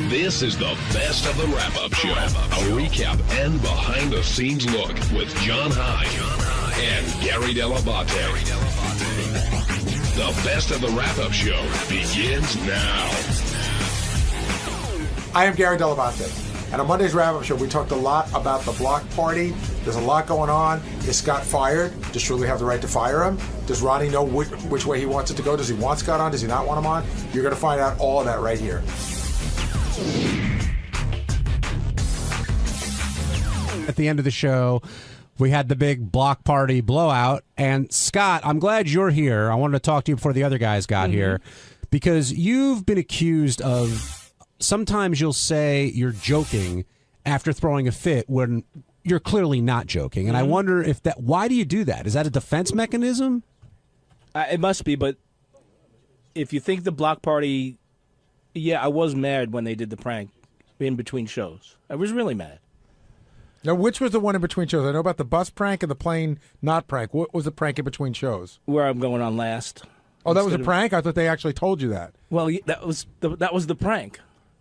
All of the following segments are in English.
This is the best of the wrap-up show. A recap and behind-the-scenes look with John High and Gary Dell'Abate. The best of the wrap-up show begins now. I am Gary Dell'Abate, and on Monday's wrap-up show, we talked a lot about the block party. There's a lot going on. Is Scott fired? Does Shirley have the right to fire him? Does Ronnie know which way he wants it to go? Does he want Scott on? Does he not want him on? You're going to find out all of that right here. At the end of the show, we had the big block party blowout. And Scott, I'm glad you're here. I wanted to talk to you before the other guys got here, because you've been accused of, sometimes you'll say you're joking after throwing a fit when you're clearly not joking. And I wonder if why do you do that? Is that a defense mechanism? It must be, but if you think the block party, I was mad when they did the prank in between shows. I was really mad. Now, which was the one in between shows? I know about the bus prank and the plane not prank. What was the prank in between shows? Where I'm going on last. Oh, that was a prank? I thought they actually told you that. Well, that was the prank.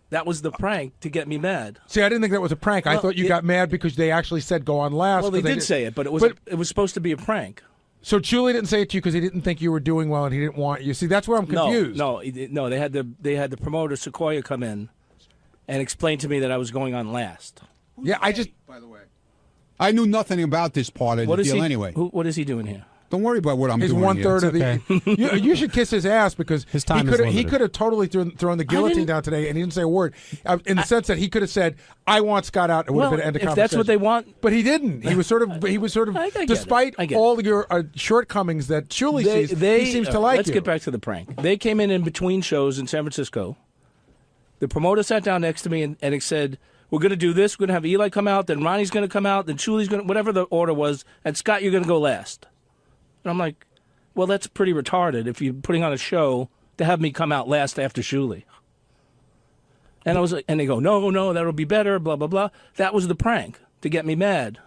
That was the prank to get me mad. See, I didn't think that was a prank. I thought you got mad because they actually said go on last. Well, they did say it, but it was supposed to be a prank. So Julie didn't say it to you because he didn't think you were doing well and he didn't want you. See, that's where I'm confused. No. They had the promoter Sequoia come in and explain to me that I was going on last. Yeah, by the way, I knew nothing about this part of the deal anyway. What is he doing here? Don't worry about what I'm doing. He's one-third of okay. the. You should kiss his ass because his time he could have totally thrown the guillotine down today, and he didn't say a word. In the sense that he could have said, "I want Scott out." It would have been an end of conversation. If that's what they want, but he didn't. He was sort of. Despite all your shortments that Shirley sees, he seems to like Let's get back to the prank. They came in between shows in San Francisco. The promoter sat down next to me and said, "We're going to do this. We're going to have Eli come out. Then Ronnie's going to come out. Then Shirley's going to, whatever the order was. And Scott, you're going to go last." And I'm like, well, that's pretty retarded if you're putting on a show to have me come out last after Shirley. And I was like, and they go, no, that'll be better, blah, blah, blah. That was the prank to get me mad.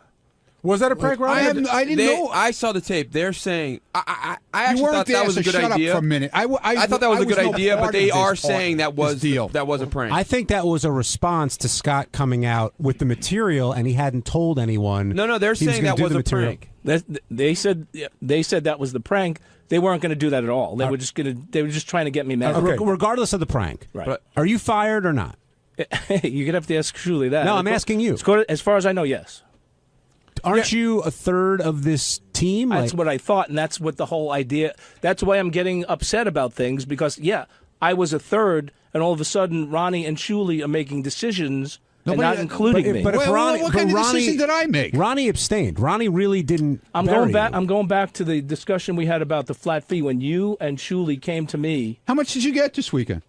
Was that a prank, Ronnie? I didn't know. I saw the tape. They're saying I actually thought that was a good idea. Up for a minute. I thought that was a good idea, but they are saying that was a prank. I think that was a response to Scott coming out with the material, and he hadn't told anyone. No, they're saying that was a prank. They said that was the prank. They weren't going to do that at all. They were just trying to get me mad. Okay. Regardless of the prank, right? Are you fired or not? You're gonna have to ask Shirley that. No, I'm asking you. As far as I know, yes. Aren't you a third of this team? That's what I thought, and that's what the whole idea. That's why I'm getting upset about things because, I was a third, and all of a sudden, Ronnie and Shirley are making decisions and not including me. But if Ronnie, what kind of decision did I make? Ronnie abstained. Ronnie really didn't. I'm going back to the discussion we had about the flat fee when you and Shirley came to me. How much did you get this weekend?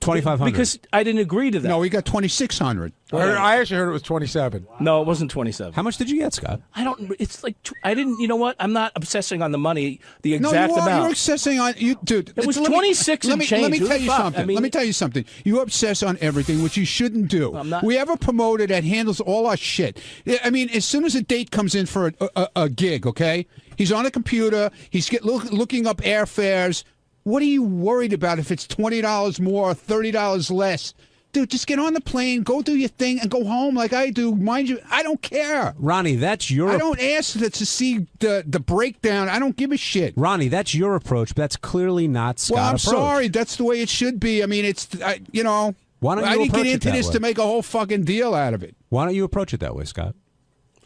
$2,500. Because I didn't agree to that. No, we got $2,600. I actually heard it was 27. No, it wasn't 27. How much did you get, Scott? I don't. It's like I didn't. You know what? I'm not obsessing on the money. The exact amount. You're obsessing on you, dude. It was 26 and change. Let me tell you something. Let me tell you something. You obsess on everything, which you shouldn't do. I'm not. We have a promoter that handles all our shit. I mean, as soon as a date comes in for a gig, okay, he's on a computer. He's looking up airfares. What are you worried about if it's $20 more or $30 less? Dude, just get on the plane, go do your thing, and go home like I do. Mind you, I don't care. Ronnie, that's your... I don't ask to see the breakdown. I don't give a shit. Ronnie, that's your approach, but that's clearly not Scott's Well, I'm approach. sorry. That's the way it should be. I mean, it's, Why don't you I didn't get approach it into that this way? to make a whole fucking deal out of it. Why don't you approach it that way, Scott?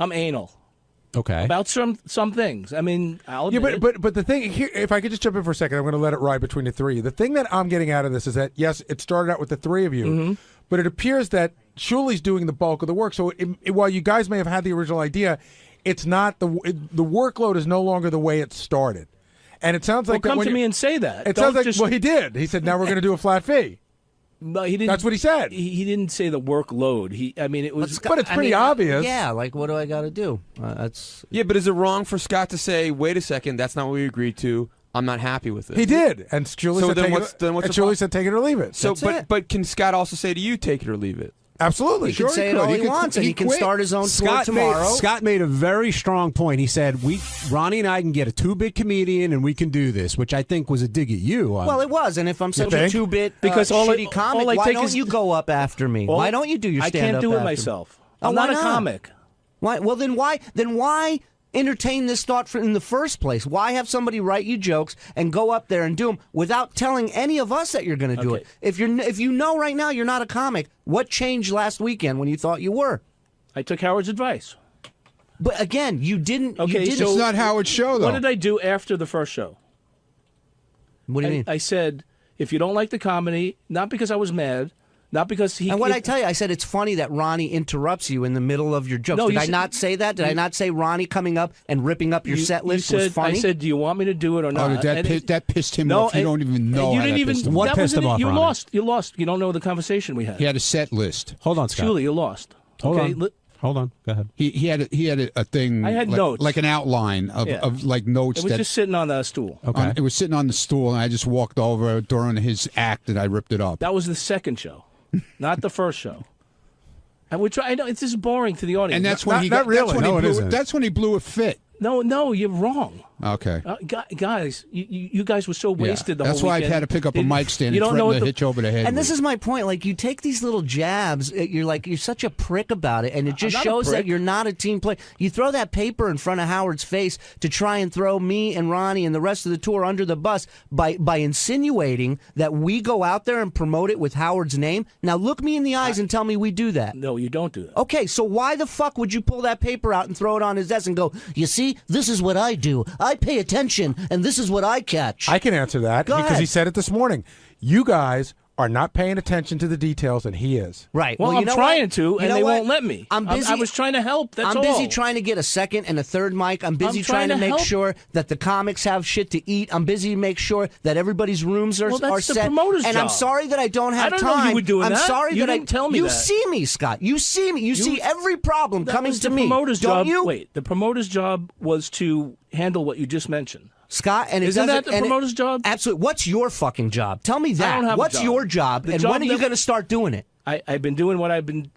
I'm anal. Okay. About some things. I mean, I'll admit but the thing here, if I could just jump in for a second, I'm going to let it ride between the three. The thing that I'm getting out of this is that yes, it started out with the three of you, but it appears that Shirley's doing the bulk of the work. So while you guys may have had the original idea, it's not the workload is no longer the way it started. And it sounds like come to me and say that. It sounds like well, he did. He said, "Now we're going to do a flat fee." But he didn't. That's what he said. He didn't say the workload. It was. But it's pretty obvious. Yeah, like what do I got to do? That's. Yeah, but is it wrong for Scott to say, "Wait a second, that's not what we agreed to. I'm not happy with it"? He did, and Julie So said, then take what's it, the and Julie problem? said, "Take it or leave it." So, but can Scott also say to you, "Take it or leave it"? Absolutely. He can say it all he wants, and he can start his own tour tomorrow. Scott made a very strong point. He said, Ronnie and I can get a 2-bit comedian, and we can do this, which I think was a dig at you. Well, it was, and if I'm such a 2-bit because shitty comic, why don't you go up after me? Why don't you do your stand-up? I can't do it myself. I'm not a comic. Why? Well, then why entertain this thought in the first place? Why have somebody write you jokes and go up there and do them without telling any of us that you're going to do it? If you know right now you're not a comic, what changed last weekend when you thought you were? I took Howard's advice. But again, you didn't. Okay, you didn't. It's not Howard's show, though. What did I do after the first show? What do you mean? I said, if you don't like the comedy, not because I was mad, not because he... And what I tell you, I said it's funny that Ronnie interrupts you in the middle of your jokes. No, Did I not say that? Did I not say Ronnie coming up and ripping up your set list was funny? I said, do you want me to do it or not? That pissed him off. You don't even know you how didn't that even, pissed him What off. pissed him off, You Ronnie? lost. You lost. You don't know the conversation we had. He had a set list. Hold on, Scott. Julie, you lost. Hold okay? on. Hold on. Go ahead. He had a thing. I had notes. Like an outline of like notes. It was just sitting on the stool. Okay. It was sitting on the stool, and I just walked over during his act, and I ripped it up. That was the second show, not the first show. And we try. I know it's just boring to the audience. And that's when that's when he blew a fit. No, you're wrong. Okay. Guys, you guys were so wasted the whole That's why weekend. I've had to pick up a mic stand and don't know threaten to what hitch over the head. And this is my point. Like, you take these little jabs. You're such a prick about it, and it just shows that you're not a team player. You throw that paper in front of Howard's face to try and throw me and Ronnie and the rest of the tour under the bus by insinuating that we go out there and promote it with Howard's name. Now, look me in the eyes and tell me we do that. No, you don't do that. Okay, so why the fuck would you pull that paper out and throw it on his desk and go, you see, this is what I do. I pay attention, and this is what I catch. I can answer that Go because ahead. he said it this morning. You guys are not paying attention to the details, and he is. Right. Well, you I'm know trying what? to, You and know they what? won't let me. I'm busy. I was trying to help. That's I'm all. busy trying to get a second and a third mic. I'm busy I'm trying to make help. sure that the comics have shit to eat. I'm busy to make sure that everybody's rooms are, Well, that's are the set. promoter's and job. I'm sorry that I don't have I don't time. know you were doing I'm that. sorry You that didn't tell me You that. see me, Scott. You see me. You see every problem That coming was to the me. promoter's Don't job. you? Wait, the promoter's job was to handle what you just mentioned. Scott, and it Isn't doesn't, that the and promoter's job? Absolutely. What's your fucking job? Tell me that. I don't have a What's job. your job, The and job when are you that- going to start doing it? I've been doing what I've been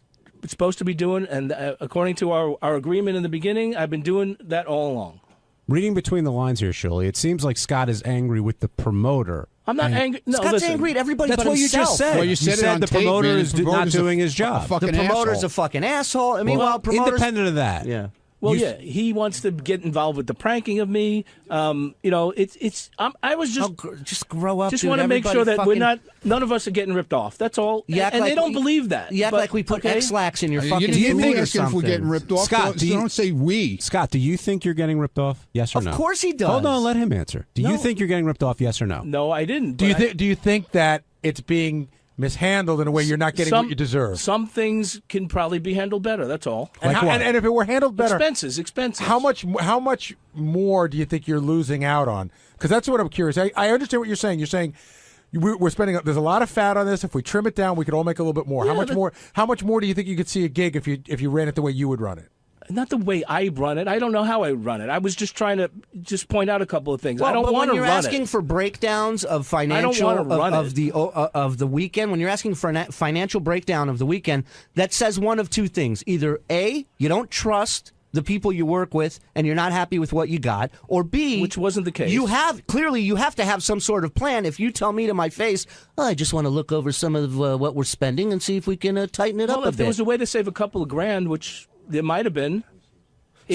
supposed to be doing, and according to our agreement in the beginning, I've been doing that all along. Reading between the lines here, Shirley, it seems like Scott is angry with the promoter. I'm not angry. No, Scott's listen. angry at everybody That's but what himself. you just said. Well, you you said it said on the tape, promoter man. is The not promoter's a doing his job. fucking The promoter's asshole. a fucking asshole. I mean, while promoters... Independent of that. Yeah. Well, yeah, he wants to get involved with the pranking of me. You know, I was just just grow up. just dude. want to make sure that Everybody none of us are getting ripped off. That's all. You act And like they don't we- believe that. You act But- like we put okay? X-Lax in your You fucking didn't food think or asking if we're something. getting ripped off. Scott, don't say we. Scott, do you think you're getting ripped off? Yes or Of no? course he does. Hold on, let him answer. Do you No. think you're getting ripped off? Yes or no? No, I didn't. Do but you think that it's being mishandled in a way you're not getting what you deserve? Some things can probably be handled better. That's all. And, Like what? and if it were handled better, Expenses. how much more do you think you're losing out on? Because that's what I'm curious. I understand what you're saying. You're saying we're spending. There's a lot of fat on this. If we trim it down, we could all make a little bit more. Yeah, How much more do you think you could see a gig if you ran it the way you would run it? Not the way I run it. I don't know how I run it. I was just trying to point out a couple of things. Well, I don't but want to when run you're asking it. for breakdowns of financial wanna run of it. the weekend, when you're asking for a financial breakdown of the weekend, that says one of two things: either A, you don't trust the people you work with and you're not happy with what you got, or B, Which wasn't the case. You have to have some sort of plan. If you tell me to my face, oh, I just want to look over some of what we're spending and see if we can tighten it up a if there bit. was a way to save a couple of grand, which there might have been.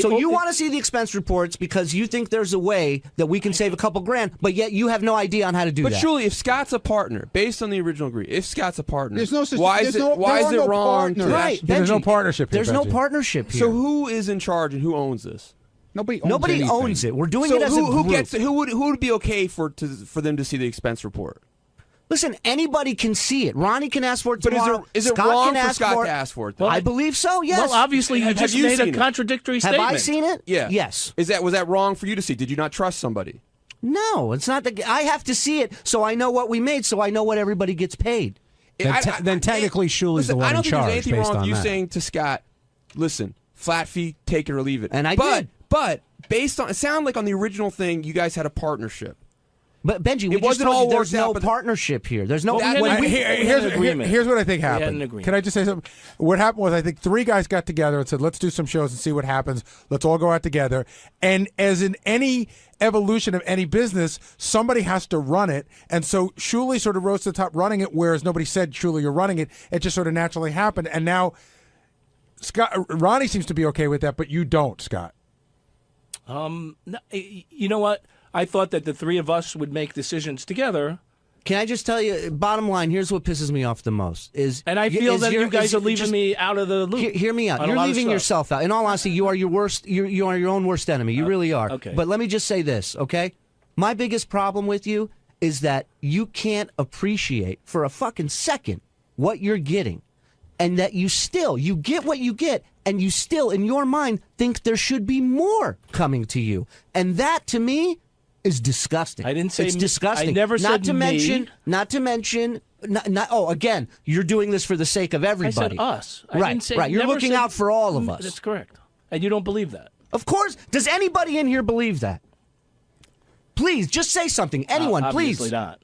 So you want to see the expense reports because you think there's a way that we can save a couple grand, but yet you have no idea on how to do But that. surely, if Scott's a partner, based on the original agreement, if Scott's a partner, There's no such- why there's is it no- why there is are it no wrong? partners. To Right. Yeah, there's no Benji, partnership here, There's no Benji. partnership here. So who is in charge and who owns this? Nobody Nobody owns it. We're doing So it as a who group. gets it? Who would be okay for them to see the expense report? Listen, anybody can see it. Ronnie can ask for it But tomorrow. is it Scott wrong can for ask Scott for to ask for it? Then? I believe so. Yes. Well, obviously, you Have just you made a seen it? contradictory have statement. I seen it? Yeah. Yes. Was that wrong for you to see? Did you not trust somebody? No, it's not. I have to see it so I know what we made, so I know what everybody gets paid. Then technically, Shuli's the Listen, one I in don't think charge there's anything based wrong on with you that. saying to Scott, "Listen, flat fee, take it or leave it." And I but, did. But based on it sounded like on the original thing, you guys had a partnership. But Benji, we just wasn't told all you there's worked out, no but partnership here. There's no. Well, we had an agreement. Here's what I think We had happened. an agreement. Can I just say something? What happened was I think 3 guys got together and said, let's do some shows and see what happens. Let's all go out together. And as in any evolution of any business, somebody has to run it. And so Shuley sort of rose to the top running it, whereas nobody said, Shuley, you're running it. It just sort of naturally happened. And now Ronnie seems to be okay with that, but you don't, Scott. No, you know what? I thought that the 3 of us would make decisions together. Can I just tell you, bottom line, here's what pisses me off the most. And I feel that you guys are leaving me out of the loop. Hear me out. You're leaving yourself out. In all honesty, you are your worst. You are your own worst enemy. You really are. Okay. But let me just say this, okay? My biggest problem with you is that you can't appreciate for a fucking second what you're getting, and that you get what you get, and you still, in your mind, think there should be more coming to you. And that, to me, is disgusting. I didn't say it's disgusting. I never said Not to mention. Again, you're doing this for the sake of everybody. I said us. Right, didn't say, right. You're never looking said, out for all of us. That's correct. And you don't believe that. Of course. Does anybody in here believe that? Please, just say something. Anyone, please. Obviously not.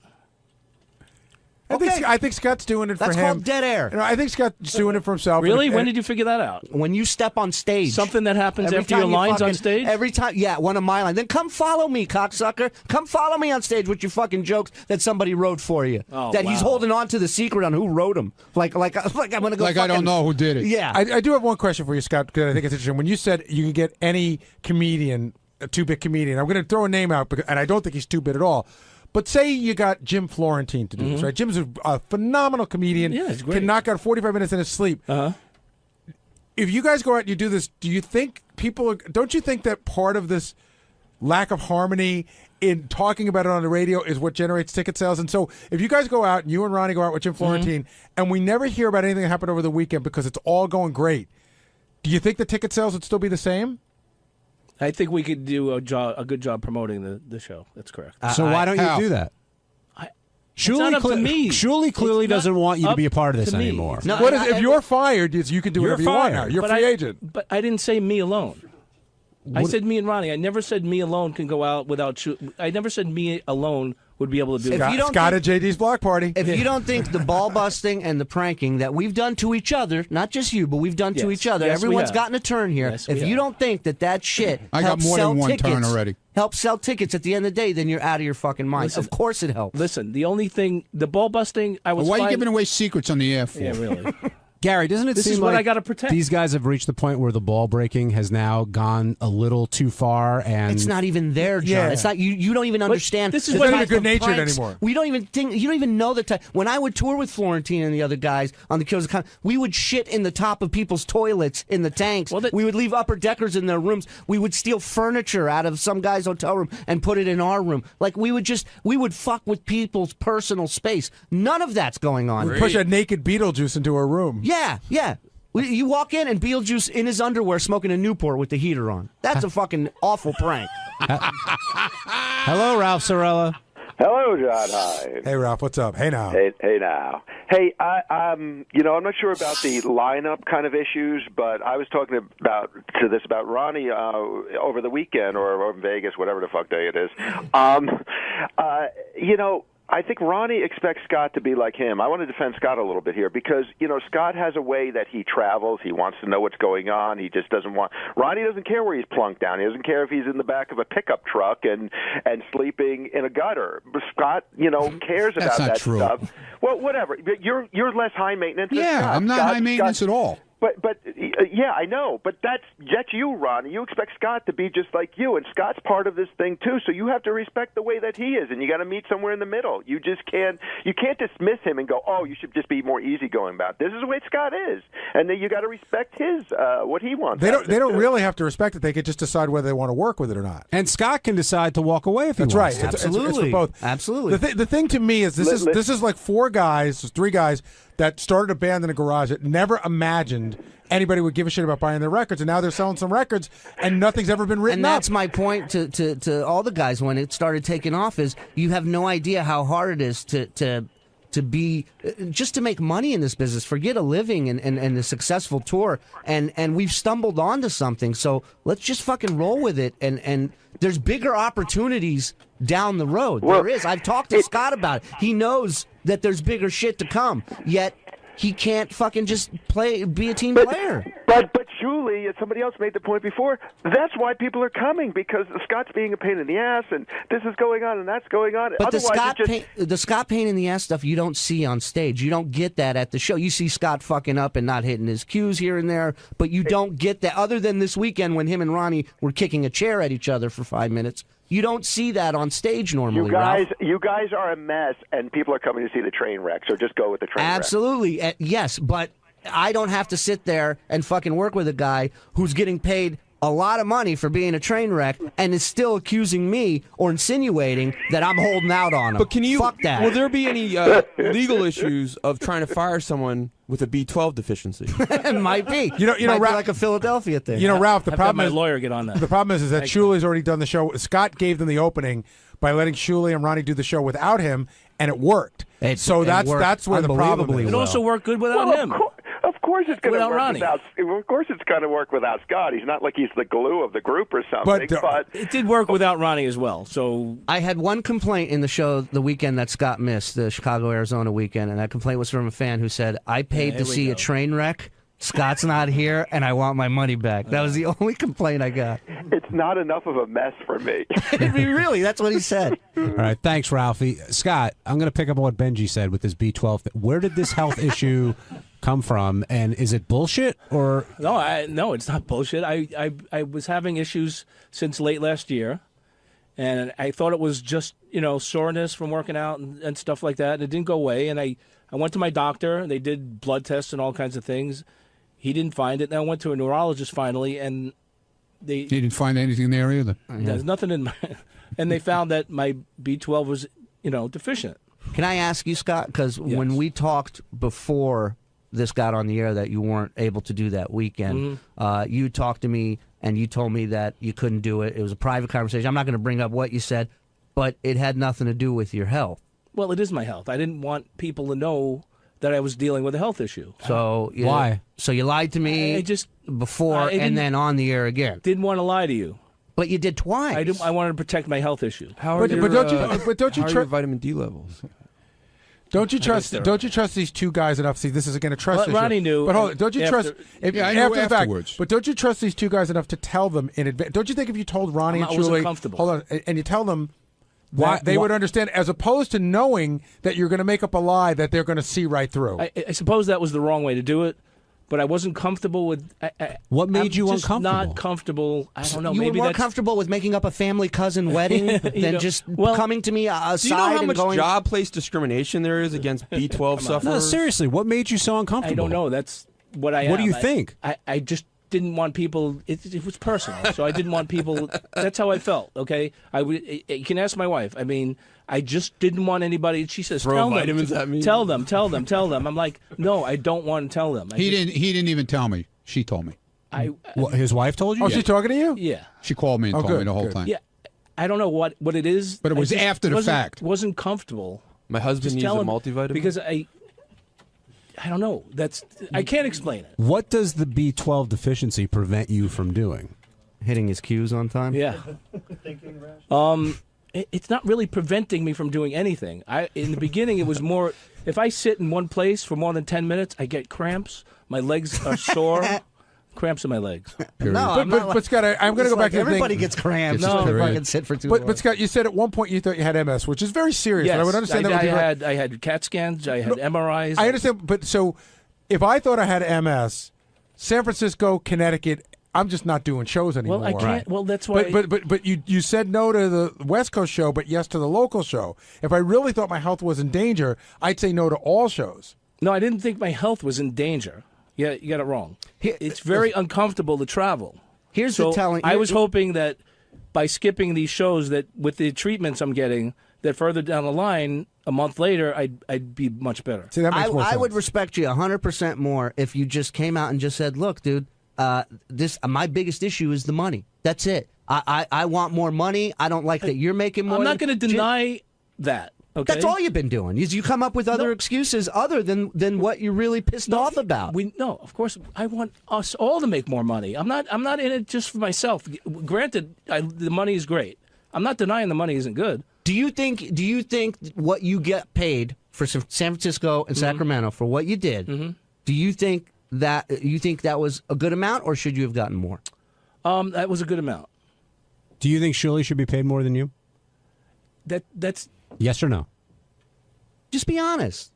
Okay. I think Scott's doing it for him. That's called dead air. I think Scott's doing it for himself. Really? When did you figure that out? When you step on stage. Something that happens Every after your time lines on stage? Every time, yeah, one of my lines. Then come follow me, cocksucker. Come follow me on stage with your fucking jokes that somebody wrote for you. Oh, that he's holding on to the secret on who wrote them. Like I'm gonna go. Like I don't know who did it. Yeah. I do have one question for you, Scott, because I think it's interesting. When you said you can get any comedian, a 2-bit comedian, I'm going to throw a name out, and I don't think he's 2-bit at all. But say you got Jim Florentine to do this, right? Jim's a phenomenal comedian. Yeah, he's great. Can knock out 45 minutes in his sleep. If you guys go out and you do this, do you think don't you think that part of this lack of harmony in talking about it on the radio is what generates ticket sales? And so if you guys go out, and you and Ronnie go out with Jim Florentine, and we never hear about anything that happened over the weekend because it's all going great, do you think the ticket sales would still be the same? I think we could do a good job promoting the show. That's correct. So why don't how? you do that? not up to me. Shuley clearly It's not doesn't want you to up be a part of this to me. anymore. No, If you're fired, you can do You're whatever you want now. fired. You're But free agent. But I didn't say me alone. I said me and Ronnie. I never said me alone can go out without. I never said me alone would be able to do If it. you don't Scott think- at JD's block party. If you don't think the ball busting and the pranking that we've done to each other, not just you, but we've done to Yes. each other, Yes, we everyone's have. gotten a turn here. Yes, we if you have. don't think that shit I got helps more sell than one tickets, turn already. helps sell tickets at the end of the day, then you're out of your fucking mind. Listen, of course it helps. Listen, the only thing, the ball busting, I was. Why are you fine- giving away secrets on the air for? Yeah, really. Gary, doesn't it This seem is what like I gotta protect. these guys have reached the point where the ball breaking has now gone a little too far, and It's not even there, John. Yeah. It's not you. You don't even understand. this is the what- It's not type even of good-natured pranks. anymore. We don't even think. You don't even know the type. When I would tour with Florentine and the other guys on the Killers of Comedy, we would shit in the top of people's toilets in the tanks. Well, we would leave upper deckers in their rooms. We would steal furniture out of some guy's hotel room and put it in our room. Like we would fuck with people's personal space. None of that's going on. Push a naked Beetlejuice into a room. Yeah, yeah. You walk in and Beetlejuice in his underwear smoking a Newport with the heater on. That's a fucking awful prank. Hello, Ralph Sorella. Hello, John. Hi. Hey, Ralph, what's up? Hey, now. Hey now. Hey, I'm not sure about the lineup kind of issues, but I was talking about Ronnie over the weekend or in Vegas, whatever the fuck day it is. I think Ronnie expects Scott to be like him. I want to defend Scott a little bit here because, Scott has a way that he travels. He wants to know what's going on. He just doesn't want – Ronnie doesn't care where he's plunked down. He doesn't care if he's in the back of a pickup truck and sleeping in a gutter. But Scott, cares about That's not that true. stuff. Well, whatever. You're less high maintenance than Yeah, Scott. I'm not high maintenance at all. But yeah, I know. But that's you, Ronnie. You expect Scott to be just like you, and Scott's part of this thing too. So you have to respect the way that he is, and you got to meet somewhere in the middle. You just can't dismiss him and go, oh, you should just be more easygoing about it. This is the way Scott is, and then you got to respect his what he wants. They don't really have to respect it. They could just decide whether they want to work with it or not. And Scott can decide to walk away if he That's wants right. to. It's for both. Absolutely. The thing to me is this is like 3 guys that started a band in a garage that never imagined anybody would give a shit about buying their records, and now they're selling some records, and nothing's ever been written And up. that's my point to all the guys when it started taking off is you have no idea how hard it is to to be just to make money in this business. Forget a living and a successful tour. And we've stumbled onto something. So let's just fucking roll with it. And there's bigger opportunities down the road. Well, there is. I've talked to Scott about it. He knows that there's bigger shit to come. Yet he can't fucking just be a team player. But Julie, as somebody else made the point before, that's why people are coming, because Scott's being a pain in the ass, and this is going on and that's going on. But Otherwise, the Scott pain in the ass stuff you don't see on stage. You don't get that at the show. You see Scott fucking up and not hitting his cues here and there, but you don't get that other than this weekend when him and Ronnie were kicking a chair at each other for 5 minutes. You don't see that on stage normally. You guys are a mess, and people are coming to see the train wreck. So just go with the train wreck. Absolutely, yes, but I don't have to sit there and fucking work with a guy who's getting paid a lot of money for being a train wreck and is still accusing me or insinuating that I'm holding out on him. But can you? Fuck that. Will there be any legal issues of trying to fire someone with a B12 deficiency? It might be. You know, Might be Ralph, like a Philadelphia thing. You know, Ralph. The Have to have problem my is lawyer get on that. The problem is that Shuli's already done the show. Scott gave them the opening by letting Shuli and Ronnie do the show without him, and it worked. That's where the problem is. It also worked good without him. Of course it's going to Without work Ronnie. Of course it's going to work without Scott. He's not like he's the glue of the group or something. But it did work without Ronnie as well. So I had one complaint in the show the weekend that Scott missed, the Chicago-Arizona weekend, and that complaint was from a fan who said, I paid to see a train wreck. Scott's not here, and I want my money back. That was the only complaint I got. it's not enough of a mess for me. Really, that's what he said. All right, thanks, Ralphie. Scott, I'm going to pick up on what Benji said with his B12. Where did this health issue come from, and is it bullshit or no, it's not bullshit. I was having issues since late last year, and I thought it was just soreness from working out and stuff like that, and it didn't go away. And I went to my doctor, and they did blood tests and all kinds of things. He didn't find it. And I went to a neurologist finally, and he didn't find anything there either. There's nothing in my, and they found that my B12 was deficient. Can I ask you, Scott? Because when we talked before this got on the air that you weren't able to do that weekend, you talked to me and you told me that you couldn't do it. It was a private conversation. I'm not going to bring up what you said, but it had nothing to do with your health. Well, it is my health. I didn't want people to know that I was dealing with a health issue. So why? So you lied to me before and then on the air again. Didn't want to lie to you. But you did twice. I wanted to protect my health issue. Don't you your vitamin D levels? Don't you trust these two guys enough? See, this isn't going to trust. Well, Ronnie knew. But hold on, don't you trust? I know after the afterwards. fact, but don't you trust these two guys enough to tell them in advance? Don't you think if you told Ronnie and Julie, hold on, and you tell them, they would understand, as opposed to knowing that you're going to make up a lie that they're going to see right through. I suppose that was the wrong way to do it, but I wasn't comfortable with. What made you just uncomfortable? Not comfortable. I don't know. You maybe were more comfortable with making up a family cousin wedding than just coming to me aside do you know how and much going. job place discrimination there is against B12 sufferers? No, seriously, what made you so uncomfortable? I don't know. That's what I. What do you think? I just didn't want people. It was personal, so I didn't want people. That's how I felt. Okay, you can ask my wife. I mean, I just didn't want anybody. She says, Throw vitamins at me. Tell them. I'm like, no, I don't want to tell them. He didn't even tell me. She told me. His wife told you? Oh, she's talking to you? Yeah. She called me and told me the whole time. Yeah. I don't know what it is. But it was after the fact. Wasn't comfortable. My husband needs a multivitamin because I don't know. I can't explain it. What does the B12 deficiency prevent you from doing? Hitting his cues on time? Yeah. It's not really preventing me from doing anything. In the beginning, it was more, if I sit in one place for more than 10 minutes, I get cramps. My legs are sore. Cramps in my legs. No, but Scott, I'm going to go back to the everybody thing. gets cramps. No, if I can sit for too long. But Scott, you said at one point you thought you had MS, which is very serious. Yes, and I would understand that. I had CAT scans. I had MRIs. I understand, but so if I thought I had MS, San Francisco, Connecticut, I'm just not doing shows anymore. Well, I can't. Well, that's why. But you said no to the West Coast show, but yes to the local show. If I really thought my health was in danger, I'd say no to all shows. No, I didn't think my health was in danger. Yeah, you got it wrong. It's very uncomfortable to travel. Here's the telling. I was hoping that by skipping these shows, that with the treatments I'm getting, that further down the line, a month later, I'd be much better. See, that makes more sense. I would respect you 100% more if you just came out and just said, "Look, dude, my biggest issue is the money. That's it. I want more money. I don't like that you're making more." I'm not going to deny that. Okay? That's all you've been doing. Is you come up with other excuses other than what you're really pissed off about. No, of course, I want us all to make more money. I'm not in it just for myself. Granted, the money is great. I'm not denying the money isn't good. Do you think what you get paid for San Francisco and Sacramento for what you did? Do you think that was a good amount, or should you have gotten more? That was a good amount. Do you think Shuli should be paid more than you? That's yes or no? Just be honest.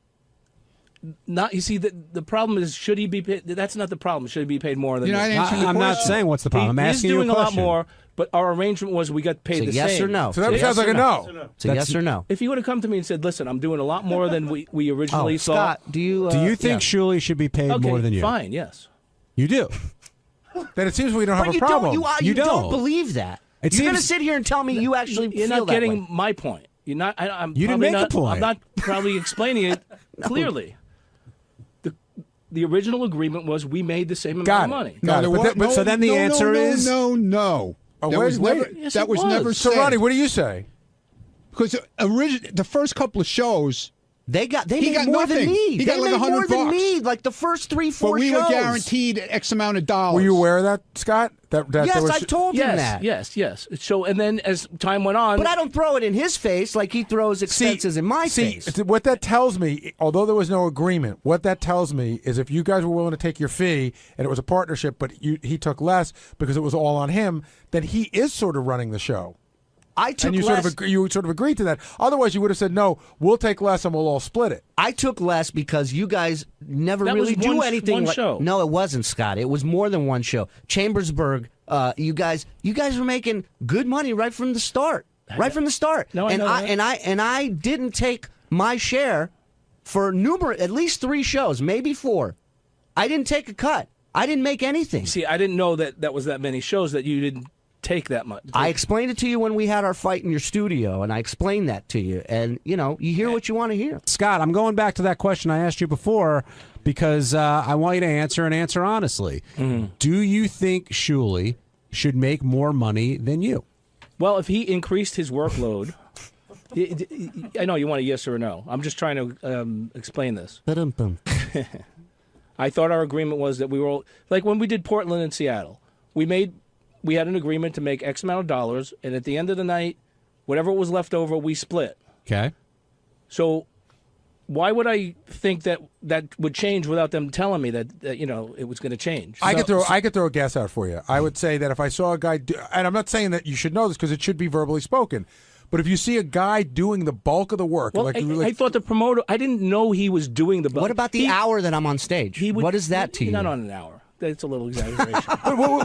Not. You see, the problem is, should he be paid? That's not the problem. Should he be paid more than You're not me? answering the I'm not question. saying what's the problem. I'm He's asking you doing a a lot question. more, but our arrangement was we got paid So the yes same. or no? So that Yes sounds like or a no. So yes or no? If he would have come to me and said, "Listen, I'm doing a lot more than we originally thought," Scott, do you think Shuli should be paid okay, more than you? fine, yes. You do. Then it seems we don't have But a you problem. you don't. don't believe that. It You're going to seems- sit here and tell me you actually You're feel not that getting way. my point. You're not. I'm You didn't probably make a not, point. I'm not probably explaining it clearly. The original agreement was we made the same amount Got of it. money. Got there it. But wa- that- so then the answer is- no. Oh, That wait, was wait. never. Yes, that it was was. never So said. Ronnie, what do you say? Because the first couple of shows, They He made got more than nothing. me. He They got like made more $100 than me. Like the first 3-4 but we shows. were guaranteed X amount of dollars. Were you aware of that, Scott? That Yes, there was, I told him that. Yes. So and then as time went on, But I don't throw it in his face like he throws expenses in my face. What that tells me, although there was no agreement, what that tells me is if you guys were willing to take your fee and it was a partnership, but he took less because it was all on him, then he is sort of running the show. I took And you less. you sort of agreed to that. Otherwise, you would have said, no, we'll take less and we'll all split it. I took less because you guys never That really was do one anything. one like, show. No, it wasn't, Scott. It was more than one show. Chambersburg, you guys were making good money right from the start. Right from the start. No, I and know that. I didn't take my share for at least 3 shows, maybe 4. I didn't take a cut. I didn't make anything. see, I didn't know that was that many shows that you didn't take that much. I explained it to you when we had our fight in your studio, and I explained that to you. And, you hear what you want to hear. Scott, I'm going back to that question I asked you before because I want you to answer and answer honestly. Do you think Shuli should make more money than you? Well, if he increased his workload, I know you want a yes or a no. I'm just trying to explain this. Ba-dum-bum. I thought our agreement was that we were all, like when we did Portland and Seattle, we had an agreement to make X amount of dollars, and at the end of the night, whatever was left over, we split. Okay. So why would I think that would change without them telling me that it was going to change? I could throw a guess out for you. I would say that if I saw a guy, and I'm not saying that you should know this because it should be verbally spoken, but if you see a guy doing the bulk of the work, well, I thought the promoter, I didn't know he was doing the bulk. What about the hour that I'm on stage? What is that to you? Not on an hour. That's a little exaggeration.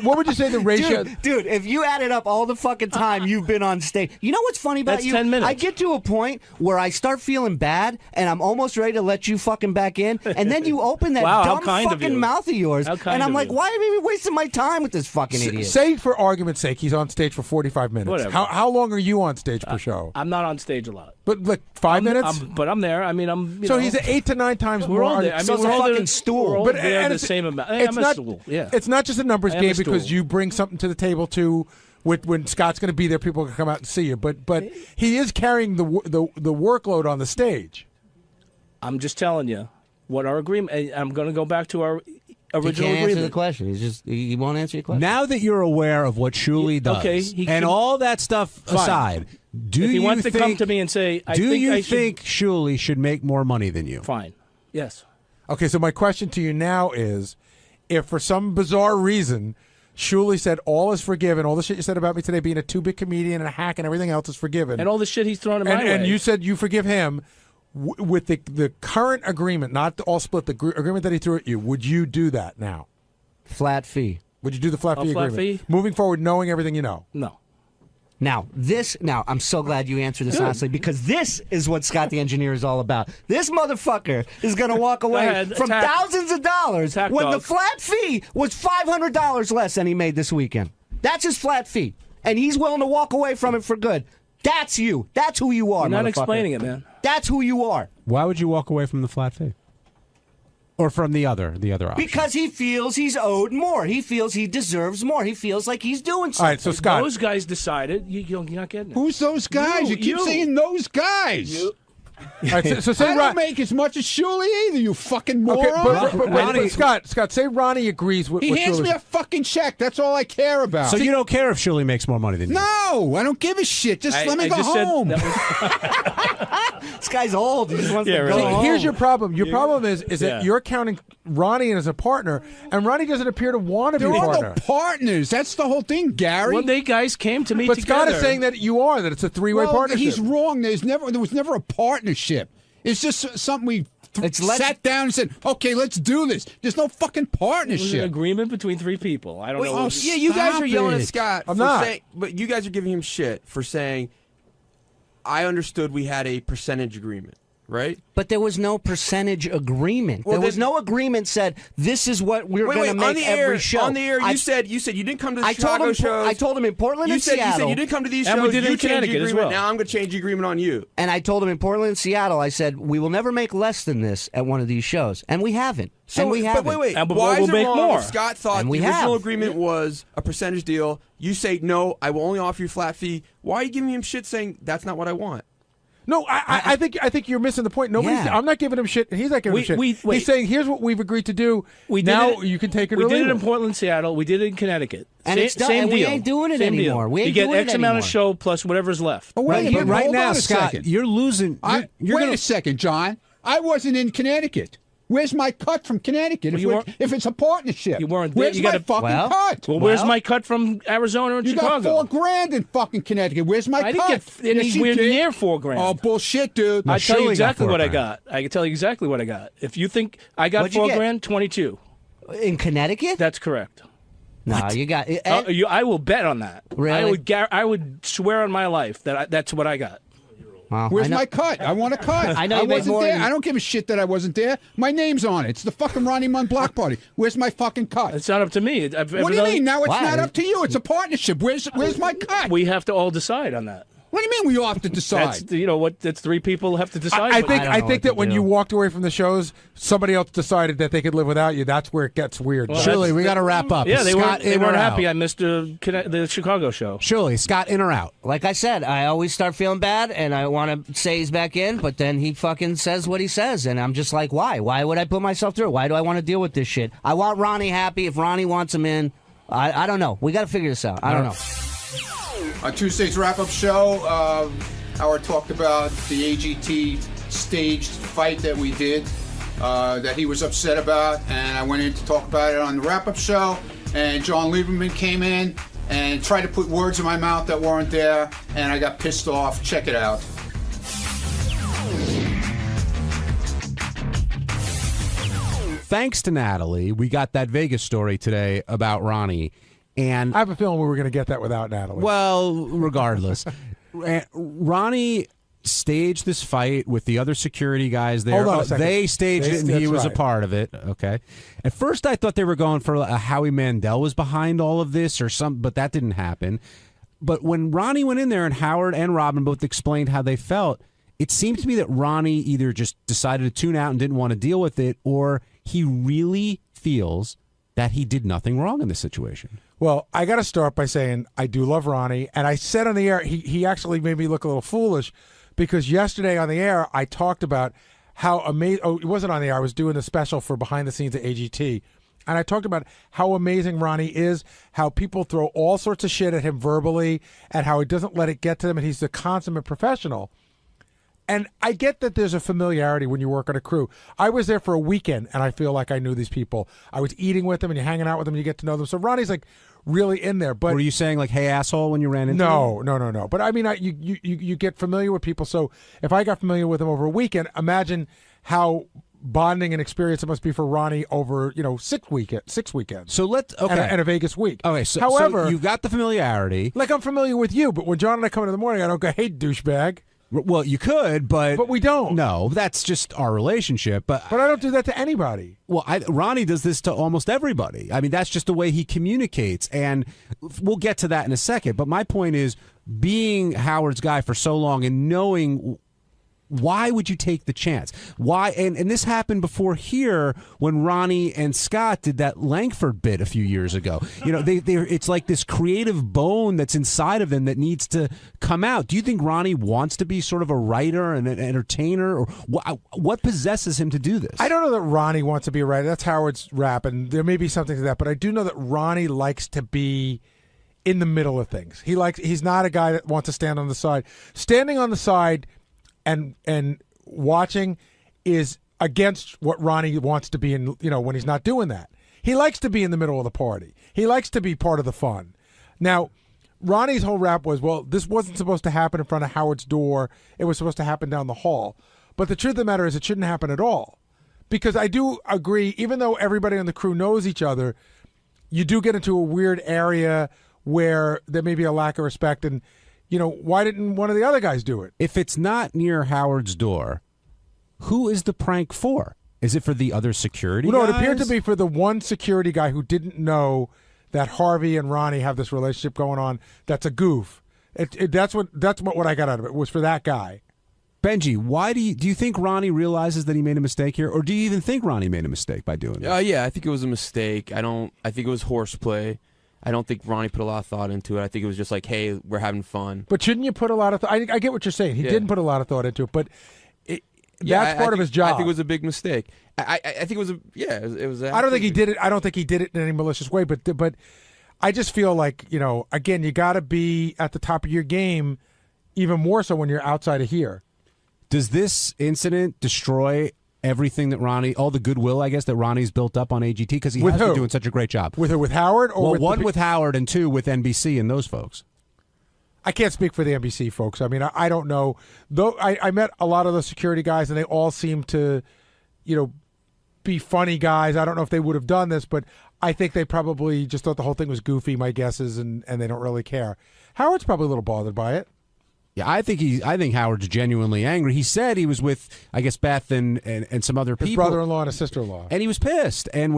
what would you say the ratio? Dude, if you added up all the fucking time you've been on stage, you know what's funny about That's you? 10 minutes. I get to a point where I start feeling bad, and I'm almost ready to let you fucking back in, and then you open that Wow, how dumb kind of fucking you. mouth of yours, How kind and I'm of like, you. why am I even wasting my time with this fucking idiot? Say, for argument's sake, he's on stage for 45 minutes. Whatever. How long are you on stage per show? I'm not on stage a lot. But like 5 minutes? But I'm there. I mean, I'm. So he's 8 to 9 times We're more. all there. I So mean, it's a we're all fucking there, stool. We're all But there and the it's- same amount. It's I'm a not. stool. Yeah. It's not just a numbers I am game a stool. because you bring something to the table too. When Scott's going to be there, people can come out and see you. But he is carrying the workload on the stage. I'm just telling you what our agreement. And I'm going to go back to our He original can't answer the agreement. question. He won't answer your question. Now that you're aware of what Shuli does, okay, he and can- all that stuff Fine. aside, do If he you wants to think, come to me and say, I do think you I should- think Shuli should make more money than you? Fine. Yes. Okay, so my question to you now is, if for some bizarre reason Shuli said all is forgiven, all the shit you said about me today being a 2-bit comedian and a hack and everything else is forgiven, And all the shit he's throwing in my way. and you said you forgive him, with the current agreement, not the all split, the agreement that he threw at you, would you do that now? Flat fee. Would you do the flat fee flat agreement? fee? Moving forward, knowing everything you know. No. Now, I'm so glad you answered this honestly, because this is what Scott the Engineer is all about. This motherfucker is going to walk away ahead, from attack. thousands of dollars Attack when the dog. flat fee was $500 less than he made this weekend. That's his flat fee. And he's willing to walk away from it for good. That's you. That's who you are, You're not motherfucker. explaining it, man. That's who you are. Why would you walk away from the flat fee? Or from the other option? Because he feels he's owed more. He feels he deserves more. He feels like he's doing something. All right, so Scott, Those guys decided. You're not getting it. Who's those guys? You keep You. saying those guys. All right, so say I don't make as much as Shuley either, you fucking moron. but Scott, say Ronnie agrees with he what hands Shuley's- me a fucking check. That's all I care about. So you don't care if Shuley makes more money than you? No, I don't give a shit. Just let me go home. This guy's old. He just wants to go See, home. here's your problem. Your problem is that you're counting Ronnie as a partner, and Ronnie doesn't appear to want to be a There are partner. no partners. That's the whole thing, Gary. Well, they guys came to me But together. Scott is saying that you are, that it's a three-way partnership. He's wrong. There was never a partnership. It's just something we sat down and said, okay, let's do this. There's no fucking It was an partnership. agreement between three people. I don't know. Oh, Yeah, you guys stop are yelling it. at Scott. I'm for not. saying, but you guys are giving him shit for saying, I understood we had a percentage agreement, right? But there was no percentage agreement. Well, there was then- no agreement said this is what we're going to on make the every air, show. On the air, you said you didn't come to the I told Chicago him. shows. I told him in Portland you and said Seattle. you didn't come to these And shows. we did you in changed the Connecticut as agreement. well. Now I'm going to change the agreement on you. And I told him in Portland and Seattle, I said, we will never make less than this at one of these shows. And we haven't. So, haven't. but wait. And Why we'll is it make wrong more. if Scott thought And the we original have. agreement was a percentage deal? You say, no, I will only offer you flat fee. Why are you giving him shit saying that's not what I want? No, I think you're missing the point. I'm not giving him shit, and he's not giving him shit. wait. He's saying, here's what we've agreed to do. You can take it or We leave did it it. in Portland, Seattle. We did it in Connecticut. And it's done, same and deal. we ain't doing it Same deal. anymore. We ain't you get doing X it amount anymore. of show plus whatever's left. Oh, wait, But right hold now, on a Scott, second. you're losing. Wait a second, John. I wasn't in Connecticut. Where's my cut from Connecticut? If it's a partnership, You weren't there. Where's You my gotta- fucking Well, cut? Well, where's my cut from Arizona and You Chicago? got $4,000 in fucking Connecticut. Where's my I cut? didn't get anywhere you did. near $4,000. Oh, bullshit, dude. I tell you Shirley got exactly what I $4,000. got. I can tell you exactly what I got. If you think I got What'd you get? $4,000, 22. In Connecticut? That's correct. No, you got. I will bet on that. Really? I would swear on my life that that's what I got. Well, Where's I know- my cut? I want a cut. I know you made wasn't more there. than- I don't give a shit that I wasn't there. My name's on it. It's the fucking Ronnie Munn block party. Where's my fucking cut? It's not up to me. What do you mean? Now it's Why? not up to you. It's a partnership. Where's my cut? We have to all decide on that. What do you mean we all have to decide? That's that's three people have to decide. I what- think don't I know think what that to when do. you walked away from the shows, somebody else decided that they could live without you. That's where it gets weird. Well, Shirley, we got to wrap up. Yeah, Is they Scott weren't in or happy. out? I missed the Chicago show. Shirley, Scott in or out? Like I said, I always start feeling bad, and I want to say he's back in, but then he fucking says what he says, and I'm just like, why? Why would I put myself through it? Why do I want to deal with this shit? I want Ronnie happy. If Ronnie wants him in, I don't know. We got to figure this out. I don't know. On Tuesday's wrap-up show, Howard talked about the AGT staged fight that we did, that he was upset about, and I went in to talk about it on the wrap-up show, and John Lieberman came in and tried to put words in my mouth that weren't there, and I got pissed off. Check it out. Thanks to Natalie, we got that Vegas story today about Ronnie. And I have a feeling we were going to get that without Natalie. well, regardless, Ronnie staged this fight with the other security guys there. Hold on a second. They staged it, and he That's was a right. part of it. Okay. At first, I thought they were going for a Howie Mandel was behind all of this or something, but that didn't happen. But when Ronnie went in there and Howard and Robin both explained how they felt, it seemed to me that Ronnie either just decided to tune out and didn't want to deal with it, or he really feels that he did nothing wrong in this situation. Well, I got to start by saying I do love Ronnie, and I said on the air he actually made me look a little foolish because yesterday on the air I talked about how amazing. Oh, it wasn't on the air. I was doing a special for behind the scenes at AGT, and I talked about how amazing Ronnie is, how people throw all sorts of shit at him verbally, and how he doesn't let it get to them, and he's a consummate professional. And I get that there's a familiarity when you work on a crew. I was there for a weekend, and I feel like I knew these people. I was eating with them, and you're hanging out with them, and you get to know them. So Ronnie's like really in there. But were you saying like, "Hey, asshole," when you ran into him? No. But I mean, you get familiar with people. So if I got familiar with them over a weekend, imagine how bonding and experience it must be for Ronnie over 6 weekends. So let's and a Vegas week. Okay, so however, you've got the familiarity. like I'm familiar with you, but when John and I come in the morning, I don't go, "Hey, douchebag." Well, you could, but we don't. No, that's just our relationship. But I don't do that to anybody. Well, Ronnie does this to almost everybody. I mean, that's just the way he communicates, and we'll get to that in a second. But my point is, being Howard's guy for so long and knowing why would you take the chance? Why? And this happened before here when Ronnie and Scott did that Langford bit a few years ago. You know, it's like this creative bone that's inside of them that needs to come out. Do you think Ronnie wants to be sort of a writer and an entertainer, or what possesses him to do this? I don't know that Ronnie wants to be a writer. That's Howard's rap, and there may be something to that. But I do know that Ronnie likes to be in the middle of things. He's not a guy that wants to stand on the side. Standing on the side and watching is against what Ronnie wants to be in, you know, when he's not doing that. He likes to be in the middle of the party. He likes to be part of the fun. Now, Ronnie's whole rap was, well, this wasn't supposed to happen in front of Howard's door. It was supposed to happen down the hall. But the truth of the matter is it shouldn't happen at all. Because I do agree, even though everybody on the crew knows each other, you do get into a weird area where there may be a lack of respect. And, you know, why didn't one of the other guys do it? If it's not near Howard's door, who is the prank for? Is it for the other security guys? guys? It appeared to be for the one security guy who didn't know that Harvey and Ronnie have this relationship going on. That's a goof. That's what I got out of it, was for that guy. Benji, why do you think Ronnie realizes that he made a mistake here, or do you even think Ronnie made a mistake by doing this? Yeah, I think it was a mistake. I think it was horseplay. I don't think Ronnie put a lot of thought into it. I think it was just like, hey, we're having fun. But shouldn't you put a lot of thought? I get what you're saying. He didn't put a lot of thought into it, but that's part of his job. I think it was a big mistake. I think it was it was. I don't think he did it. I don't think he did it in any malicious way. But I just feel like, you know, again, you got to be at the top of your game, even more so when you're outside of here. Does this incident destroy everything that Ronnie, all the goodwill, I guess, that Ronnie's built up on AGT? Because he has been doing such a great job. With Howard? Or with Howard, and two, with NBC and those folks. I can't speak for the NBC folks. I mean, I don't know. Though I met a lot of the security guys, and they all seem to, you know, be funny guys. I don't know if they would have done this, but I think they probably just thought the whole thing was goofy, my guess is, and they don't really care. Howard's probably a little bothered by it. Yeah, I think Howard's genuinely angry. He said he was with, I guess, Beth and some other people. His brother-in-law and his sister-in-law. And he was pissed. And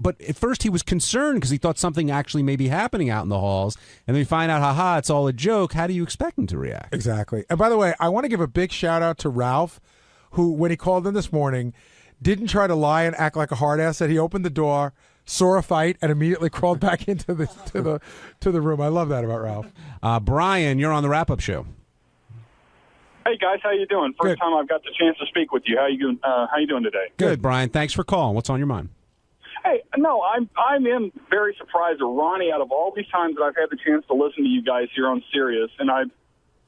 but at first he was concerned because he thought something actually may be happening out in the halls. And then you find out, haha, it's all a joke. How do you expect him to react? Exactly. And by the way, I want to give a big shout out to Ralph, who, when he called in this morning, didn't try to lie and act like a hard ass. Said he opened the door, saw a fight, and immediately crawled back into the room. I love that about Ralph. Brian, you're on the wrap-up show. Hey guys, how you doing? First time I've got the chance to speak with you. How you doing today? Good, Brian. Thanks for calling. What's on your mind? Hey, no, I'm very surprised that Ronnie, out of all these times that I've had the chance to listen to you guys here on Sirius, and I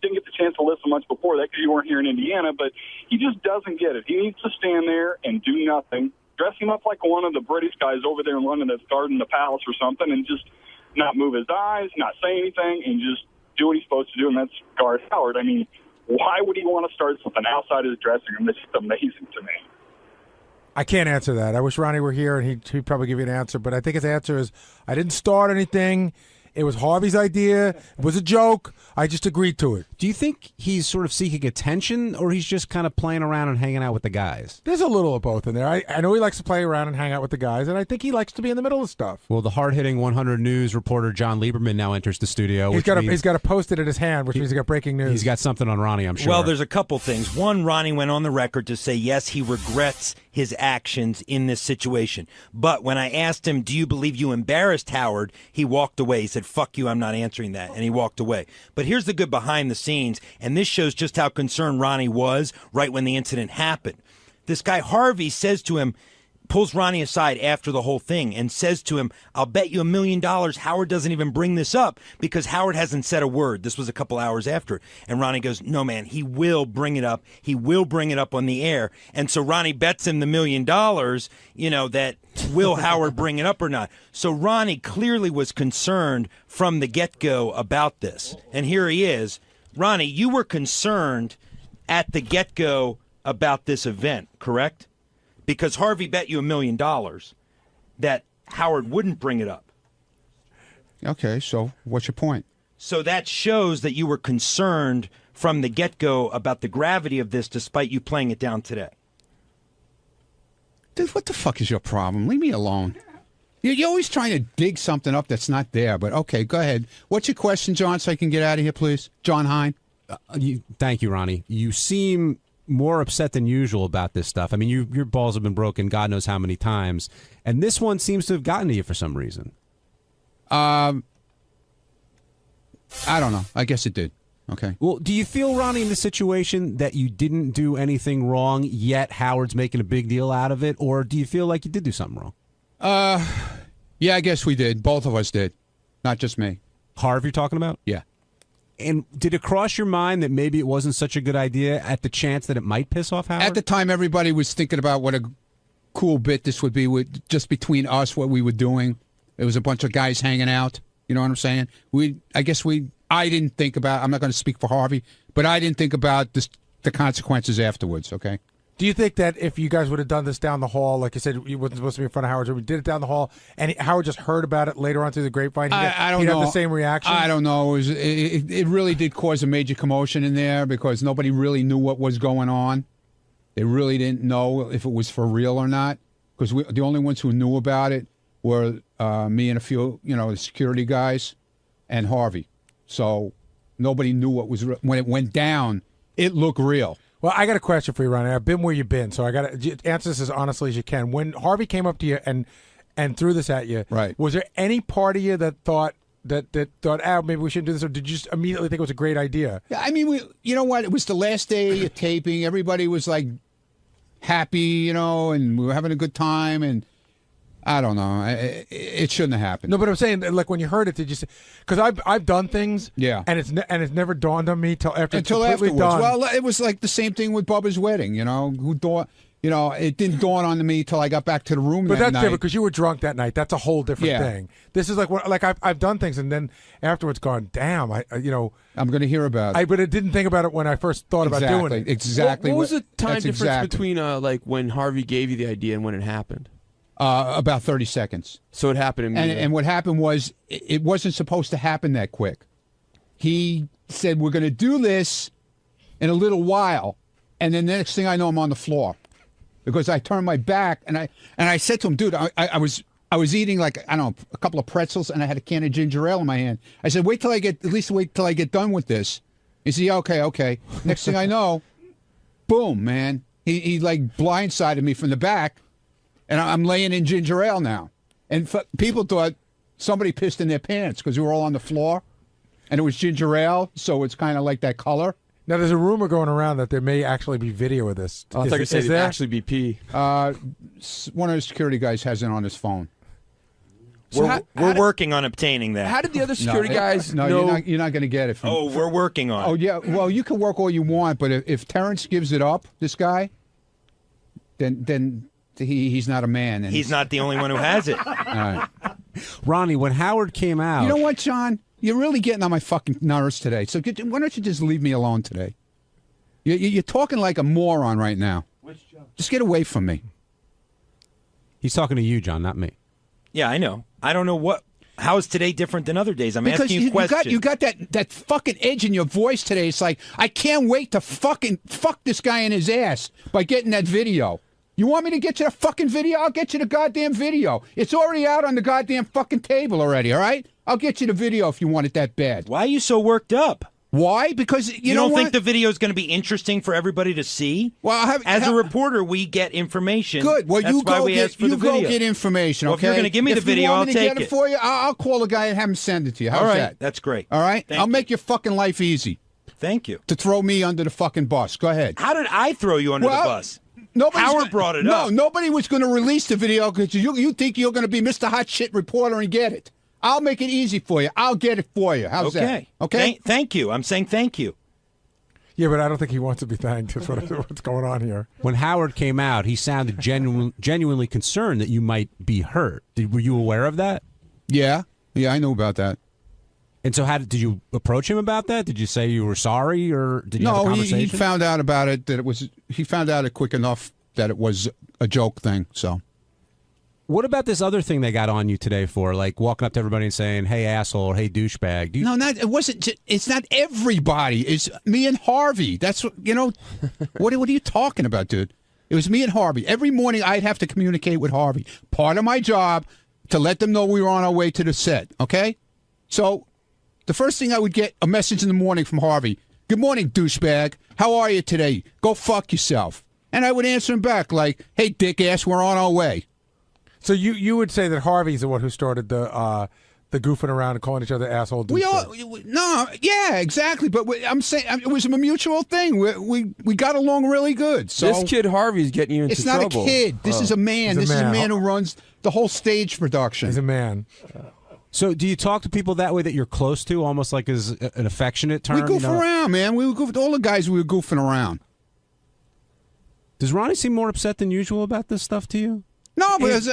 didn't get the chance to listen much before that because you weren't here in Indiana, but he just doesn't get it. He needs to stand there and do nothing, dress him up like one of the British guys over there in London that's guarding the palace or something, and just not move his eyes, not say anything, and just do what he's supposed to do, and that's guard Howard. I mean, why would he want to start something outside his dressing room? That's just amazing to me. I can't answer that. I wish Ronnie were here, and he'd probably give you an answer. But I think his answer is, I didn't start anything. It was Harvey's idea. It was a joke. I just agreed to it. Do you think he's sort of seeking attention, or he's just kind of playing around and hanging out with the guys? There's a little of both in there. I know he likes to play around and hang out with the guys, and I think he likes to be in the middle of stuff. Well, the hard-hitting 100 News reporter John Lieberman now enters the studio. He's got a Post-it in his hand, which means he's got breaking news. He's got something on Ronnie, I'm sure. Well, there's a couple things. One, Ronnie went on the record to say, yes, he regrets his actions in this situation. But when I asked him, do you believe you embarrassed Howard, he walked away. He said, fuck you, I'm not answering that. And he walked away. But here's the good behind the scenes, and this shows just how concerned Ronnie was right when the incident happened. This guy Harvey says to him, pulls Ronnie aside after the whole thing and says to him, I'll bet you $1 million Howard doesn't even bring this up because Howard hasn't said a word. This was a couple hours after. And Ronnie goes, no, man, he will bring it up. He will bring it up on the air. And so Ronnie bets him the $1 million, you know, that will Howard bring it up or not. So Ronnie clearly was concerned from the get-go about this. And here he is. Ronnie, you were concerned at the get-go about this event, correct? Because Harvey bet you $1 million that Howard wouldn't bring it up. Okay, so what's your point? So that shows that you were concerned from the get-go about the gravity of this, despite you playing it down today. Dude, what the fuck is your problem? Leave me alone. You're always trying to dig something up that's not there, but okay, go ahead. What's your question, John, so I can get out of here, please? John Hine. Thank you, Ronnie. You seem more upset than usual about this stuff. I mean, your balls have been broken God knows how many times, and this one seems to have gotten to you for some reason. I don't know. I guess it did. Okay. Well, do you feel, Ronnie, in this situation that you didn't do anything wrong, yet Howard's making a big deal out of it, or do you feel like you did do something wrong? Yeah, I guess we did. Both of us did. Not just me. Harv, you're talking about? Yeah. And did it cross your mind that maybe it wasn't such a good idea at the chance that it might piss off Howard? At the time, everybody was thinking about what a cool bit this would be with just between us, what we were doing. It was a bunch of guys hanging out. You know what I'm saying? I didn't think about, I'm not going to speak for Harvey, but I didn't think about the consequences afterwards, okay? Do you think that if you guys would have done this down the hall, like you said, you wasn't supposed to be in front of Howard, so we did it down the hall, and Howard just heard about it later on through the grapevine, I don't he'd know. have the same reaction? I don't know. It really did cause a major commotion in there because nobody really knew what was going on. They really didn't know if it was for real or not because the only ones who knew about it were me and a few, the security guys and Harvey. So nobody knew what was when it went down, it looked real. Well, I got a question for you, Ronnie. I've been where you've been, so I got to answer this as honestly as you can. When Harvey came up to you and threw this at you, right? Was there any part of you that thought maybe we shouldn't do this, or did you just immediately think it was a great idea? Yeah, I mean, you know what? It was the last day of taping. Everybody was like happy, and we were having a good time, and I don't know. It shouldn't have happened. No, but I'm saying, like, when you heard it, did you say? Because I've done things, yeah, and it's never dawned on me till afterwards. Afterwards. Well, it was like the same thing with Bubba's wedding. It didn't dawn on me till I got back to the room. But that that's night. different because you were drunk that night. That's a whole different thing. This is like I've done things, and then afterwards gone, damn, I'm going to hear about it. But I didn't think about it when I first thought about doing it. Exactly. What was the time difference between like when Harvey gave you the idea and when it happened? About 30 seconds. So it happened immediately. And what happened was it wasn't supposed to happen that quick. He said, we're going to do this in a little while. And then the next thing I know, I'm on the floor. Because I turned my back and I said to him, dude, I was eating like, I don't know, a couple of pretzels and I had a can of ginger ale in my hand. I said, wait till I get done with this. He said, yeah, okay. Next thing I know, boom, man. He like blindsided me from the back. And I'm laying in ginger ale now. And people thought somebody pissed in their pants because we were all on the floor. And it was ginger ale, so it's kind of like that color. Now, there's a rumor going around that there may actually be video of this. I thought you said it'd actually be pee. One of the security guys has it on his phone. So we're working on obtaining that. How did the other security guys know? No, you're not going to get it. We're working on it. Oh, yeah. Well, you can work all you want, but if Terrence gives it up, this guy, then he's not a man. And he's not the only one who has it. All right. Ronnie, when Howard came out... You know what, John? You're really getting on my fucking nerves today. So why don't you just leave me alone today? You're talking like a moron right now. Which John? Just get away from me. He's talking to you, John, not me. Yeah, I know. I don't know how is today different than other days? I'm asking you questions. You got that fucking edge in your voice today. It's like, I can't wait to fucking fuck this guy in his ass by getting that video. You want me to get you the fucking video? I'll get you the goddamn video. It's already out on the goddamn fucking table already, all right? I'll get you the video if you want it that bad. Why are you so worked up? Why? Because you don't think the video is going to be interesting for everybody to see? Well, as a reporter, we get information. Good. Well, That's why we ask for the video. Go get information. Well, Okay. if you're going to give me the video, I'll take get it for you. I'll call a guy and have him send it to you. How's all right, that? that's great. All right. Thank I'll you. make your fucking life easy. Thank you. To throw me under the fucking bus. Go ahead. How did I throw you under the bus? Howard brought it up. No, nobody was going to release the video because you think you're going to be Mr. Hot Shit reporter and get it. I'll make it easy for you. I'll get it for you. How's that? Okay. Thank you. I'm saying thank you. Yeah, but I don't think he wants to be thanked. That's what's going on here. When Howard came out, he sounded genuinely concerned that you might be hurt. Were you aware of that? Yeah, I know about that. And so, did you approach him about that? Did you say you were sorry, or did you have a conversation? He found out about it. He found out it quick enough that it was a joke thing. So, what about this other thing they got on you today for, like walking up to everybody and saying, "Hey, asshole," or "Hey, douchebag"? It wasn't. It's not everybody. It's me and Harvey. That's what What are you talking about, dude? It was me and Harvey. Every morning I'd have to communicate with Harvey. Part of my job to let them know we were on our way to the set. Okay, so. The first thing I would get a message in the morning from Harvey. Good morning, douchebag. how are you today? Go fuck yourself. And I would answer him back like, hey, dick ass, we're on our way. So you would say that Harvey's the one who started the goofing around and calling each other asshole dudes? Yeah, exactly. But I'm saying it was a mutual thing. We got along really good. So this kid Harvey's getting you into trouble. It's not a kid. This is a man. This is a man who runs the whole stage production. He's a man. So do you talk to people that way that you're close to, almost like as an affectionate term? We goof around, man. We goof all the guys we were goofing around. Does Ronnie seem more upset than usual about this stuff to you? No, because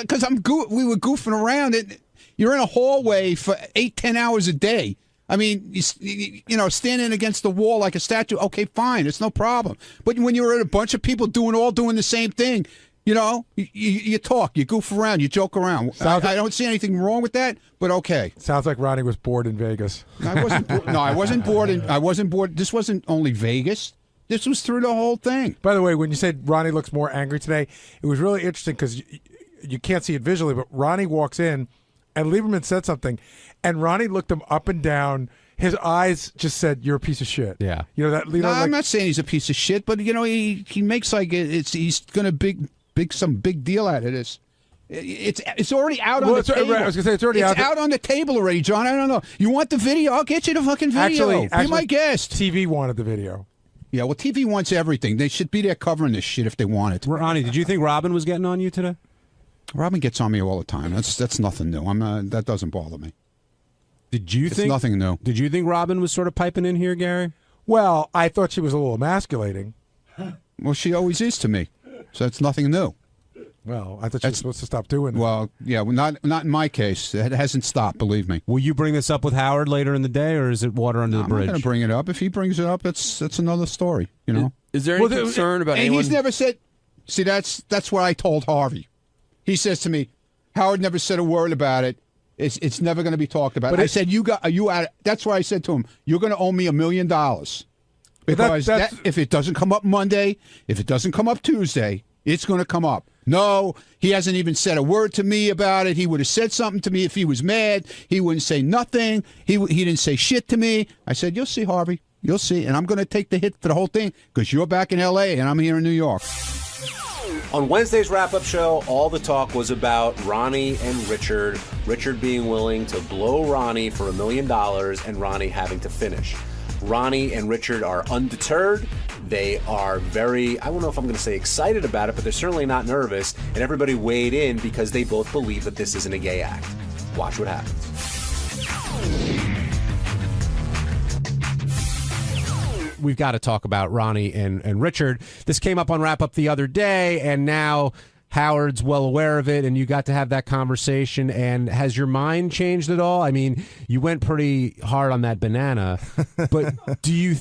we were goofing around. You're in a hallway for 8-10 hours a day. I mean, you know, standing against the wall like a statue. Okay, fine, it's no problem. But when you're at a bunch of people doing the same thing, you know, you talk, you goof around, you joke around. I don't see anything wrong with that, but okay. Sounds like Ronnie was bored in Vegas. I wasn't bored. I wasn't bored. This wasn't only Vegas. This was through the whole thing. By the way, when you said Ronnie looks more angry today, it was really interesting because you can't see it visually, but Ronnie walks in, and Lieberman said something, and Ronnie looked him up and down. His eyes just said, "You're a piece of shit." Yeah, you know that. You know, I'm not saying he's a piece of shit, but you know he makes like he's going to some big deal out of this. It's already out on the table. I was going to say it's already out on the table already, John. I don't know. You want the video? I'll get you the fucking video. Be my guest. TV wanted the video. Yeah, well, TV wants everything. They should be there covering this shit if they want it. Ronnie, did you think Robin was getting on you today? Robin gets on me all the time. That's nothing new. That doesn't bother me. It's nothing new. Did you think Robin was sort of piping in here, Gary? Well, I thought she was a little emasculating. Well, she always is to me, so it's nothing new. Well, I thought she was supposed to stop doing that. Well, yeah, not in my case. It hasn't stopped, believe me. Will you bring this up with Howard later in the day, or is it water under the bridge? I'm not going to bring it up. If he brings it up, that's another story, you know? Is there any concern about anyone? And he's never said... See, that's what I told Harvey. He says to me, Howard never said a word about it. It's never going to be talked about. But I said, that's why I said to him, you're going to owe me $1 million. Because if it doesn't come up Monday, if it doesn't come up Tuesday, it's going to come up. No, he hasn't even said a word to me about it. He would have said something to me if he was mad. He wouldn't say nothing. He didn't say shit to me. I said, you'll see, Harvey. You'll see. And I'm going to take the hit for the whole thing because you're back in L.A. and I'm here in New York. On Wednesday's wrap-up show, all the talk was about Ronnie and Richard. Richard being willing to blow Ronnie for $1 million and Ronnie having to finish. Ronnie and Richard are undeterred. They are very, I don't know if I'm going to say excited about it, but they're certainly not nervous. And everybody weighed in because they both believe that this isn't a gay act. Watch what happens. We've got to talk about Ronnie and Richard. This came up on Wrap Up the other day, and now Howard's well aware of it, and you got to have that conversation. And has your mind changed at all? I mean, you went pretty hard on that banana, but do you...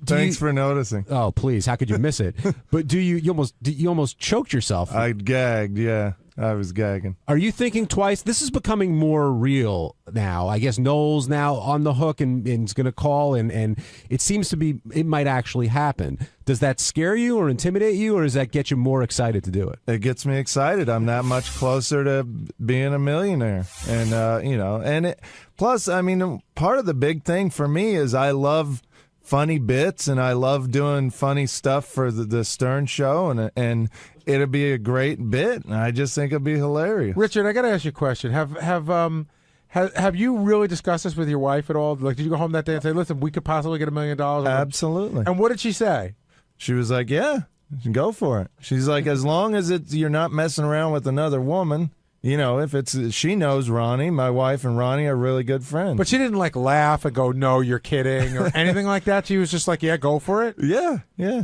Thanks for noticing. Oh, please! How could you miss it? But you almost choked yourself. I gagged. Yeah, I was gagging. Are you thinking twice? This is becoming more real now. I guess Noel's now on the hook and is going to call, and it seems to be it might actually happen. Does that scare you or intimidate you, or does that get you more excited to do it? It gets me excited. I'm that much closer to being a millionaire, and plus, I mean, part of the big thing for me is I love funny bits, and I love doing funny stuff for the Stern show, and it'll be a great bit, and I just think it'll be hilarious. Richard, I got to ask you a question. Have you really discussed this with your wife at all? Like, did you go home that day and say, "Listen, we could possibly get $1 million"? Absolutely. And what did she say? She was like, "Yeah, go for it." She's like, "As long as you're not messing around with another woman." You know, if she knows Ronnie, my wife and Ronnie are really good friends. But she didn't like laugh and go, "No, you're kidding," or anything like that. She was just like, "Yeah, go for it." Yeah.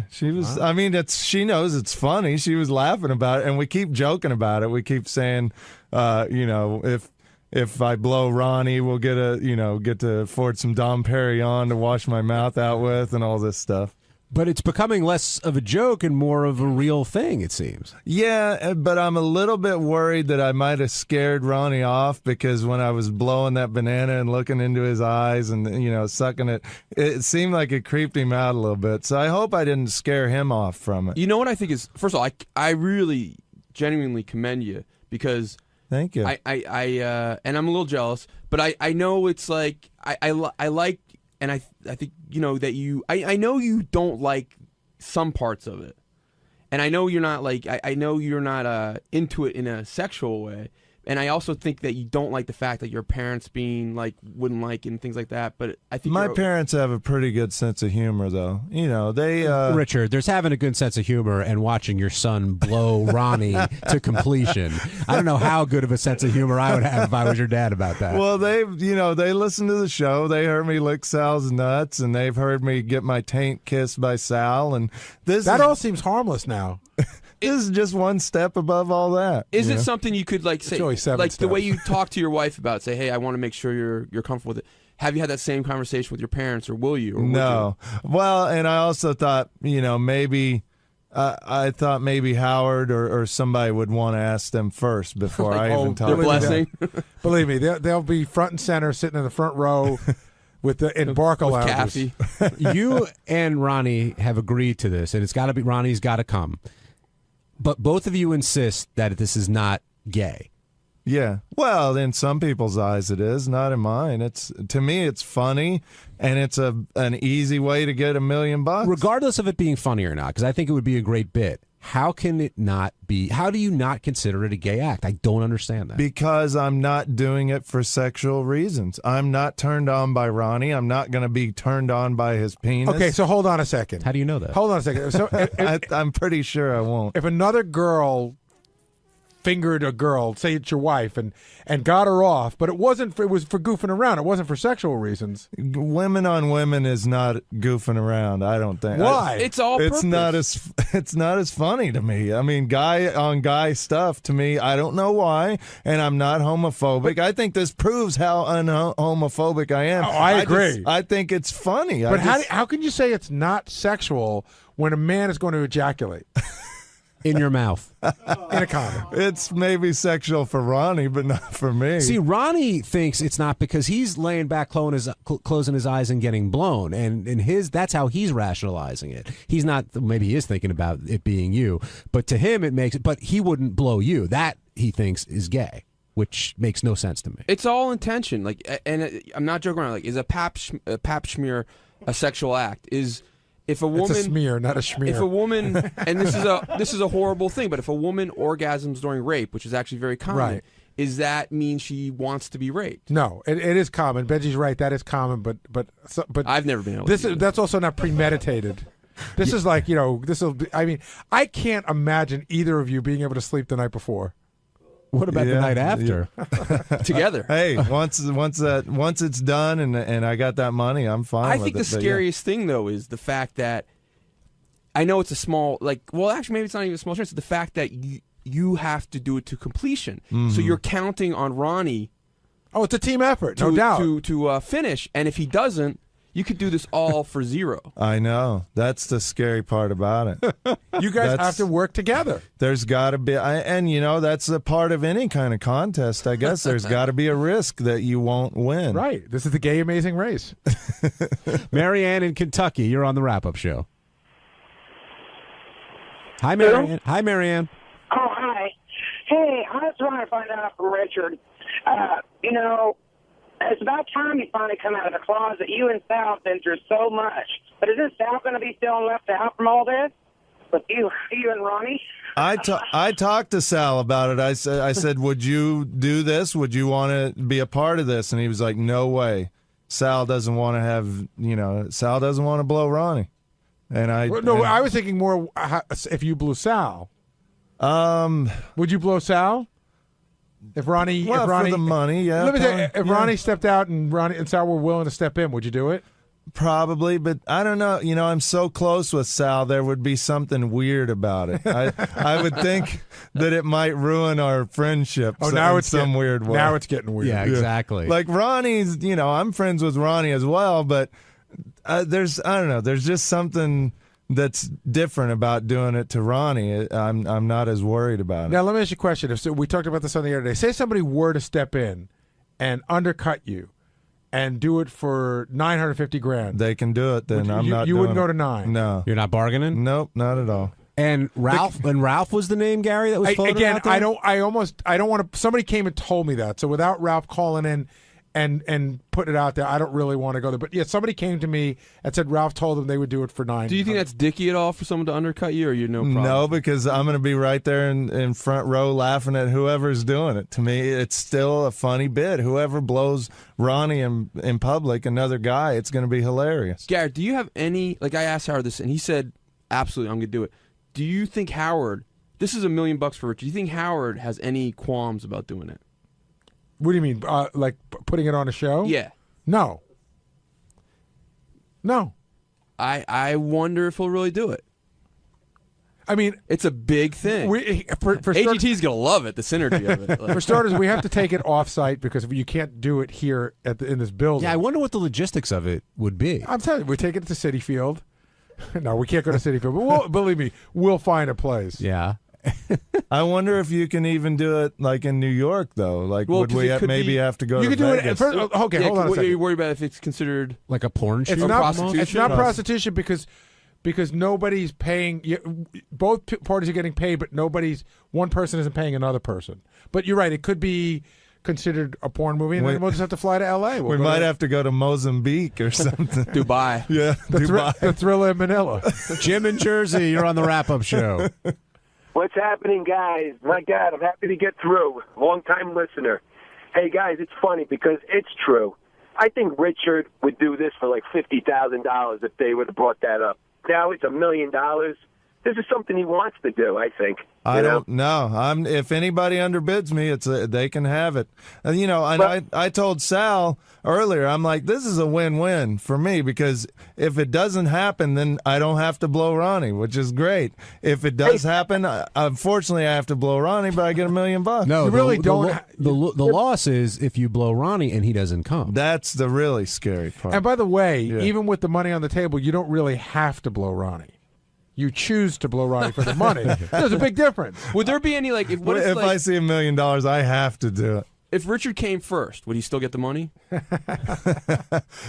She was. Wow. I mean, she knows it's funny. She was laughing about it, and we keep joking about it. We keep saying, if I blow Ronnie, we'll get to afford some Dom Perignon to wash my mouth out with, and all this stuff. But it's becoming less of a joke and more of a real thing, it seems. Yeah, but I'm a little bit worried that I might have scared Ronnie off, because when I was blowing that banana and looking into his eyes and, sucking it, it seemed like it creeped him out a little bit. So I hope I didn't scare him off from it. You know what I think is, first of all, I really genuinely commend you, because... Thank you. I and I'm a little jealous, but I know it's like, I like... And I think, that I know you don't like some parts of it. And I know you're not like I know you're not into it in a sexual way. And I also think that you don't like the fact that your parents being like wouldn't like it and things like that. But I think my parents have a pretty good sense of humor, though. You know, they Richard, there's having a good sense of humor and watching your son blow Ronnie to completion. I don't know how good of a sense of humor I would have if I was your dad about that. Well, they listen to the show. They heard me lick Sal's nuts, and they've heard me get my taint kissed by Sal. And that all seems harmless now. This is just one step above all that. Is it something you could like say, only 7 like the steps. way you talk to your wife about, say, hey, I want to make sure you're comfortable with it. Have you had that same conversation with your parents, or will you? Or would No. Well, and I also thought, maybe I thought maybe Howard or somebody would want to ask them first before I even talk. Their blessing. Believe me, they'll be front and center, sitting in the front row in Barca lounges. You and Ronnie have agreed to this, and it's got to be Ronnie's got to come. But both of you insist that this is not gay. Yeah. Well, in some people's eyes it is, not in mine. To me it's funny, and it's an easy way to get $1 million. Regardless of it being funny or not, because I think it would be a great bit. How can it not be? How do you not consider it a gay act? I don't understand that. Because I'm not doing it for sexual reasons. I'm not turned on by Ronnie. I'm not going to be turned on by his penis. Okay, so hold on a second. How do you know that? Hold on a second. So I'm pretty sure I won't. If another girl fingered a girl, say it's your wife, and got her off, but it was for goofing around. It wasn't for sexual reasons. Women on women is not goofing around. I don't think. Why? It's all It's purpose. it's not as funny to me. I mean, guy on guy stuff to me. I don't know why, and I'm not homophobic. I think this proves how unhomophobic I am. Oh, I agree. I think it's funny. But how can you say it's not sexual when a man is going to ejaculate? In your mouth. In a condom. It's maybe sexual for Ronnie, but not for me. See, Ronnie thinks it's not because he's laying back, closing his eyes and getting blown, and that's how he's rationalizing it. He's not. Maybe he is thinking about it being you, but to him it makes it. But he wouldn't blow you. That he thinks is gay, which makes no sense to me. It's all intention. Like, and I'm not joking around. Like, is a pap smear a sexual act? If a woman, it's a smear, not a schmear. If a woman, and this is a horrible thing, but if a woman orgasms during rape, which is actually very common, right. Does that mean she wants to be raped? No, it is common. Benji's right. That is common, but I've never been able to do that. That's also not premeditated. This is like, this will. I mean, I can't imagine either of you being able to sleep the night before. What about the night after? Together. Hey, once it's done and I got that money, I'm fine. I think the scariest thing though is the fact that I know it's a small, actually maybe it's not even a small chance. The fact that you have to do it to completion, so you're counting on Ronnie. Oh, it's a team effort, no doubt. To finish, and if he doesn't, you could do this all for zero. I know. That's the scary part about it. You guys have to work together. There's got to be, that's a part of any kind of contest, I guess. There's got to be a risk that you won't win. Right. This is the Gay Amazing Race. Marianne in Kentucky, you're on the wrap-up show. Hi, Marianne. Hi, Marianne. Oh, hi. Hey, I just want to find out from Richard, it's about time you finally come out of the closet. You and Sal have been through so much. But isn't Sal going to be feeling left out from all this? With you and Ronnie? I talked to Sal about it. I said, would you do this? Would you want to be a part of this? And he was like, no way. Sal doesn't want to blow Ronnie. And I was thinking more if you blew Sal. Would you blow Sal? If Ronnie, for the money, yeah. Let me tell you, if Ronnie stepped out and Ronnie and Sal were willing to step in, would you do it? Probably, but I don't know. I'm so close with Sal, there would be something weird about it. I would think that it might ruin our friendship. Oh, now it's some weird way. Now it's getting weird. Yeah, exactly. Like Ronnie's, I'm friends with Ronnie as well, but there's just something that's different about doing it to Ronnie. I'm not as worried about it. Now, let me ask you a question. We talked about this on the other day. Say somebody were to step in and undercut you and do it for $950,000. They can do it, then I'm not. You wouldn't go to $9. $9. No. You're not bargaining? Nope, not at all. And Ralph was the name, Gary, that was floated again, out there? I don't want to. Somebody came and told me that. So without Ralph calling in and put it out there. I don't really want to go there. But yeah, somebody came to me and said Ralph told them they would do it for $9. Do you think that's dicky at all for someone to undercut you, or you no problem? No, because I'm going to be right there in front row laughing at whoever's doing it. To me, it's still a funny bit. Whoever blows Ronnie in public, another guy, it's going to be hilarious. Garrett, do you have any, like I asked Howard this, and he said, absolutely, I'm going to do it. Do you think Howard, this is $1 million for Richard, do you think Howard has any qualms about doing it? What do you mean? Like putting it on a show? Yeah. No. I wonder if he'll really do it. I mean, it's a big thing. For AGT's going to love it, the synergy of it. For starters, we have to take it off-site because you can't do it here in this building. Yeah, I wonder what the logistics of it would be. I'm telling you, we're taking it to Citi Field. No, we can't go to Citi Field, but believe me, we'll find a place. Yeah. I wonder if you can even do it like in New York, though. Like, would we maybe have to go to Vegas? Okay, hold on a second. What are you worried about if it's considered like a porn shoot? It's not prostitution because nobody's paying. Both parties are getting paid, but one person isn't paying another person. But you're right; it could be considered a porn movie, and then we'll just have to fly to L.A. We might have to go to Mozambique or something. Dubai. Yeah, the Thriller in Manila. Jim in Jersey, you're on the wrap-up show. What's happening, guys? My God, I'm happy to get through. Long-time listener. Hey, guys, it's funny because it's true. I think Richard would do this for like $50,000 if they would have brought that up. Now it's $1 million. This is something he wants to do, I think. I don't know. If anybody underbids me, they can have it. And, I told Sal earlier, I'm like, this is a win-win for me because if it doesn't happen, then I don't have to blow Ronnie, which is great. If it does happen, unfortunately, I have to blow Ronnie, but I get $1 million. No, you really don't. The loss is if you blow Ronnie and he doesn't come. That's the really scary part. And by the way, even with the money on the table, you don't really have to blow Ronnie. You choose to blow Ronnie for the money. There's a big difference. Would there be any if I see $1 million, I have to do it. If Richard came first, would he still get the money?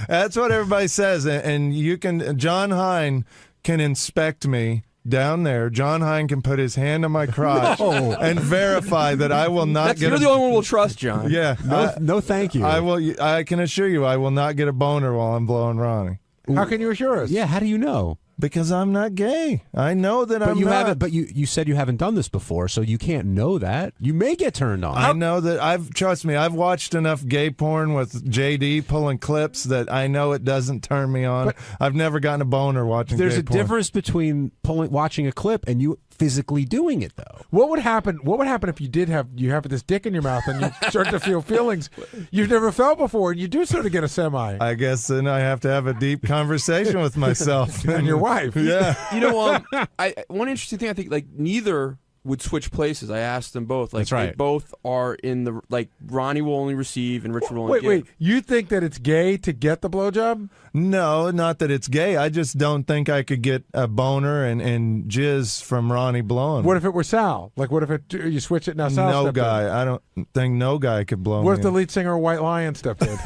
That's what everybody says, and you can. John Hine can inspect me down there. John Hine can put his hand on my crotch and verify that I will not get. You're the only one we'll trust, John. Yeah, no, thank you. I will. I can assure you, I will not get a boner while I'm blowing Ronnie. How can you assure us? Yeah, how do you know? Because I'm not gay. I know that I'm not. But you said you haven't done this before, so you can't know that. You may get turned on. I know that trust me, I've watched enough gay porn with JD pulling clips that I know it doesn't turn me on. But I've never gotten a boner watching gay porn. There's a difference between watching a clip and you physically doing it, though. What would happen if you have this dick in your mouth and you start to feel feelings you've never felt before, and you do sort of get a semi? I guess then I have to have a deep conversation with myself and your wife. Yeah. One interesting thing, I think, neither would switch places. I asked them both. That's right. They both are in the Ronnie will only receive and Richard will only give. Wait. You think that it's gay to get the blowjob? No, not that it's gay. I just don't think I could get a boner and jizz from Ronnie blowing. What if it were Sal? What if you switch it now? Sal no guy. In? I don't think no guy could blow. What if the lead singer of White Lion stepped in?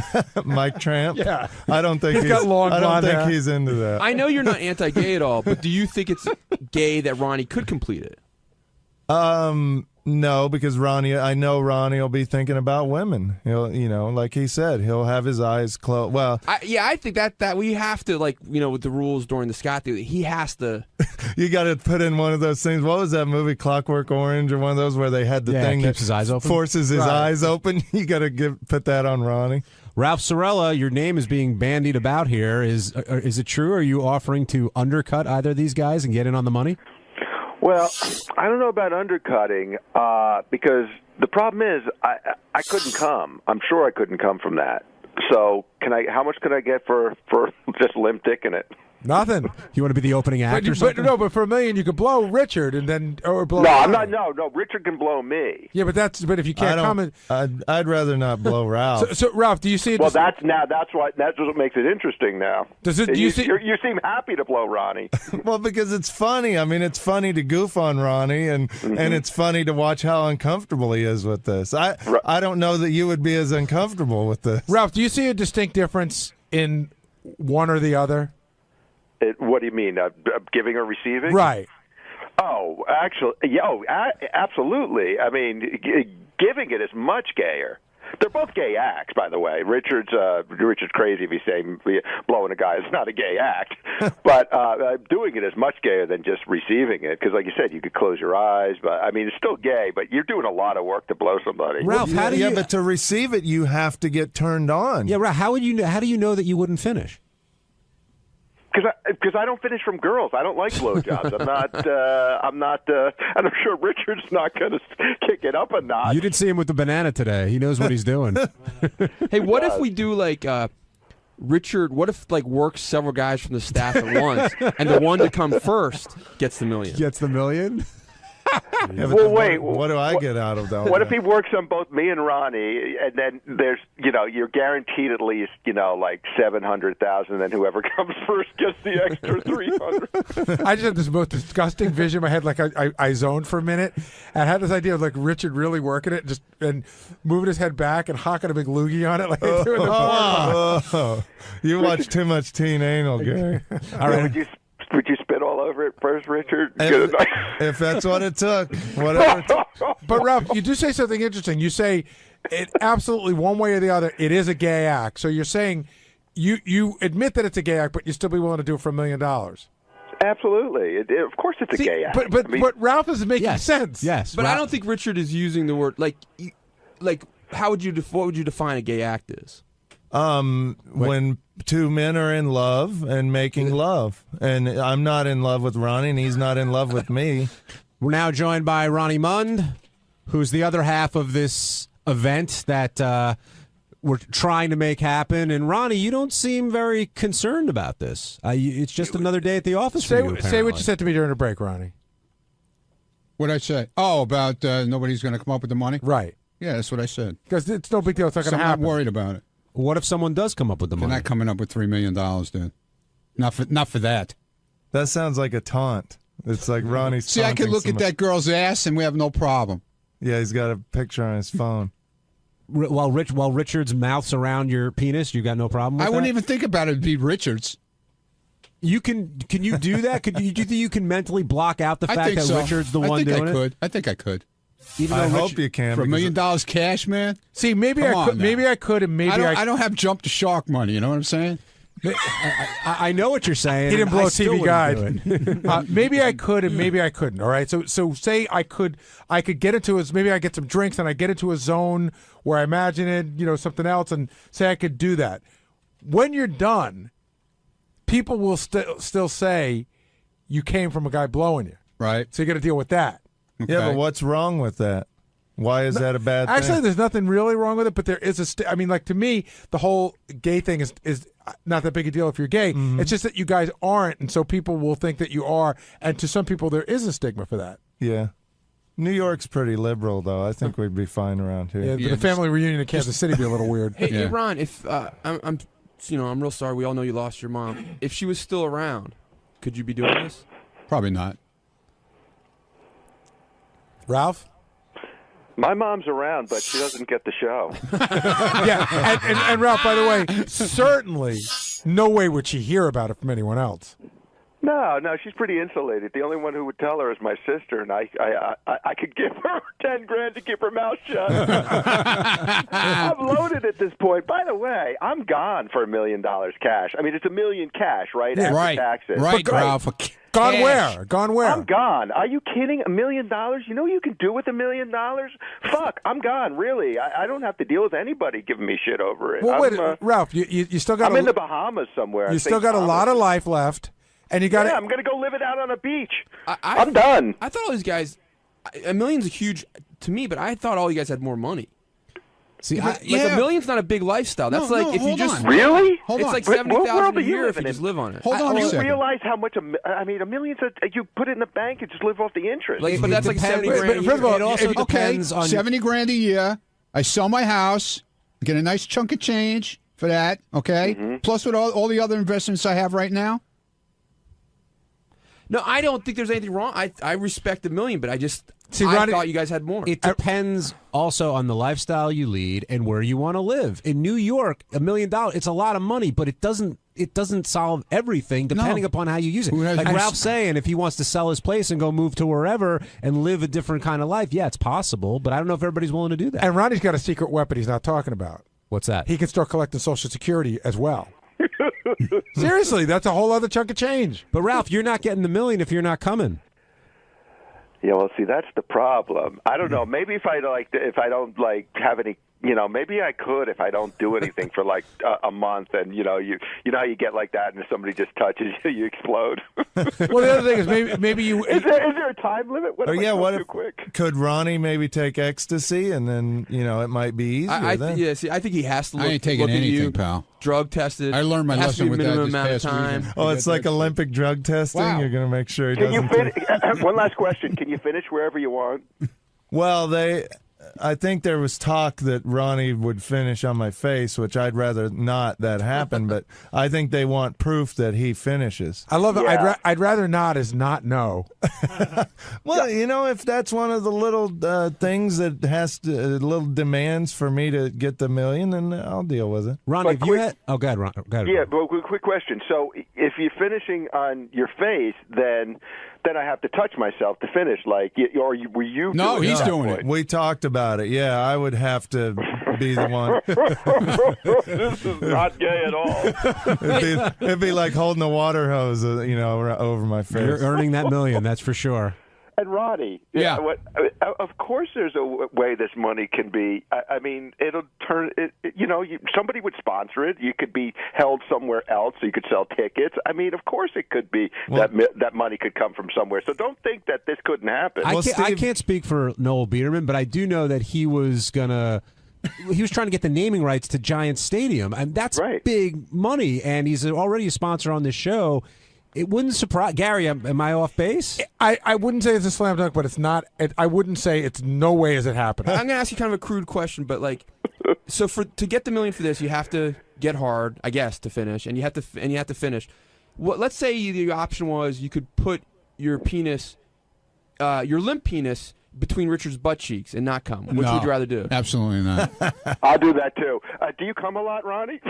Mike Tramp. Yeah, I don't think he's got long blonde hair. I don't think he's into that. I know you're not anti-gay at all, but do you think it's gay that Ronnie could complete it? No, because I know Ronnie will be thinking about women. He'll, like he said, he'll have his eyes closed. Well, I think that we have to, with the rules during the Scott thing, he has to. You got to put in one of those things. What was that movie, Clockwork Orange, or one of those where they had the thing that keeps his eyes open? Forces his eyes open? You got to put that on Ronnie. Ralph Sorella, your name is being bandied about here. Is it true? Are you offering to undercut either of these guys and get in on the money? Well, I don't know about undercutting because the problem is I couldn't come. I'm sure I couldn't come from that. So how much could I get for just limp dicking it? Nothing. You want to be the opening act or something? But for $1 million you could blow Richard and then blow. No, I'm not. No. Richard can blow me. Yeah, but if you can't come, I'd rather not blow Ralph. So Ralph, do you see it? Well, that's what makes it interesting now. You seem happy to blow Ronnie. Well, because it's funny. I mean, it's funny to goof on Ronnie, and it's funny to watch how uncomfortable he is with this. I don't know that you would be as uncomfortable with this. Ralph, do you see a distinct difference in one or the other? What do you mean, giving or receiving? Right. Oh, actually, absolutely. I mean, giving it is much gayer They're both gay acts, by the way. Richard's crazy if he's saying blowing a guy is not a gay act, but doing it is much gayer than just receiving it. Because, like you said, you could close your eyes, but I mean, it's still gay. But you're doing a lot of work to blow somebody. Ralph, how do you? Yeah, but to receive it, you have to get turned on. Yeah, Ralph. How do you know that you wouldn't finish? Because I don't finish from girls. I don't like blowjobs. I'm not. And I'm sure Richard's not going to kick it up a notch. You didn't see him with the banana today. He knows what he's doing. Hey, what if we do like Richard? What if like works several guys from the staff at once, and the one to come first gets the million? Gets the million. Yeah, well, wait. What do I get out of that? What if he works on both me and Ronnie, and then there's, you're guaranteed at least, like 700,000, and whoever comes first gets the extra 300. I just had this most disgusting vision in my head. Like I zoned for a minute, and I had this idea of like Richard really working it, and moving his head back and hocking a big loogie on it, like they do in the porn. You watch too much teen anal, Gary. All right. Would you spit all over it first, Richard? If that's what it took, whatever. But Ralph, you do say something interesting. You say it absolutely one way or the other. It is a gay act. So you're saying you admit that it's a gay act, but you still be willing to do it for $1 million. Absolutely. Of course, it's a gay act. But Ralph is making sense. Yes, but I don't think Richard is using the word like how would you what would you define a gay act as? When two men are in love and making love, and I'm not in love with Ronnie, and he's not in love with me. We're now joined by Ronnie Mund, who's the other half of this event that we're trying to make happen. And Ronnie, you don't seem very concerned about this. It's just another day at the office for you, say what you said to me during the break, Ronnie. What did I say? Oh, about nobody's going to come up with the money? Right. Yeah, that's what I said. Because it's no big deal. It's not going to happen. I'm not worried about it. What if someone does come up with the money? They're not coming up with $3 million, dude. Not for that. That sounds like a taunt. It's like Ronnie's. See, I could look at that girl's ass and we have no problem. Yeah, he's got a picture on his phone. While Richard's mouth's around your penis, you got no problem with I that? wouldn't even think about it. Be Richard's. You can you do that? Do you think you can mentally block out the fact that Richard's the one doing it? I think I could. Even I hope you can. For $1 million cash, man. See, maybe I could. Maybe I could, and maybe I don't have jump the shark money. You know what I'm saying? I know what you're saying. He didn't blow a TV guide. Maybe I could, and maybe I couldn't. All right. So say I could get into maybe I get some drinks and I get into a zone where I imagine it, something else, and say I could do that. When you're done, people will still say you came from a guy blowing you. Right. So you got to deal with that. Okay. Yeah, but what's wrong with that? Why is that a bad thing? Actually, there's nothing really wrong with it, but there is I mean, like, to me, the whole gay thing is not that big a deal if you're gay. Mm-hmm. It's just that you guys aren't, and so people will think that you are, and to some people, there is a stigma for that. Yeah. New York's pretty liberal, though. I think we'd be fine around here. Yeah, the family reunion in Kansas City would be a little weird. Hey, Ron, if I'm real sorry. We all know you lost your mom. If she was still around, could you be doing this? Probably not. Ralph? My mom's around, but she doesn't get the show. Yeah, and Ralph, by the way, certainly no way would she hear about it from anyone else. No, she's pretty insulated. The only one who would tell her is my sister, and I could give her $10,000 to keep her mouth shut. I'm loaded at this point. By the way, I'm gone for $1 million cash. I mean, it's $1 million cash, right? Yeah, after taxes. Right, Ralph. Gone where? Gone where? I'm gone. Are you kidding? $1 million? You know what you can do with $1 million? Fuck, I'm gone. Really, I don't have to deal with anybody giving me shit over it. Well, wait, Ralph, you still got. I'm in the Bahamas somewhere. You still got a lot of life left. And you got I'm going to go live it out on a beach. I'm done. I thought all these guys, $1 million's a huge to me, but I thought all you guys had more money. See, $1 million's not a big lifestyle. That's if you just really. It's like $70,000 a year if you just live on it. Hold on a second. You realize how much? $1 million's you put it in the bank and just live off the interest. But that's like $70,000. First of all, it also depends on $70,000 a year. I sell my house, get a nice chunk of change for that. Okay, plus with all the other investments I have right now. No, I don't think there's anything wrong. I respect $1 million, but I Ronnie, thought you guys had more. It depends also on the lifestyle you lead and where you want to live. In New York, $1 million, it's a lot of money, but it doesn't it doesn't solve everything depending upon how you use it. Like Ralph's saying, if he wants to sell his place and go move to wherever and live a different kind of life, yeah, it's possible. But I don't know if everybody's willing to do that. And Ronnie's got a secret weapon he's not talking about. What's that? He can start collecting Social Security as well. Seriously, that's a whole other chunk of change. But Ralph, you're not getting the $1 million if you're not coming. Yeah, well, see, that's the problem. I don't know. Maybe if I don't have any, maybe I could if I don't do anything for like a month, and you know how you get like that, and if somebody just touches you, you explode. Well, the other thing is maybe you is there a time limit? What if could Ronnie maybe take ecstasy, and then it might be easier. I think he has to. I ain't taking anything, pal. Drug tested. I learned my lesson with that this past weekend. Oh, it's like Olympic drug testing. Wow. You're going to make sure he Can doesn't. you finish? One last question. Can you finish wherever you want? Well, I think there was talk that Ronnie would finish on my face, which I'd rather not that happen, but I think they want proof that he finishes. I love it. I'd rather not as not know. Well, if that's one of the little things that has to, little demands for me to get the $1 million, then I'll deal with it. Ronnie, if you had... Oh, go ahead, Ron. Go ahead. Yeah, but quick question. So if you're finishing on your face, then I have to touch myself to finish. Were you? No, he's doing it. We talked about it. Yeah, I would have to be the one. This is not gay at all. It'd be like holding a water hose, over my face. You're earning that $1 million, that's for sure. And Ronnie, yeah. Of course, there's a way this money can be. I mean, it'll turn. Somebody would sponsor it. You could be held somewhere else, so you could sell tickets. I mean, of course, it could be that money could come from somewhere. So don't think that this couldn't happen. I can't speak for Noel Biederman, but I do know that he was trying to get the naming rights to Giant Stadium, and that's big money. And he's already a sponsor on this show. It wouldn't surprise Gary. Am I off base? I wouldn't say it's a slam dunk, but it's not. I wouldn't say it's no way is it happening. I'm going to ask you kind of a crude question, but so to get the $1 million for this, you have to get hard, I guess, to finish, and you have to finish. Let's say the option was you could put your penis, your limp penis, between Richard's butt cheeks and not come. Which would you rather do? Absolutely not. I'll do that too. Do you come a lot, Ronnie?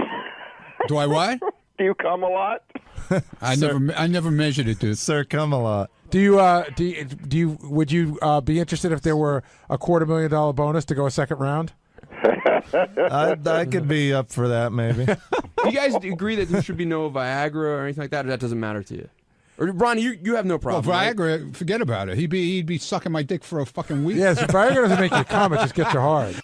Do I what? Do you come a lot? I never measured it, dude. Sir, come a lot. Would you be interested if there were a $250,000 bonus to go a second round? I could be up for that, maybe. Do you guys agree that there should be no Viagra or anything like that, or that doesn't matter to you? Or Ronnie, you have no problem. Well, Viagra, forget about it. He'd be sucking my dick for a fucking week. Yes, Viagra doesn't make you come; it just gets you hard.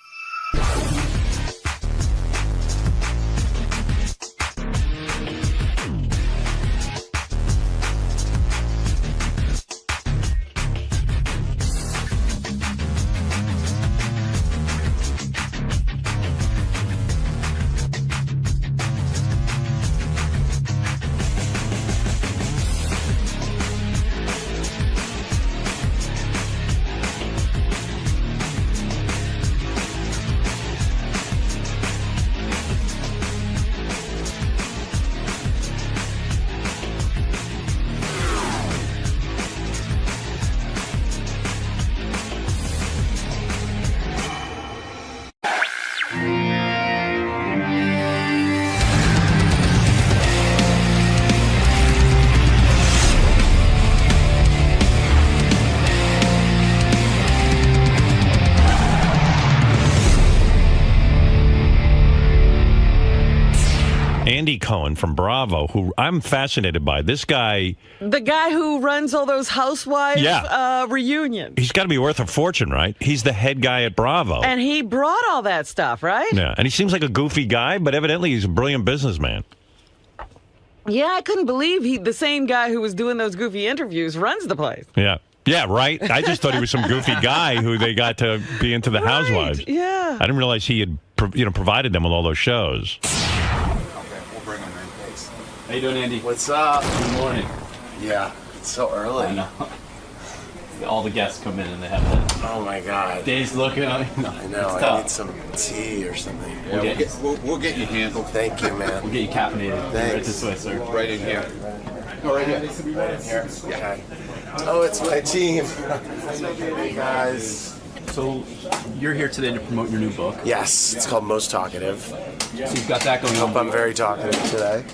Cohen from Bravo, who I'm fascinated by. This guy... The guy who runs all those housewives reunions. He's got to be worth a fortune, right? He's the head guy at Bravo. And he brought all that stuff, right? Yeah, and he seems like a goofy guy, but evidently he's a brilliant businessman. Yeah, I couldn't believe the same guy who was doing those goofy interviews runs the place. Yeah. Yeah, right? I just thought he was some goofy guy who they got to be into the housewives. Yeah. I didn't realize he had provided them with all those shows. How you doing, Andy? What's up? Good morning. Yeah, it's so early. I know. All the guests come in and they have that. Oh my God. Dazed looking. I know. I need some tea or something. Yeah, we'll get you handled. Thank you, man. We'll get you caffeinated. Thanks. Right this way, sir. Right in here. Oh, right here. Right in here. Okay. Oh, it's my team. Hey guys. So you're here today to promote your new book. Yes, it's called Most Talkative. So you've got that going on. I hope I'm very talkative today.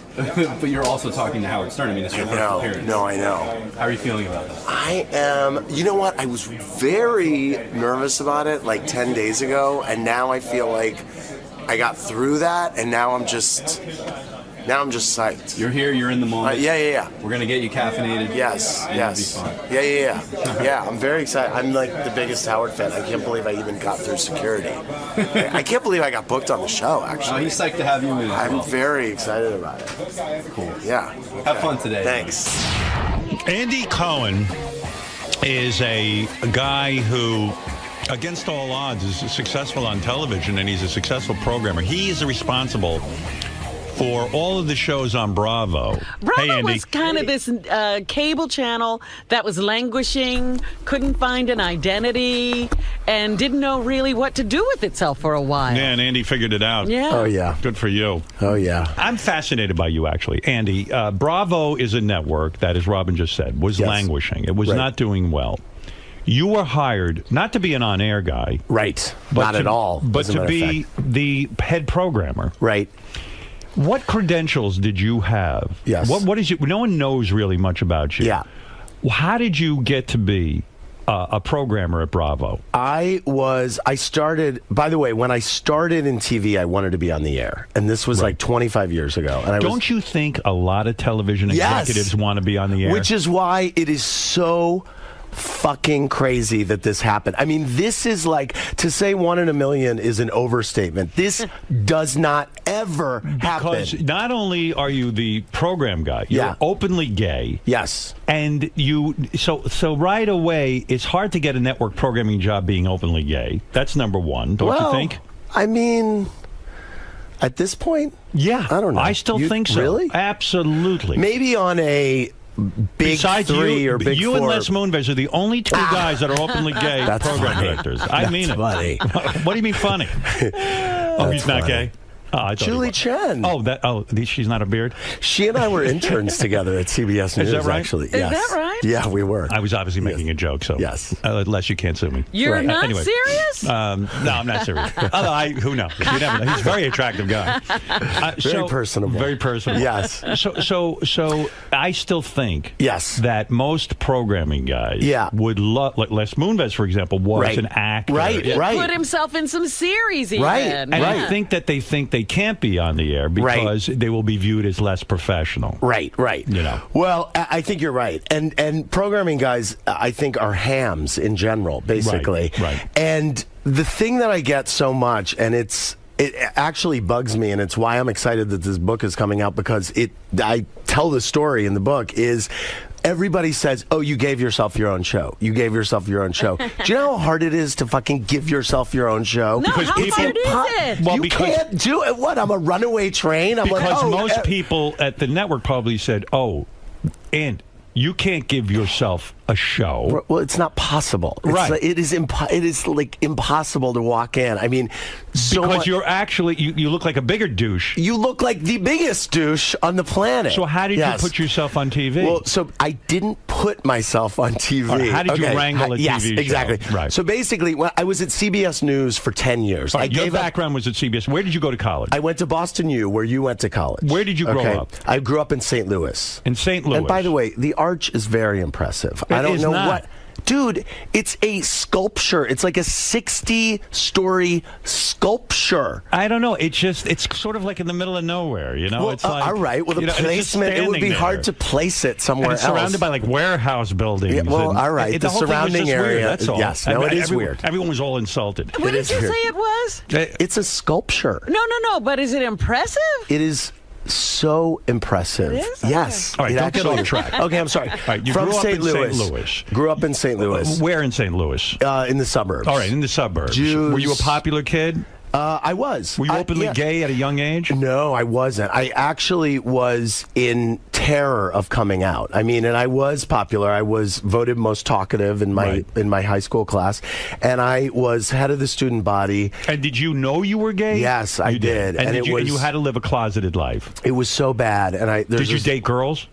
But you're also talking to Howard Stern. I mean, it's your first appearance. No, I know. How are you feeling about that? I am. You know what? I was very nervous about it like 10 days ago, and now I feel like I got through that, and now I'm just psyched. You're here. You're in the moment. Yeah. We're gonna get you caffeinated. Yes. And it'll be fun. Yeah. Yeah, I'm very excited. I'm like the biggest Howard fan. I can't believe I even got through security. I can't believe I got booked on the show, actually. Oh, he's psyched to have you in. I'm very excited about it. Cool. Yeah. Have fun today. Thanks. Andy Cohen is a guy who, against all odds, is successful on television, and he's a successful programmer. He is responsible for all of the shows on Bravo. Bravo was kind of this cable channel that was languishing, couldn't find an identity, and didn't know really what to do with itself for a while. Yeah, and Andy figured it out. Yeah. Oh, yeah. Good for you. Oh, yeah. I'm fascinated by you, actually. Andy, Bravo is a network that, as Robin just said, was languishing. It was not doing well. You were hired not to be an on-air guy. Right. Not at all. But to be the head programmer. Right. What credentials did you have? Yes. What is it? No one knows really much about you. Yeah. How did you get to be a programmer at Bravo? I started, by the way, when I started in TV, I wanted to be on the air. And this was like 25 years ago. And Don't you think a lot of television executives want to be on the air? Which is why it is so fucking crazy that this happened. I mean, this is like, to say 1 in a million is an overstatement. This does not ever happen. Because not only are you the program guy, you're openly gay. Yes. And so right away, it's hard to get a network programming job being openly gay. That's number one, don't you think? I mean, at this point? Yeah. I don't know. I still think so. Really? Absolutely. Maybe on a Big Besides Three you, or Big you Four. and Les Moonves are the only two guys that are openly gay program directors. I mean it. Funny. What do you mean funny? Oh, he's not gay? Julie Chen. She's not a beard? She and I were interns together at CBS News, Is that right? actually. Is that right? Yeah, we were. I was obviously making a joke, so Les, you can't sue me. You're not anyway, serious? No, I'm not serious. Although, who knows? You never know. He's a very attractive guy. Very personable. Very personable. Yes. So I still think that most programming guys would love, like Les Moonves, for example, was an actor. Right. Put himself in some series even. And I think that they think they can't be on the air because they will be viewed as less professional. Right. You know. Well, I think you're right. And programming guys, I think, are hams in general, basically. Right. And the thing that I get so much, and it actually bugs me, and it's why I'm excited that this book is coming out, because I tell the story in the book, is everybody says, oh, you gave yourself your own show. You gave yourself your own show. Do you know how hard it is to fucking give yourself your own show? No, how hard is it? Well, you can't do it. What? I'm a runaway train? I'm because like, most people at the network probably said, and you can't give yourself a show. Well, it's not possible. It is like impossible to walk in. I mean, because you're actually you look like a bigger douche. You look like the biggest douche on the planet. So how did you put yourself on TV? Well, so I didn't put myself on TV. Right, how did you wrangle a TV yes, show? Exactly. Right. So basically, I was at CBS News for 10 years. Your background was at CBS. Where did you go to college? I went to Boston U, where you went to college. Where did you grow up? I grew up in St. Louis. In St. Louis. And by the way, the arch is very impressive. I don't know what. Dude, it's a sculpture. It's like a 60-story sculpture. I don't know. It's sort of like in the middle of nowhere, you know? Well, it's like, all right. Well, the placement, it would be hard to place it somewhere else. It's surrounded by like warehouse buildings. Yeah, well, all right. The surrounding area. Weird, that's all. Yes. No, it is weird. Everyone was all insulted. What did you say it was? It's a sculpture. No. But is it impressive? It is so impressive. It is? Yes. All right, don't get off track. Okay, I'm sorry. All right, you From grew up St. in Louis. St. Louis. Grew up in St. Louis. Where in St. Louis? In the suburbs. All right, in the suburbs. Jews. Were you a popular kid? I was. Were you openly gay at a young age? No, I wasn't. I actually was in terror of coming out. I mean, and I was popular. I was voted most talkative in my high school class, and I was head of the student body. And did you know you were gay? Yes, I did. And you had to live a closeted life. It was so bad. And did you date girls?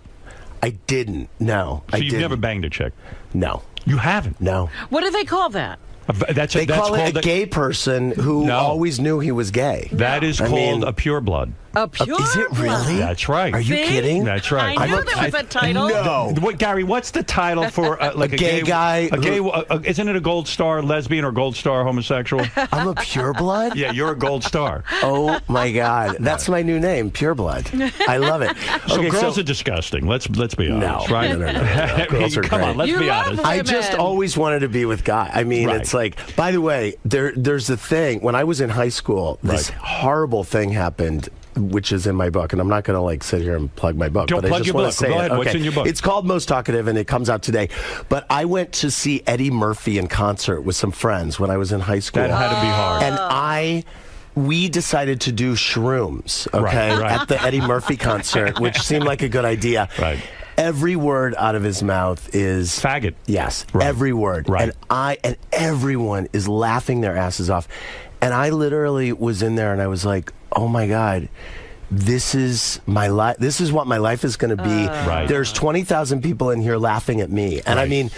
I didn't. No. So you've never banged a chick? No. You haven't? No. What do they call that? They call it a gay person who always knew he was gay. That is called a pureblood. A pure Is it really? That's right. Are you kidding? That's right. I knew there was a title. No. Gary, what's the title for like a gay guy? A gay, isn't it a gold star lesbian or gold star homosexual? I'm a pureblood? Yeah, you're a gold star. Oh, my God. That's my new name, pureblood. I love it. So girls are disgusting. Let's be honest, no, right? No. Girls are Come great. on, let's be honest. I just always wanted to be with guys. I mean, it's like, by the way, there's a thing. When I was in high school, this horrible thing happened, which is in my book, and I'm not going to like sit here and plug my book. Don't but plug I just your want book. to say Go it. ahead. Okay. What's in your book? It's called Most Talkative, and it comes out today. But I went to see Eddie Murphy in concert with some friends when I was in high school. That had to be hard. And we decided to do shrooms, okay, Right. at the Eddie Murphy concert, which seemed like a good idea. Right. Every word out of his mouth is faggot. Yes, Right. every word. Right. And everyone is laughing their asses off. And I literally was in there and I was like, "Oh my God, this is my life. This is what my life is going to be." Right. There's 20,000 people in here laughing at me. And I mean,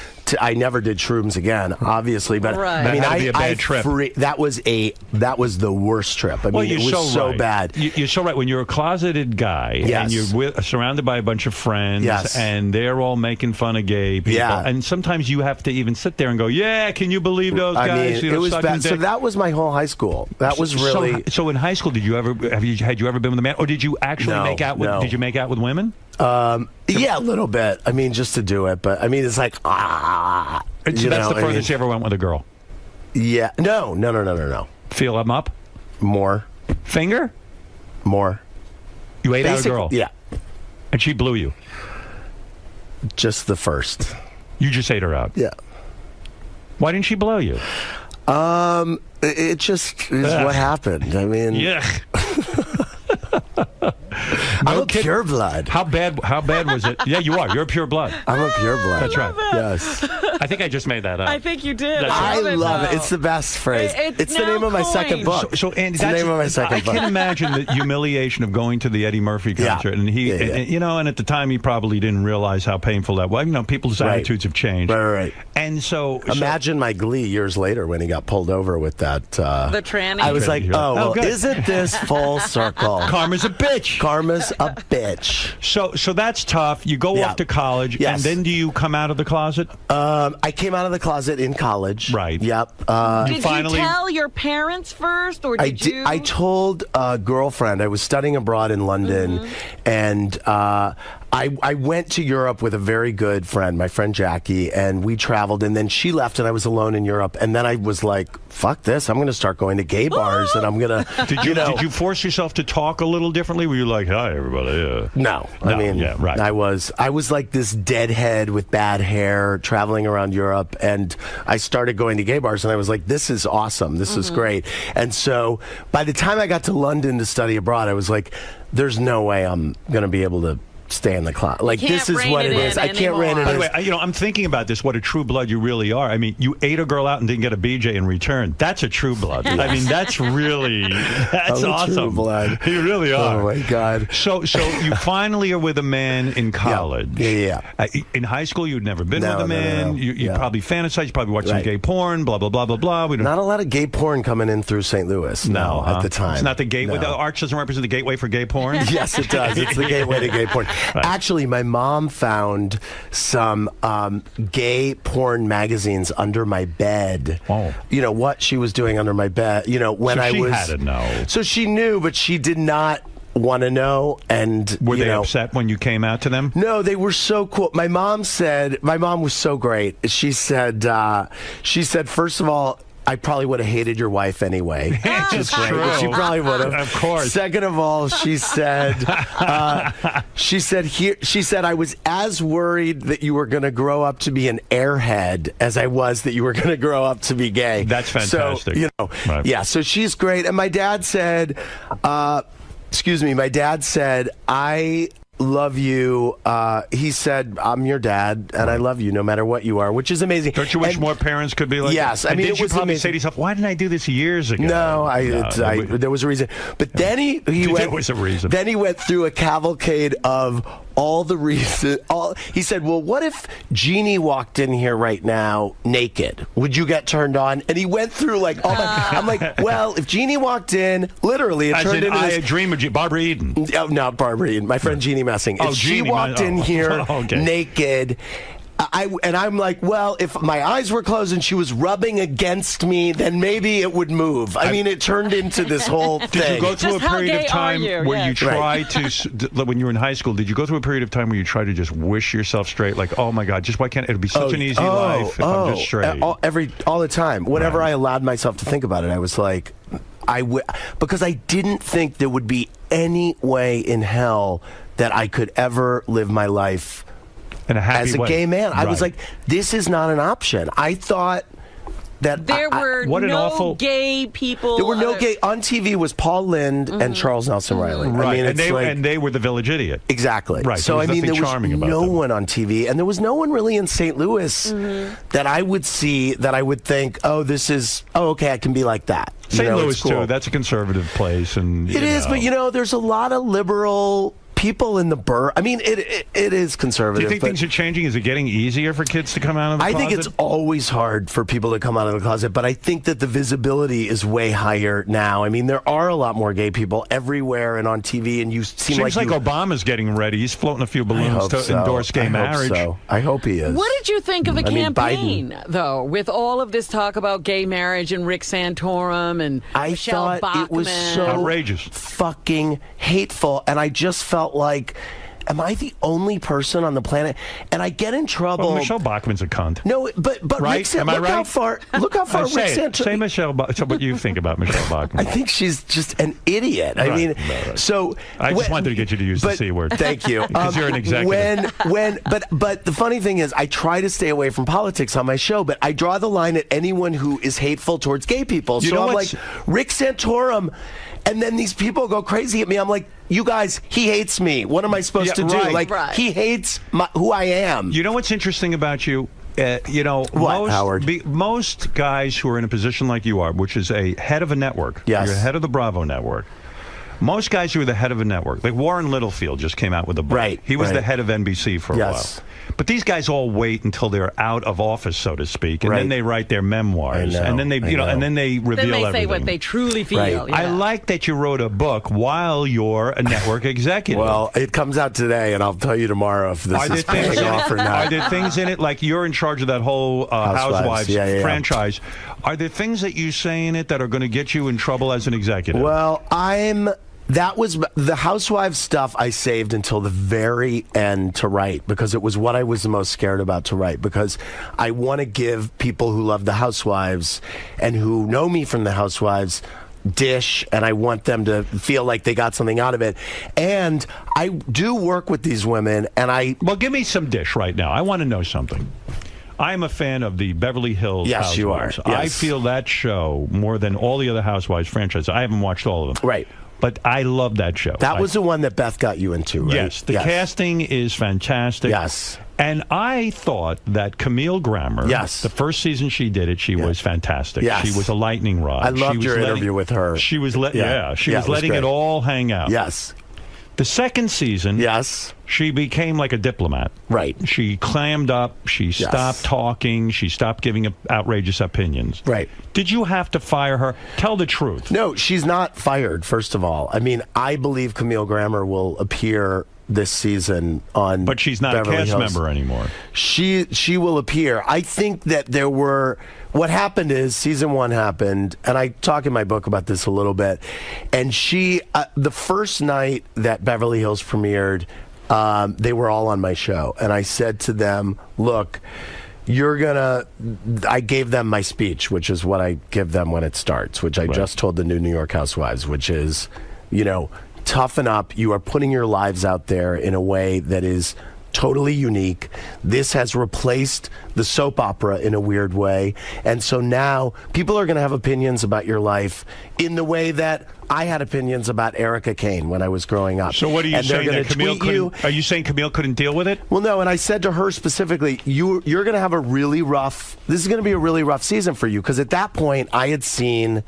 I never did shrooms again, obviously, but Right. I mean, That had to be a bad trip. That was the worst trip. I mean, it was so right. bad. You're so right. When you're a closeted guy and you're surrounded by a bunch of friends and they're all making fun of gay people, and sometimes you have to even sit there and go, "Yeah, can you believe those guys?" I mean, it was bad. So that was my whole high school. That was really. So in high school, had you ever been with a man, or did you actually make out with? No. Did you make out with women? Yeah, a little bit. I mean, just to do it, but I mean, it's like That's the furthest you ever went with a girl. Yeah. No. Feel them up? More. Finger? More. You ate out a girl? Yeah. And she blew you? Just the first. You just ate her out? Yeah. Why didn't she blow you? It just is what happened. I mean, I'm a pure blood. How bad was it? Yeah, you are. You're a pure blood. I'm a pure blood. That's right. Yes. I think I just made that up. I think you did. I love it. It's the best phrase. It's the name of my second coined. book. So Andy, it's the name of my second book. I can imagine the humiliation of going to the Eddie Murphy concert, and and at the time he probably didn't realize how painful that was. You know, people's attitudes have changed. Right. And so imagine my glee years later when he got pulled over with that. The tranny. I was like, isn't this full circle? Karma's a bitch. Karma's a bitch. So that's tough. You go off to college, and then do you come out of the closet? I came out of the closet in college. Right. Yep. Did you tell your parents first, or did you? I told a girlfriend. I was studying abroad in London, and I went to Europe with a very good friend, my friend Jackie, and we traveled, and then she left, and I was alone in Europe, and then I was like, fuck this, I'm going to start going to gay bars, and I'm going to, Did you force yourself to talk a little differently? Were you like, hi, everybody? No. I mean, right. I was like this deadhead with bad hair traveling around Europe, and I started going to gay bars, and I was like, this is awesome. This is great. And so by the time I got to London to study abroad, I was like, there's no way I'm going to be able to stay in the closet. Like, this is what it is. I can't rein it in. By the way, I'm thinking about this, what a true blood you really are. I mean, you ate a girl out and didn't get a BJ in return. That's a true blood. I mean, that's awesome. True blood. You really are. Oh, my God. So you finally are with a man in college. Yeah. In high school, you'd never been with a man. No. You probably fantasized. You probably watched some gay porn, blah, blah, blah, blah, blah. Not a lot of gay porn coming in through St. Louis. No, at the time. It's not the gateway. The arch doesn't represent the gateway for gay porn? Yes, it does. It's the gateway to gay porn. Right. Actually, my mom found some gay porn magazines under my bed. Oh. You know, what she was doing under my bed. You know, when she had to know. So she knew, but she did not want to know. And were they upset when you came out to them? No, they were so cool. My mom was so great. She said, first of all, I probably would have hated your wife anyway. Which is great. True. She probably would have. Of course. Second of all, she said, I was as worried that you were going to grow up to be an airhead as I was that you were going to grow up to be gay. That's fantastic. So, yeah, so she's great. And my dad said, I love you. He said, I'm your dad, and I love you no matter what you are, which is amazing. Don't you wish more parents could be like yes, that? I mean, did you probably say to yourself, why didn't I do this years ago? No, there was a reason. But then he went. There was a reason. Then he went through a cavalcade of he said, well, what if Jeannie walked in here right now naked? Would you get turned on? And he went through like all my. I'm like, well, if Jeannie walked in, literally, it turned into I Dream of Barbara Eden. Oh, not Barbara Eden. My friend Jeannie Messing. If she walked in here naked. I'm like, well, if my eyes were closed and she was rubbing against me, then maybe it would move. I mean, it turned into this whole thing. Did you go through a period of time where you tried to, when you were in high school, did you go through a period of time where you tried to just wish yourself straight? Like, oh my God, just why can't it be such an easy life if I'm just straight? All the time. Whenever I allowed myself to think about it, I was like, because I didn't think there would be any way in hell that I could ever live my life as a gay man. I was like, this is not an option. I thought that there were no gay people. There were no gay on TV. Was Paul Lind and Charles Nelson Riley? Right, I mean, and they were the Village Idiot. Exactly. Right. So I mean, there was no one on TV, and there was no one really in St. Louis that I would see that I would think, okay, I can be like that. St. Louis too. That's a conservative place, and it is. But there's a lot of liberal people in the burr. I mean, it is conservative. Do you think things are changing? Is it getting easier for kids to come out of the closet? I think it's always hard for people to come out of the closet, but I think that the visibility is way higher now. I mean, there are a lot more gay people everywhere and on TV, and you seem Seems like Obama's getting ready. He's floating a few balloons to endorse gay marriage. I hope he is. What did you think of the campaign, though, with all of this talk about gay marriage and Rick Santorum and Michelle Bachmann? It was so outrageous, fucking hateful, and I just felt like, am I the only person on the planet? And I get in trouble. Well, Michelle Bachmann's a cunt. No, but right? Rick, Am I right? How far Rick Santorum. Say Michelle. So what you think about Michelle Bachmann? I think she's just an idiot. I mean, so I just wanted to get you to use the C word. Thank you, because you're an executive. But the funny thing is, I try to stay away from politics on my show, but I draw the line at anyone who is hateful towards gay people. So I'm like, Rick Santorum. And then these people go crazy at me. I'm like, you guys, he hates me. What am I supposed to do? Like, he hates who I am. You know what's interesting about you? Most guys who are in a position like you are, which is a head of a network, you're head of the Bravo network. Most guys who are the head of a network, like Warren Littlefield just came out with a book. Right. He was the head of NBC for a while. But these guys all wait until they're out of office, so to speak, and then they write their memoirs, and then they, and then they reveal everything. Then they everything. say what they truly feel. Right. Yeah. I like that you wrote a book while you're a network executive. Well, it comes out today, and I'll tell you tomorrow if this is paying off or not. Are there things in it, like you're in charge of that whole Housewives franchise? Are there things that you say in it that are going to get you in trouble as an executive? Well, that was the Housewives stuff I saved until the very end to write, because it was what I was the most scared about to write, because I want to give people who love the Housewives and who know me from the Housewives dish, and I want them to feel like they got something out of it. And I do work with these women, and well, give me some dish right now. I want to know something. I'm a fan of the Beverly Hills Housewives. You are. Yes. I feel that show more than all the other Housewives franchises. I haven't watched all of them. Right. But I love that show. That was the one that Beth got you into, right? Yes. The casting is fantastic. Yes. And I thought that Camille Grammer, the first season she did it, she was fantastic. Yes. She was a lightning rod. I loved your interview with her. She was she was letting it all hang out. Yes. The second season, she became like a diplomat. Right. She clammed up. She stopped talking. She stopped giving outrageous opinions. Right. Did you have to fire her? Tell the truth. No, she's not fired, first of all. I mean, I believe Camille Grammer will appear this season on But she's not Beverly a cast Hills. member anymore. She will appear. I think that there were... What happened is, season 1 happened, and I talk in my book about this a little bit, and she... the first night that Beverly Hills premiered, they were all on my show, and I said to them, look... I gave them my speech, which is what I give them when it starts, which I just told the New York Housewives, which is, toughen up. You are putting your lives out there in a way that is totally unique. This has replaced the soap opera in a weird way. And so now people are going to have opinions about your life in the way that I had opinions about Erica Kane when I was growing up. So what are you saying? That Camille couldn't, are you saying Camille couldn't deal with it? Well, no, and I said to her specifically, you're going to have this is going to be a really rough season for you, because at that point I had seen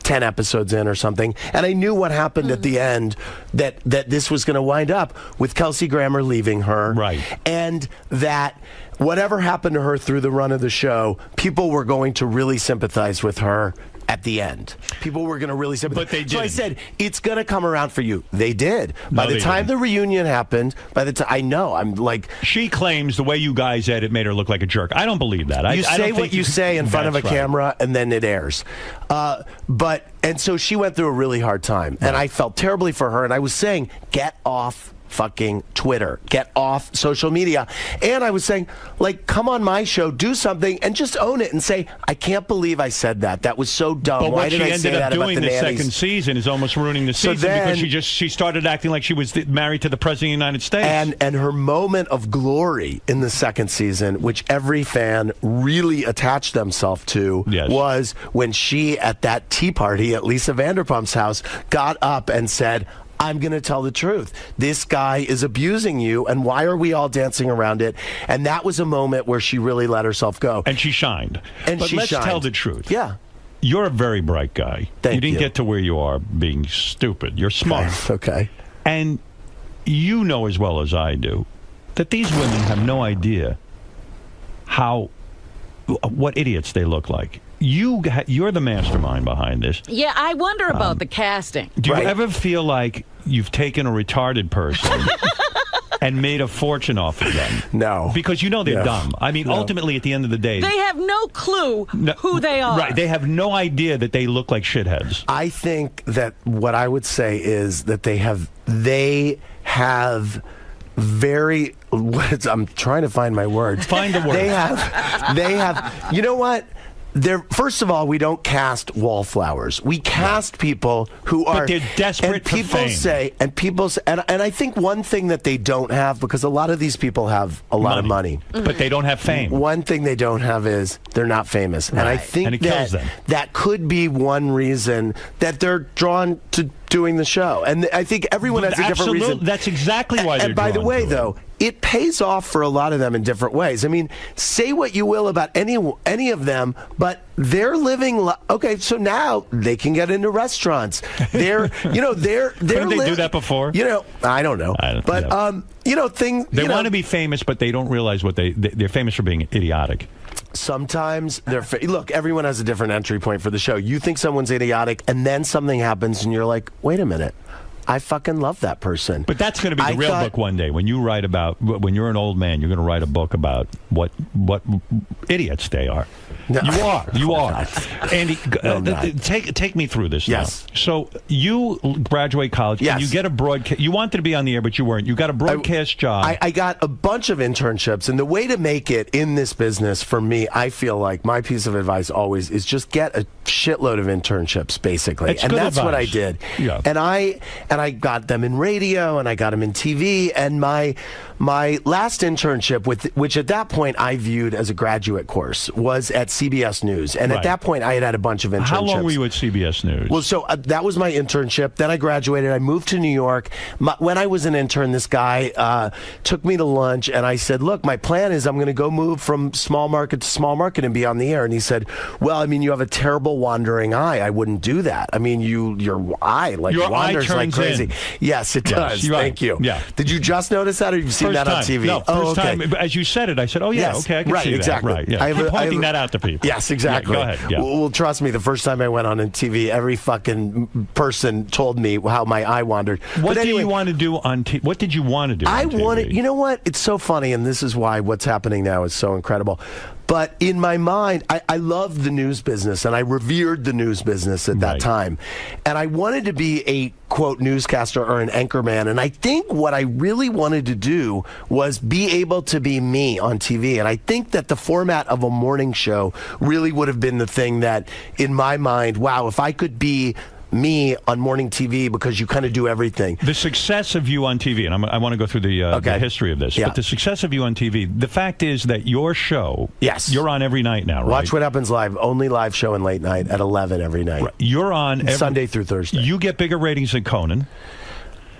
10 episodes in or something, and I knew what happened at the end, that this was going to wind up with Kelsey Grammer leaving her, right, and that whatever happened to her through the run of the show, people were going to really sympathize with her at the end. People were going to really sympathize. But they did. So I said, it's going to come around for you. They did. By the time the reunion happened, by the time, I know, I'm like... She claims the way you guys said it made her look like a jerk. I don't believe that. You say what you say in front of a camera, and then it airs. And so she went through a really hard time, and I felt terribly for her, and I was saying, get off fucking Twitter, get off social media. And I was saying, like, come on my show, do something, and just own it and say, I can't believe I said that. That was so dumb. But Why did I say that about the what she ended up doing the nannies? second season is almost ruining the season, because she started acting like she was married to the President of the United States. And her moment of glory in the second season, which every fan really attached themselves to, was when she, at that tea party at Lisa Vanderpump's house, got up and said, I'm going to tell the truth. This guy is abusing you, and why are we all dancing around it? And that was a moment where she really let herself go. And she shined. And but she let's shined. tell the truth. Yeah. You're a very bright guy. You didn't get to where you are being stupid. You're smart. Okay. And you know as well as I do that these women have no idea what idiots they look like. You're the mastermind behind this. Yeah, I wonder about the casting. Do you ever feel like you've taken a retarded person and made a fortune off of them? No. Because you know they're dumb. I mean, ultimately, at the end of the day... They have no clue who they are. Right. They have no idea that they look like shitheads. I think that what I would say is that they have very... I'm trying to find my words. Find the words. They have... You know what? First of all, we don't cast wallflowers. We cast people who are... But they're desperate for fame. And I think one thing that they don't have, because a lot of these people have a lot of money. But they don't have fame. One thing they don't have is they're not famous. Right. And I think it kills them. that could be one reason that they're drawn to doing the show. And I think everyone has a different reason. That's exactly why they're And by the way, though, it pays off for a lot of them in different ways. I mean, say what you will about any of them, but they're living. Okay, so now they can get into restaurants. They're Couldn't they do that before? I don't know. But things they want to be famous, but they don't realize what they're famous for being idiotic. Sometimes look, everyone has a different entry point for the show. You think someone's idiotic, and then something happens, and you're like, wait a minute. I fucking love that person. But that's going to be the real book one day. When you write about, when you're an old man, you're going to write a book about what idiots they are. No. You are. Andy, take me through this now. So you graduate college, and you get a broadcast. You wanted to be on the air, but you weren't. You got a broadcast job. I got a bunch of internships, and the way to make it in this business, for me, I feel like my piece of advice always is just get a shitload of internships, basically. It's and good that's advice. what I did. Yeah. And I got them in radio, and I got them in TV, and my last internship, which at that point I viewed as a graduate course, was at CBS News. And at that point, I had a bunch of internships. How long were you at CBS News? Well, so that was my internship. Then I graduated. I moved to New York. When I was an intern, this guy took me to lunch, and I said, look, my plan is I'm going to go move from small market to small market and be on the air. And he said, well, I mean, you have a terrible wandering eye. I wouldn't do that. I mean, your eye wanders like crazy. Yes, it does. Thank you. Yeah. Did you just notice that, or you've seen that on TV? No, first time. As you said it, I said, oh, yeah, okay, I can see exactly. that. Right, yeah. Keep pointing that out to people. Yes, exactly. Yeah, go ahead. Yeah. Well, trust me, the first time I went on TV, every fucking person told me how my eye wandered. What do you want to do on TV? What did you want to do on TV? wanted, you know what? It's so funny, and this is why what's happening now is so incredible. But in my mind, I loved the news business, and I revered the news business at that time. And I wanted to be a, quote, newscaster or an anchorman. And I think what I really wanted to do was be able to be me on TV. And I think that the format of a morning show really would have been the thing that, in my mind, wow, if I could be me on morning TV, because you kind of do everything. The success of you on TV, and I want to go through the history of this, but the success of you on TV, the fact is that your show, you're on every night now, right? Watch What Happens Live, only live show and late night at 11 every night. Right. You're on Sunday through Thursday. You get bigger ratings than Conan.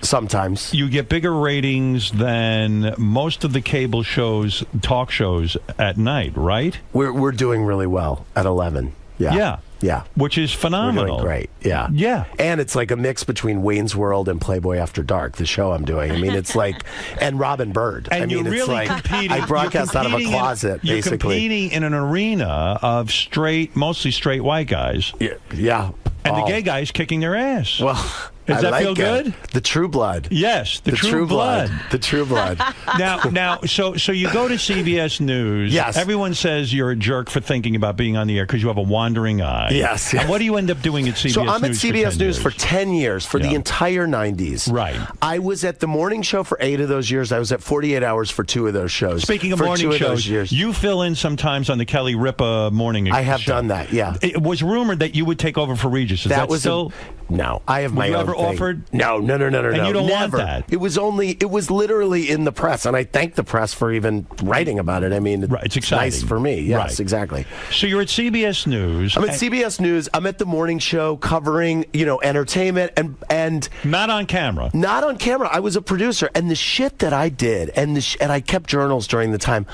Sometimes. You get bigger ratings than most of the cable shows, talk shows at night, right? We're doing really well at 11. Yeah. Yeah. Which is phenomenal. We're doing great. Yeah. Yeah. And it's like a mix between Wayne's World and Playboy After Dark, the show I'm doing. I mean, it's like, and Robin Bird. And I mean, you're it's really like, competing. I broadcast out of a closet, You're basically. competing in an arena of mostly straight white guys. Yeah. And the gay guys kicking their ass. Well, does that feel good? The True Blood. Yes, the True Blood. The True Blood. Now, so you go to CBS News. Yes. Everyone says you're a jerk for thinking about being on the air because you have a wandering eye. Yes. And what do you end up doing at CBS News? So I'm at CBS News for 10 years, for the Yeah. entire 90s. Right. I was at the morning show for 8 of those years. I was at 48 Hours for 2 of those shows. Speaking of for morning 2 of shows, those years. you fill in sometimes on the Kelly Ripa morning I have show. done that, yeah. It was rumored that you would take over for Regis. Is that was still... No, I have my Were you own ever thing. offered? No. And you don't Never. want that. It was literally in the press, and I thank the press for even writing about it. I mean, it's exciting. nice for me. Yes, Right. exactly. So you're at CBS News. I'm at CBS News. I'm at the morning show covering, entertainment and not on camera. Not on camera. I was a producer, and the shit that I did, and I kept journals during the time.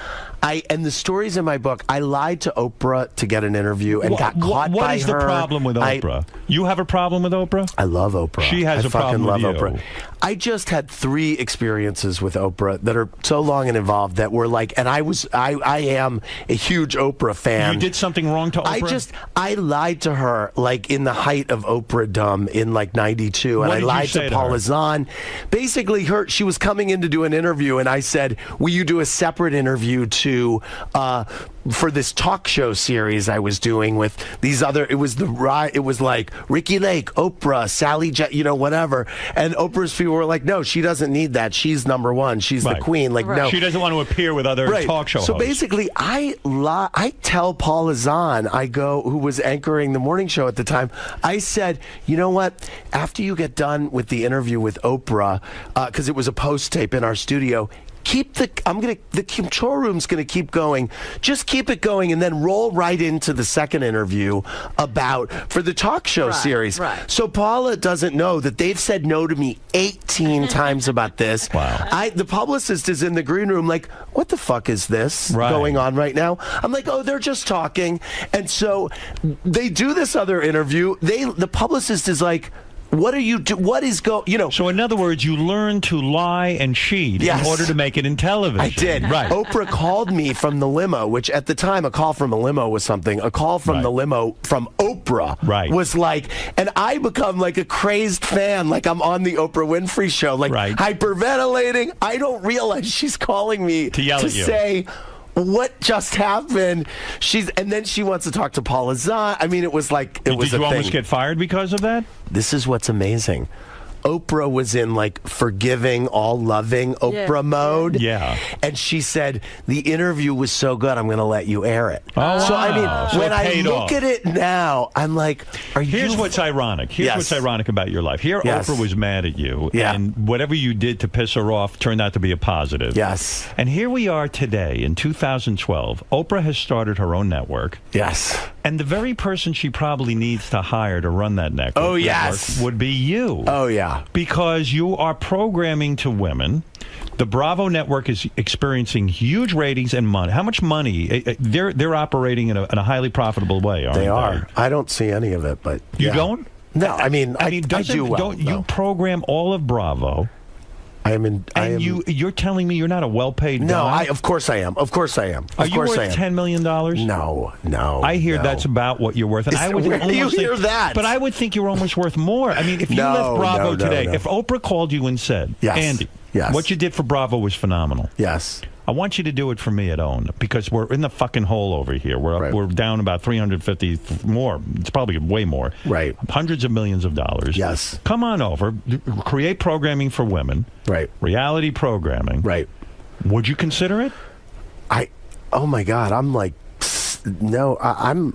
And the stories in my book, I lied to Oprah to get an interview and got caught by her. What is the problem with Oprah? You have a problem with Oprah? I love Oprah. She has I a problem fucking with love you. Oprah. I just had 3 experiences with Oprah that are so long and involved that were like, and I am a huge Oprah fan. You did something wrong to Oprah? I lied to her like in the height of Oprah-dom in like 92, and What I did you lied say to to her? Paula Zahn. Basically, she was coming in to do an interview, and I said, will you do a separate interview for this talk show series I was doing with these other, it was like Ricky Lake, Oprah, Sally, whatever. And Oprah's people were like, no, she doesn't need that. She's number one. She's the queen. Like, no. She doesn't want to appear with other talk show So hosts. basically, I tell Paula Zahn, who was anchoring the morning show at the time, I said, you know what? After you get done with the interview with Oprah, because it was a post tape in our studio, the control room's gonna keep going. Just keep it going, and then roll right into the second interview for the talk show series. Right. So Paula doesn't know that they've said no to me 18 times about this. Wow. The publicist is in the green room like, what the fuck is this going on right now? I'm like, oh, they're just talking. And so they do this other interview. The publicist is like, what are you do? What is So in other words, you learn to lie and cheat in order to make it in television. I did. Right. Oprah called me from the limo, which at the time a call from a limo was something. A call from the limo from Oprah was like, and I become like a crazed fan, like I'm on the Oprah Winfrey show, like hyperventilating. I don't realize she's calling me to yell at you. Say, what just happened? And then she wants to talk to Paula Zahn. I mean, it was like it was Did you a thing. almost get fired because of that? This is what's amazing. Oprah was in like forgiving, all loving Oprah mode. Yeah. And she said, the interview was so good, I'm going to let you air it. Oh, so, I mean, wow. So when it I paid look off. at it now, I'm like, Here's what's ironic. Here's what's ironic about your life. Here, Yes. Oprah was mad at you, and whatever you did to piss her off turned out to be a positive. Yes. And here we are today in 2012. Oprah has started her own network. Yes. And the very person she probably needs to hire to run that network, would be you. Oh, yeah. Because you are programming to women. The Bravo network is experiencing huge ratings and money. How much money? They're operating in a highly profitable way, aren't they? They are. I don't see any of it, but You don't? No, I mean, I do well. Don't you program all of Bravo? You're telling me you're not a well-paid guy? No, of course I am. Of course I am. Are you worth $10 million? No. I hear that's about what you're worth. And I would where do you almost hear think, that? But I would think you're almost worth more. I mean, if you left Bravo today, if Oprah called you and said, Andy, what you did for Bravo was phenomenal. Yes. I want you to do it for me at OWN because we're in the fucking hole over here. We're down about 350 more. It's probably way more. Right. Hundreds of millions of dollars. Yes. Come on over. Create programming for women. Right. Reality programming. Right. Would you consider it? Oh my God. I'm like, no. I'm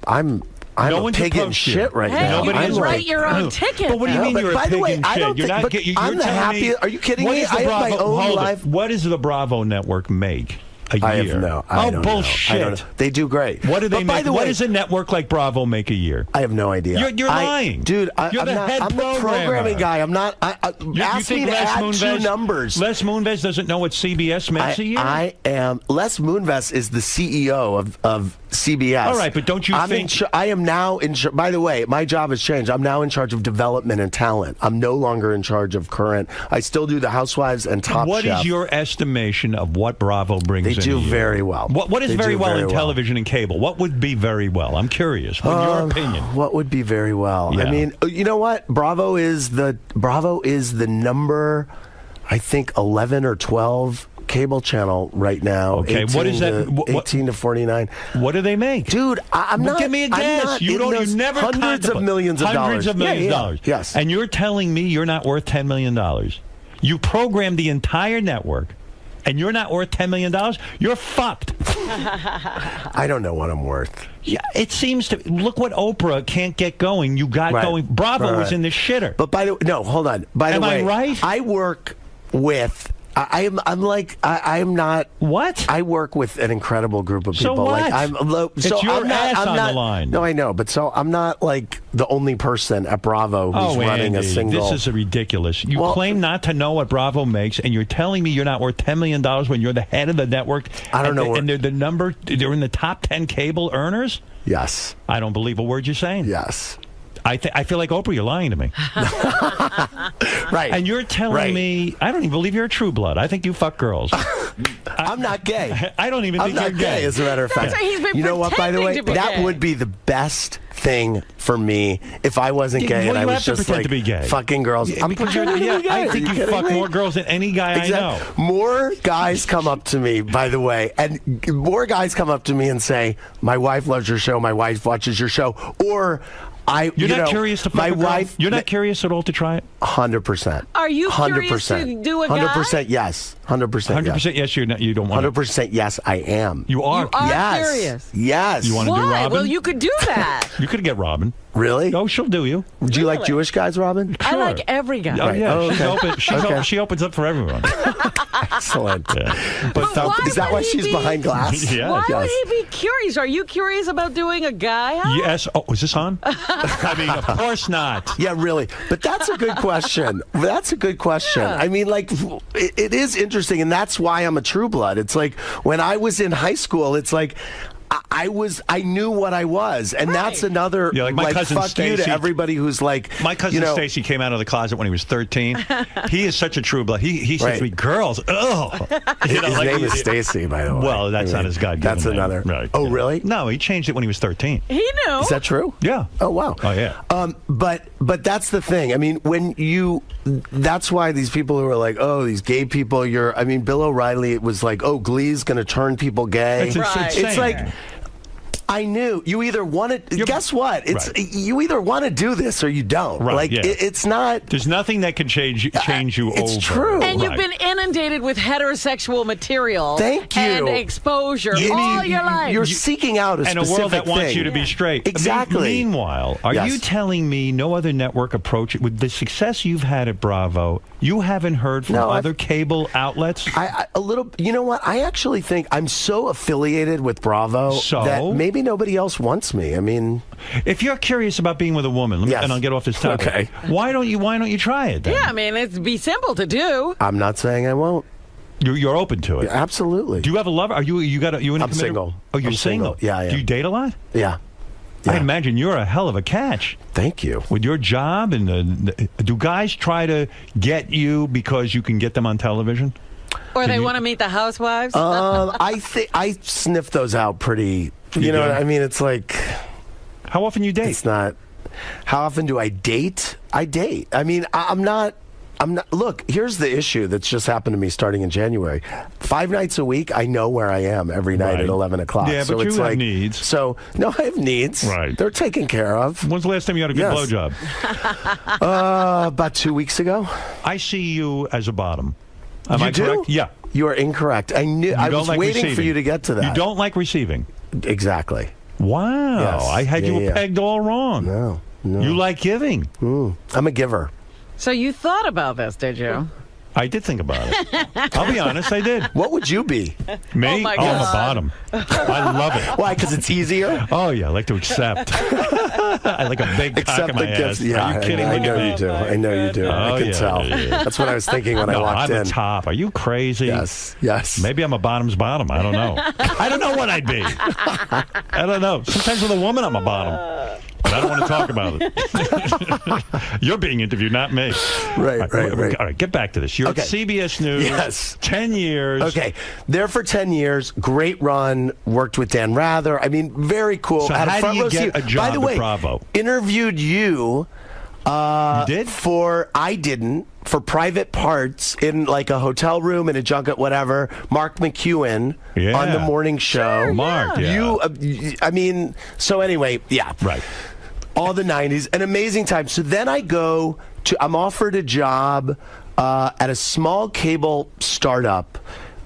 a pig in shit right now. You can write your own ticket. But what do you mean you're a pig in shit? I don't think. I'm the happiest. Are you kidding me? I have my own life. What does the Bravo network make? A year? have no. I don't bullshit! Know. I don't know. They do great. What do they but make? By the what way, does a network like Bravo make a year? I have no idea. You're lying, dude. You're the head I'm the programming guy. I'm not. Ask me to add two numbers. Les Moonves doesn't know what CBS makes a year. I am. Les Moonves is the CEO of CBS. All right, but don't you think? I am now in. By the way, my job has changed. I'm now in charge of development and talent. I'm no longer in charge of current. I still do the Housewives and Top Chef. What is your estimation of what Bravo brings in? They do very well. What is very well in television and cable? What would be very well? I'm curious. In your opinion, what would be very well? Yeah. I mean, you know what? Bravo is the number, I think, 11 or 12 cable channel right now. Okay, what is that? 18 to 49. What do they make, dude? I'm not. Give me a guess. You never hundreds of millions of dollars. Hundreds of millions of dollars. Yes. And you're telling me you're not worth $10 million? You programmed the entire network, and you're not worth $10 million? You're fucked. I don't know what I'm worth. Yeah, it seems to. Look what Oprah can't get going. You got going. Bravo was in the shitter. But hold on. By the way, am I right? I work with. I'm not. What? I work with an incredible group of people. So what? It's your ass on the line. No, I know, but I'm not like the only person at Bravo who's running Andy, a single. This is ridiculous. You claim not to know what Bravo makes, and you're telling me you're not worth $10 million when you're the head of the network. I don't know. And they're the number. They're in the top 10 cable earners. Yes. I don't believe a word you're saying. Yes. I feel like Oprah, you're lying to me. Right. And you're telling me, I don't even believe you're a true blood. I think you fuck girls. I'm not gay. I don't even think I'm you're not gay. As a matter of fact. He's been you know what, by the way? That gay. would be the best thing for me if I wasn't gay and I was just like to be gay. fucking girls. I'm pretending to be gay. I think you fuck more girls than any guy I know. More guys come up to me, by the way, and more guys come up to me and say, my wife loves your show, my wife watches your show, or You're not curious to fuck my a girl? wife. You're not curious at all to try it? 100%. Are you curious to do a guy? 100% yes. 100% 100% yes. You don't want 100% yes. I am. You are. You are yes. curious. Yes. You want to do Robin? Well, you could do that. You could get Robin. Really? Oh, she'll do you. Do you like Jewish guys, Robin? I like every guy. Oh, yeah. Okay. She opens up for everyone. Excellent. Yeah. But is that why she's behind glass? Yeah. Why would he be curious? Are you curious about doing a guy? Yes. Oh, is this on? I mean, of course not. Yeah, really. But that's a good question. That's a good question. Yeah. I mean, like, it is interesting, and that's why I'm a true blood. It's like when I was in high school, it's like I knew what I was, and that's another like my cousin fuck you to everybody who's like my cousin Stacy came out of the closet when he was 13. He is such a true blood. He says to me, "Girls, his name is Stacy, by the way. Well, that's not his God-given That's name. another. Right. Oh, really? No, he changed it when he was 13. He knew. Is that true? Yeah. Oh, wow. Oh, yeah. But that's the thing. I mean, that's why these people who are like, oh, these gay people. I mean, Bill O'Reilly. It was like, oh, Glee's going to turn people gay. It's insane. It's like. I knew you either want to. Guess what? You either want to do this or you don't. Right, like it's not. There's nothing that can change you. It's over. true. And you've been inundated with heterosexual material. Thank you. And exposure all your life. You're seeking out a specific world that wants thing. you to be straight. Exactly. Meanwhile, are you telling me no other network approach it with the success you've had at Bravo? You haven't heard from other cable outlets? A little. You know what? I actually think I'm so affiliated with Bravo that maybe nobody else wants me. I mean, if you're curious about being with a woman, and I'll get off this topic. Okay. Why don't you try it then? Yeah, I mean, it'd be simple to do. I'm not saying I won't. You're open to it. Yeah, absolutely. Do you have a lover? Are you in a I'm single. Oh, you're I'm single. Yeah. Do you date a lot? Yeah. I imagine you're a hell of a catch. Thank you. With your job, and do guys try to get you because you can get them on television? Or they want to meet the housewives? I sniff those out pretty. You know what I mean? It's like, how often you date? It's not. How often do I date? I date. I mean, I'm not. Look, here's the issue that's just happened to me starting in January. 5 nights a week, I know where I am every night at 11 o'clock. Yeah, so but it's you like, have needs. So, no, I have needs. Right. They're taken care of. When's the last time you had a good blowjob? About 2 weeks ago. I see you as a bottom. Am I correct? do? Yeah. You are incorrect. I was waiting for you to get to that. You don't like receiving? Exactly. Wow. Yes. I had you pegged all wrong. No. You like giving. I'm a giver. So you thought about this, did you? I did think about it. I'll be honest, I did. What would you be? Me? Oh, my I'm a God. bottom. I love it. Why? Because it's easier? Oh, yeah, I like to accept. I like a big cock Accept in my the ass. gifts. Yeah, Are you kidding I me? know you do. I know you do. Oh, I can tell. yeah. That's what I was thinking when I No, walked I'm in. a top. Are you crazy? Yes. Maybe I'm a bottom's bottom. I don't know. I don't know what I'd be. I don't know. Sometimes with a woman, I'm a bottom. But I don't want to talk about it. You're being interviewed, not me. Right. All right, get back to this. You're Okay. at CBS News. Yes. 10 years. Okay. There for 10 years. Great run. Worked with Dan Rather. I mean, very cool. So Had how a front do you row get seat. a job By the at way, Bravo? Interviewed you. You did? I didn't. For private parts in like a hotel room in a junket, whatever. Mark McEwen on the morning show. Sure, Mark, yeah. I mean, so anyway, yeah. Right. All the 90s. An amazing time. So then I'm offered a job at a small cable startup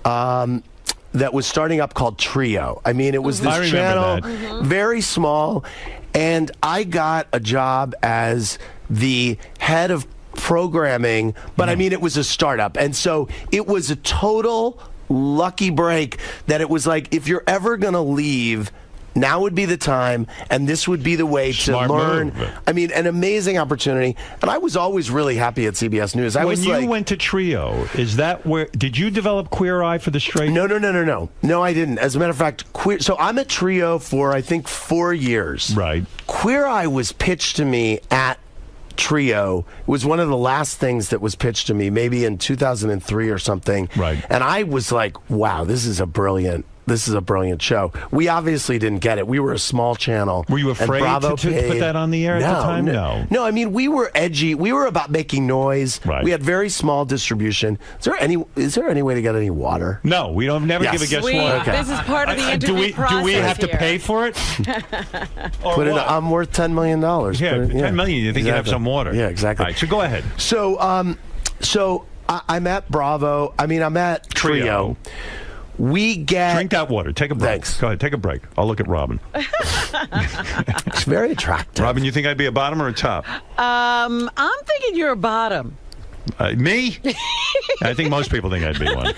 that was starting up called Trio. I mean, it was I this remember channel, that. very small. And I got a job as the head of programming, but I mean, it was a startup. And so it was a total lucky break that it was like, if you're ever going to leave, now would be the time, and this would be the way Smart to learn. move. I mean, an amazing opportunity. And I was always really happy at CBS News. When you went to Trio, is that where did you develop Queer Eye for the Straight? No. No, I didn't. As a matter of fact, so I'm at Trio for I think 4 years. Right. Queer Eye was pitched to me at Trio. It was one of the last things that was pitched to me, maybe in 2003 or something. Right. And I was like, wow, this is a brilliant show. We obviously didn't get it. We were a small channel. Were you and afraid Bravo to put that on the air at the time? No, I mean, we were edgy. We were about making noise. Right. We had very small distribution. Is there any way to get any water? No, we don't never give a guest water. Okay. This is part of the interview process. Do we have to here. pay for it? Put it. I'm worth $10 million. Yeah, $10 million. You think you have some water? Yeah, exactly. All right, so go ahead. So I'm at Bravo. I mean, I'm at Trio. We get drink that water. Take a break. Thanks. Go ahead. Take a break. I'll look at Robin. It's very attractive. Robin, you think I'd be a bottom or a top? I'm thinking you're a bottom. Me? I think most people think I'd be one.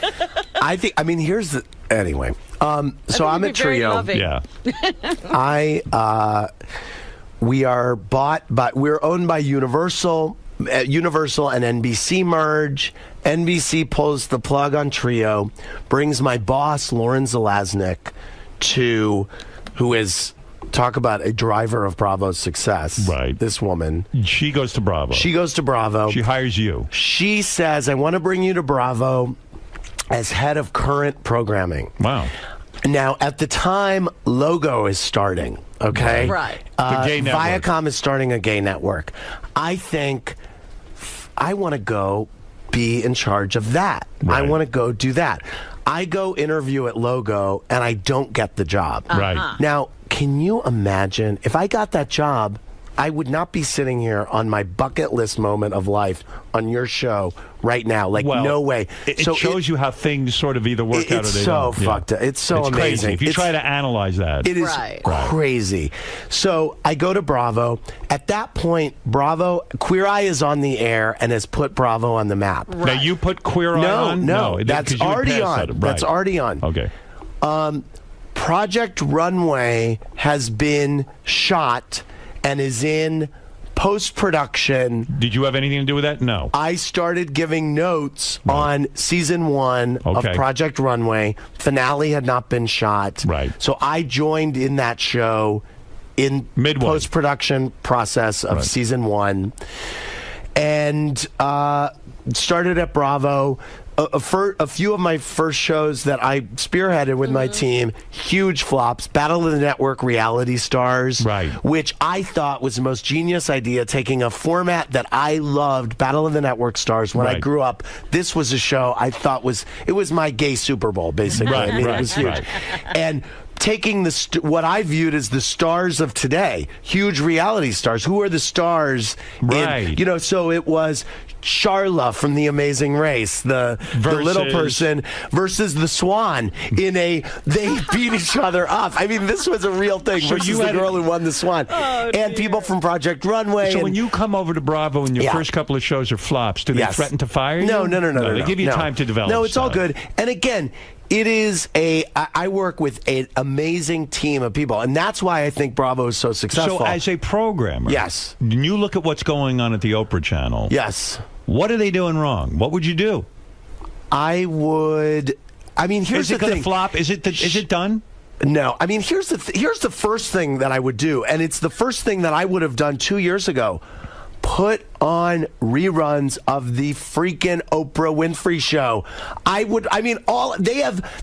I mean, here's the anyway. So I'm at Trio. Yeah. We are we're owned by Universal. Universal and NBC merge. NBC pulls the plug on Trio, brings my boss, Lauren Zalaznick, who is, talk about a driver of Bravo's success. Right. This woman. She goes to Bravo. She goes to Bravo. She hires you. She says, I want to bring you to Bravo as head of current programming. Wow. Now, at the time, Logo is starting, okay? Right. The gay network. Viacom is starting a gay network. I think I want to go be in charge of that. Right. I want to go do that. I go interview at Logo, and I don't get the job. Right. Now, can you imagine if I got that job? I would not be sitting here on my bucket list moment of life on your show right now. Like, Well, no way. It shows you how things sort of either work out or It's they so don't. Yeah. fucked up. It's so amazing. Crazy. If you try to analyze that. It is crazy. So I go to Bravo. At that point, Queer Eye is on the air and has put Bravo on the map. Now, you put Queer Eye on? No, that's 'cause you had already passed on. that. Right. That's already on. Okay. Project Runway has been shot and is in post-production. Did you have anything to do with that? No. I started giving notes on season 1 of Okay. Project Runway. Finale had not been shot. Right. So I joined in that show in post-production process of season 1 and started at Bravo. A few of my first shows that I spearheaded with my team, huge flops. Battle of the Network reality stars, which I thought was the most genius idea, taking a format that I loved, Battle of the Network stars. When I grew up, this was a show I thought was my gay Super Bowl, basically. I mean, it was huge. And taking what I viewed as the stars of today, huge reality stars. Who are the stars? Right. So it was Charla from The Amazing Race, the little person, versus the Swan they beat each other up. I mean, this was a real thing. So versus the girl who won the Swan, and people from Project Runway. So when you come over to Bravo and your first couple of shows are flops, do they threaten to fire you? No. They give you time to develop. No, it's all stuff. good. And again, it is I work with an amazing team of people, and that's why I think Bravo is so successful. So as a programmer, yes, when you look at what's going on at the Oprah channel, yes, what are they doing wrong? What would you do? I mean, here's the thing. Is it going to flop? Is it done? No. I mean, here's the first thing that I would do, and it's the first thing that I would have done 2 years ago. Put on reruns of the freaking Oprah Winfrey Show.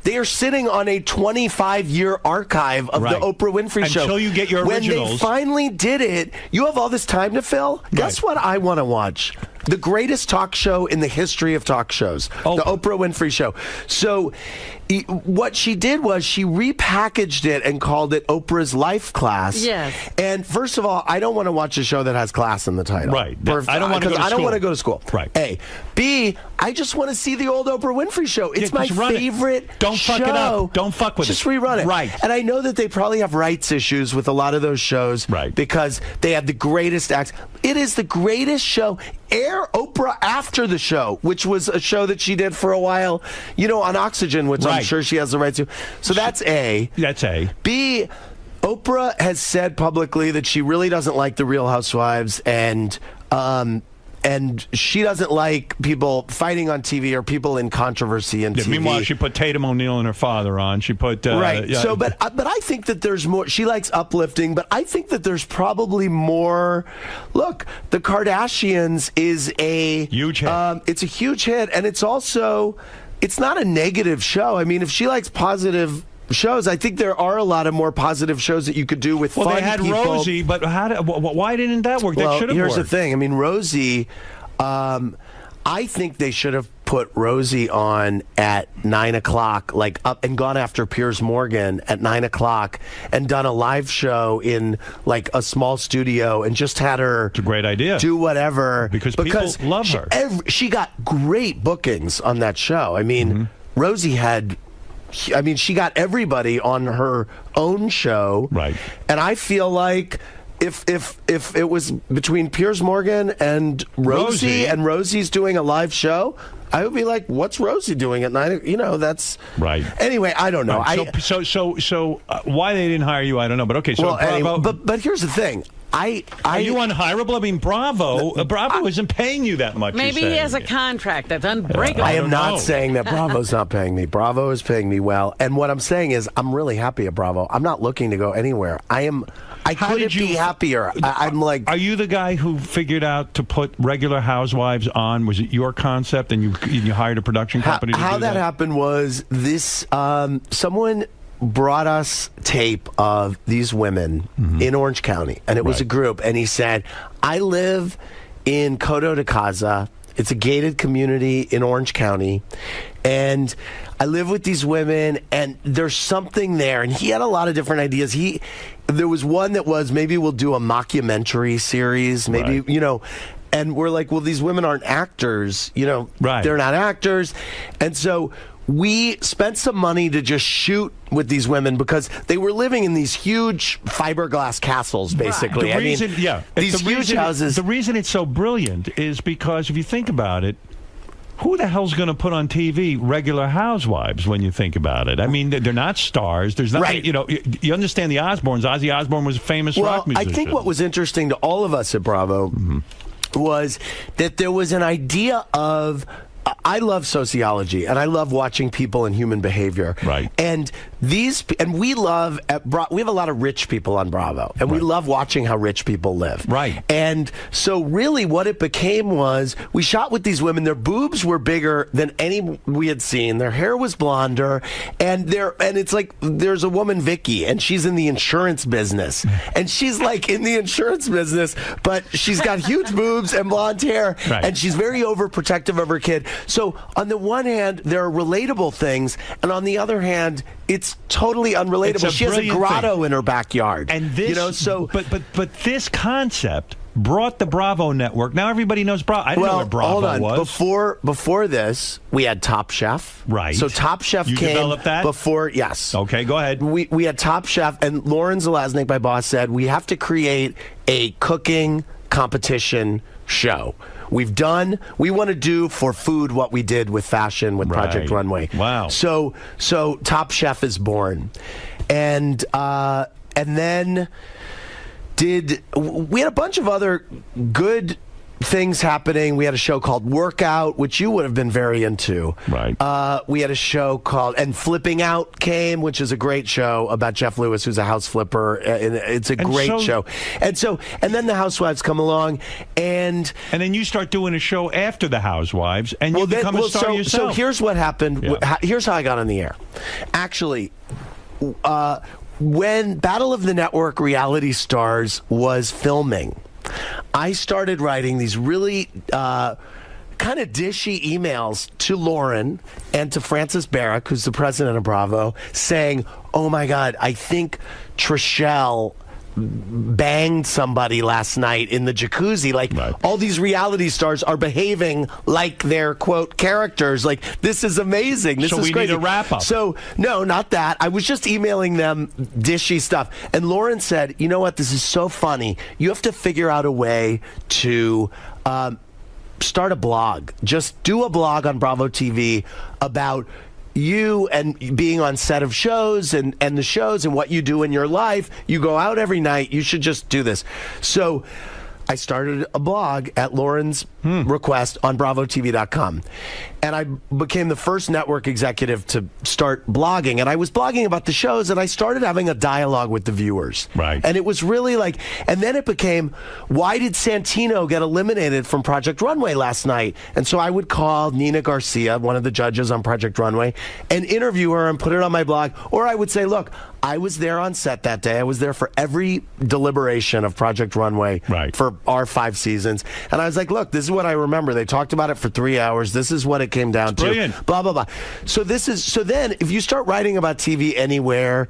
They are sitting on a 25-year archive of the Oprah Winfrey Show. Until you get your originals. When they finally did it, you have all this time to fill. Guess what I want to watch? The greatest talk show in the history of talk shows, the Oprah Winfrey Show. So what she did was she repackaged it and called it Oprah's Life Class. Yes. And first of all, I don't want to watch a show that has class in the title. Right. I don't want to go to school. I don't want to go to school. Right. A. B. I just want to see the old Oprah Winfrey Show. It's my favorite show. Don't fuck it up. Don't fuck with it. Just rerun it. Right. And I know that they probably have rights issues with a lot of those shows. Right. Because they have the greatest acts. It is the greatest show. Air Oprah after the show, which was a show that she did for a while, on Oxygen, which I'm sure she has the right to. So that's A. That's A. B. Oprah has said publicly that she really doesn't like the Real Housewives, and she doesn't like people fighting on TV or people in controversy in TV. Meanwhile, she put Tatum O'Neal and her father on. She put right. So, but I think that there's more. She likes uplifting, but I think that there's probably more. Look, the Kardashians is a huge hit. It's a huge hit, and it's also not a negative show. I mean, if she likes positive shows, I think there are a lot of more positive shows that you could do with fun people. Well, they had Rosie, but why didn't that work? That should have worked. Here's the thing. I mean, Rosie, I think they should have put Rosie on at 9 o'clock, like up and gone after Piers Morgan at 9 o'clock and done a live show in like a small studio and just had her. It's a great idea. Do whatever. Because people love her. She got great bookings on that show. I mean, Rosie had. I mean, she got everybody on her own show, right? And I feel like if it was between Piers Morgan and Rosie, and Rosie's doing a live show, I would be like, "What's Rosie doing at 9? That's right." Anyway, I don't know. Right. So why they didn't hire you, I don't know. But okay, so Bravo. Anyway, but here's the thing. Are you unhireable? I mean, Bravo isn't paying you that much. Maybe he has a contract that's unbreakable. I am not saying that Bravo's not paying me. Bravo is paying me well. And what I'm saying is I'm really happy at Bravo. I'm not looking to go anywhere. I couldn't be happier. I'm like... Are you the guy who figured out to put regular housewives on? Was it your concept and you hired a production company to do that? How that happened was this... someone brought us tape of these women in Orange County, and it was a group, and he said, I live in Coto de Caza. It's a gated community in Orange County, and I live with these women, and there's something there. And he had a lot of different ideas. There was one that was, maybe we'll do a mockumentary series, maybe, and we're like, well, these women aren't actors, they're not actors. And so we spent some money to just shoot with these women because they were living in these huge fiberglass castles, basically. These huge houses. The reason it's so brilliant is because if you think about it, who the hell's going to put on TV regular housewives when you think about it? I mean, they're not stars. There's nothing, you understand the Osbournes. Ozzy Osbourne was a famous rock musician. I think what was interesting to all of us at Bravo was that there was an idea of... I love sociology, and I love watching people and human behavior. Right. And we love we have a lot of rich people on Bravo, and we love watching how rich people live. Right. And so really what it became was we shot with these women. Their boobs were bigger than any we had seen. Their hair was blonder, and it's like there's a woman, Vicky, and she's in the insurance business. And she's like in the insurance business, but she's got huge boobs and blonde hair, and she's very overprotective of her kid. So on the one hand, there are relatable things, and on the other hand, it's totally unrelatable. She has a grotto in her backyard, and this, but this concept brought the Bravo network. Now everybody knows Bravo. I didn't know what Bravo hold on. was. Before this, we had Top Chef. Right. So Top Chef You came developed that? before. Yes. Okay, go ahead. We had Top Chef, and Lauren Zalaznik, my boss, said we have to create a cooking competition show. We want to do for food what we did with fashion with Project Runway. Wow. So Top Chef is born. And then we had a bunch of other good things happening. We had a show called Workout, which you would have been very into. Right. We had a show called Flipping Out came, which is a great show about Jeff Lewis, who's a house flipper. And it's a great show. And then the Housewives come along, and then you start doing a show after the Housewives, and you become a star yourself. So here's what happened. Yeah. Here's how I got on the air. Actually, when Battle of the Network Reality Stars was filming, I started writing these really kind of dishy emails to Lauren and to Frances Barrick, who's the president of Bravo, saying, oh my God, I think Trishelle banged somebody last night in the jacuzzi. Like, all these reality stars are behaving like they're, quote, characters. Like, this is amazing. This is crazy. Need a wrap-up. So, no, not that. I was just emailing them dishy stuff. And Lauren said, you know what? This is so funny. You have to figure out a way to start a blog. Just do a blog on Bravo TV about you and being on set of shows and the shows and what you do in your life. You go out every night. You should just do this. So I started a blog at Lauren's request on BravoTV.com. And I became the first network executive to start blogging. And I was blogging about the shows, and I started having a dialogue with the viewers. Right. And it was really like, and then it became, why did Santino get eliminated from Project Runway last night? And so I would call Nina Garcia, one of the judges on Project Runway, and interview her and put it on my blog. Or I would say, look, I was there on set that day. I was there for every deliberation of Project Runway for our 5 seasons. And I was like, look, this is what I remember. They talked about it for 3 hours. This is what it came down to. Brilliant. Blah, blah, blah. So then if you start writing about TV anywhere,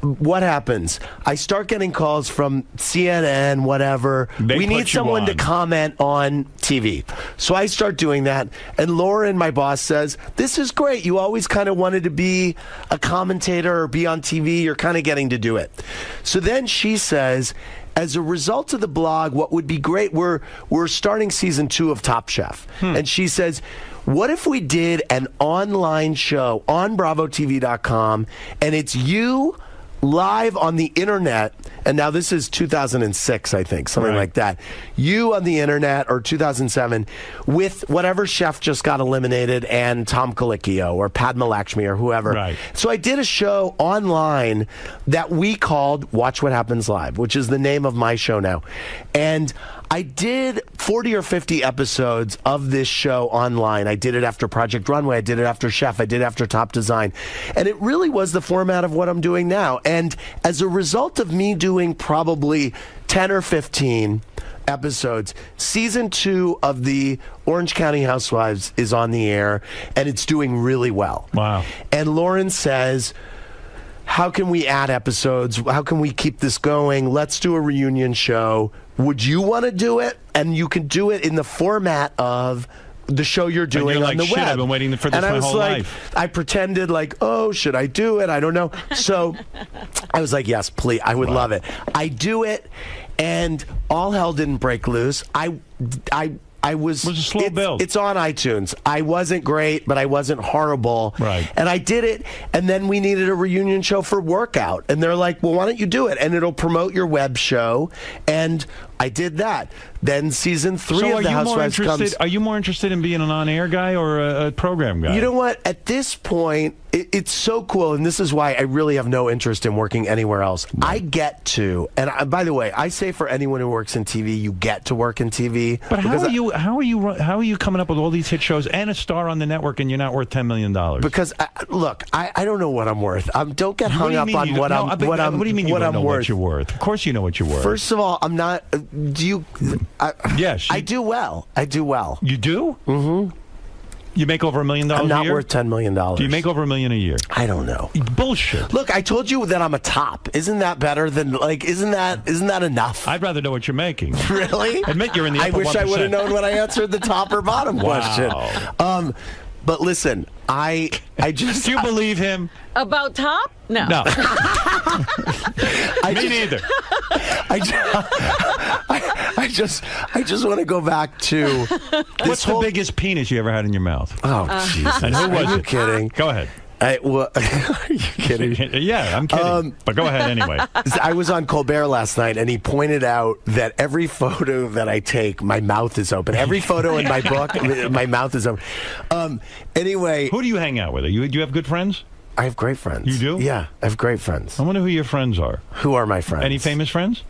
what happens? I start getting calls from CNN, whatever. We need someone to comment on TV. So I start doing that. And Lauren, my boss, says, this is great. You always kind of wanted to be a commentator or be on TV. You're kind of getting to do it. So then she says, as a result of the blog, what would be great, we're starting season 2 of Top Chef. And she says, what if we did an online show on BravoTV.com, and it's you live on the internet, and now this is 2006, I think, something like that. You on the internet, or 2007, with whatever chef just got eliminated and Tom Colicchio or Padma Lakshmi or whoever. Right. So I did a show online that we called Watch What Happens Live, which is the name of my show now. And I did 40 or 50 episodes of this show online. I did it after Project Runway. I did it after Chef. I did it after Top Design. And it really was the format of what I'm doing now. And as a result of me doing probably 10 or 15 episodes, season 2 of the Orange County Housewives is on the air, and it's doing really well. Wow. And Lauren says, how can we add episodes? How can we keep this going? Let's do a reunion show. Would you want to do it? And you can do it in the format of the show you're doing on the web. I've been waiting for this my whole life. I pretended like, oh, should I do it? I don't know. So I was like, yes, please. I would love it. I do it, and all hell didn't break loose. It was a slow build. It's on iTunes. I wasn't great, but I wasn't horrible. Right. And I did it, and then we needed a reunion show for Workout. And they're like, well, why don't you do it? And it'll promote your web show. And I did that. Then season 3 of The Housewives comes. Are you more interested in being an on-air guy or a program guy? You know what? At this point, it's so cool, and this is why I really have no interest in working anywhere else. I get to, and by the way, I say for anyone who works in TV, you get to work in TV. But how are you coming up with all these hit shows and a star on the network, and you're not worth $10 million? Because look, I don't know what I'm worth. Don't get hung up on what I'm. What do you mean you don't know worth? What you're worth? Of course you know what you're worth. First of all, I'm not. Do you? Yes. I do well. I do well. You do? Mm-hmm. You make over $1 million a year? I'm not worth $10 million. Do you make over $1 million a year? I don't know. Bullshit. Look, I told you that I'm a top. Isn't that better than like? Isn't that enough? I'd rather know what you're making. Really? Admit you're in the upper 1%. I wish I would have known when I answered the top or bottom question. But listen, I just. Do you believe him? About top? No. No. Me neither. I just want to go back to. What's the biggest penis you ever had in your mouth? Oh, Jesus. And who was Are you it? kidding? Go ahead. Are you kidding? Yeah, I'm kidding. But go ahead anyway. I was on Colbert last night, and he pointed out that every photo that I take, my mouth is open. Every photo in my book, my mouth is open. Anyway. Who do you hang out with? Do you have good friends? I have great friends. You do? Yeah, I have great friends. I wonder who your friends are. Who are my friends? Any famous friends?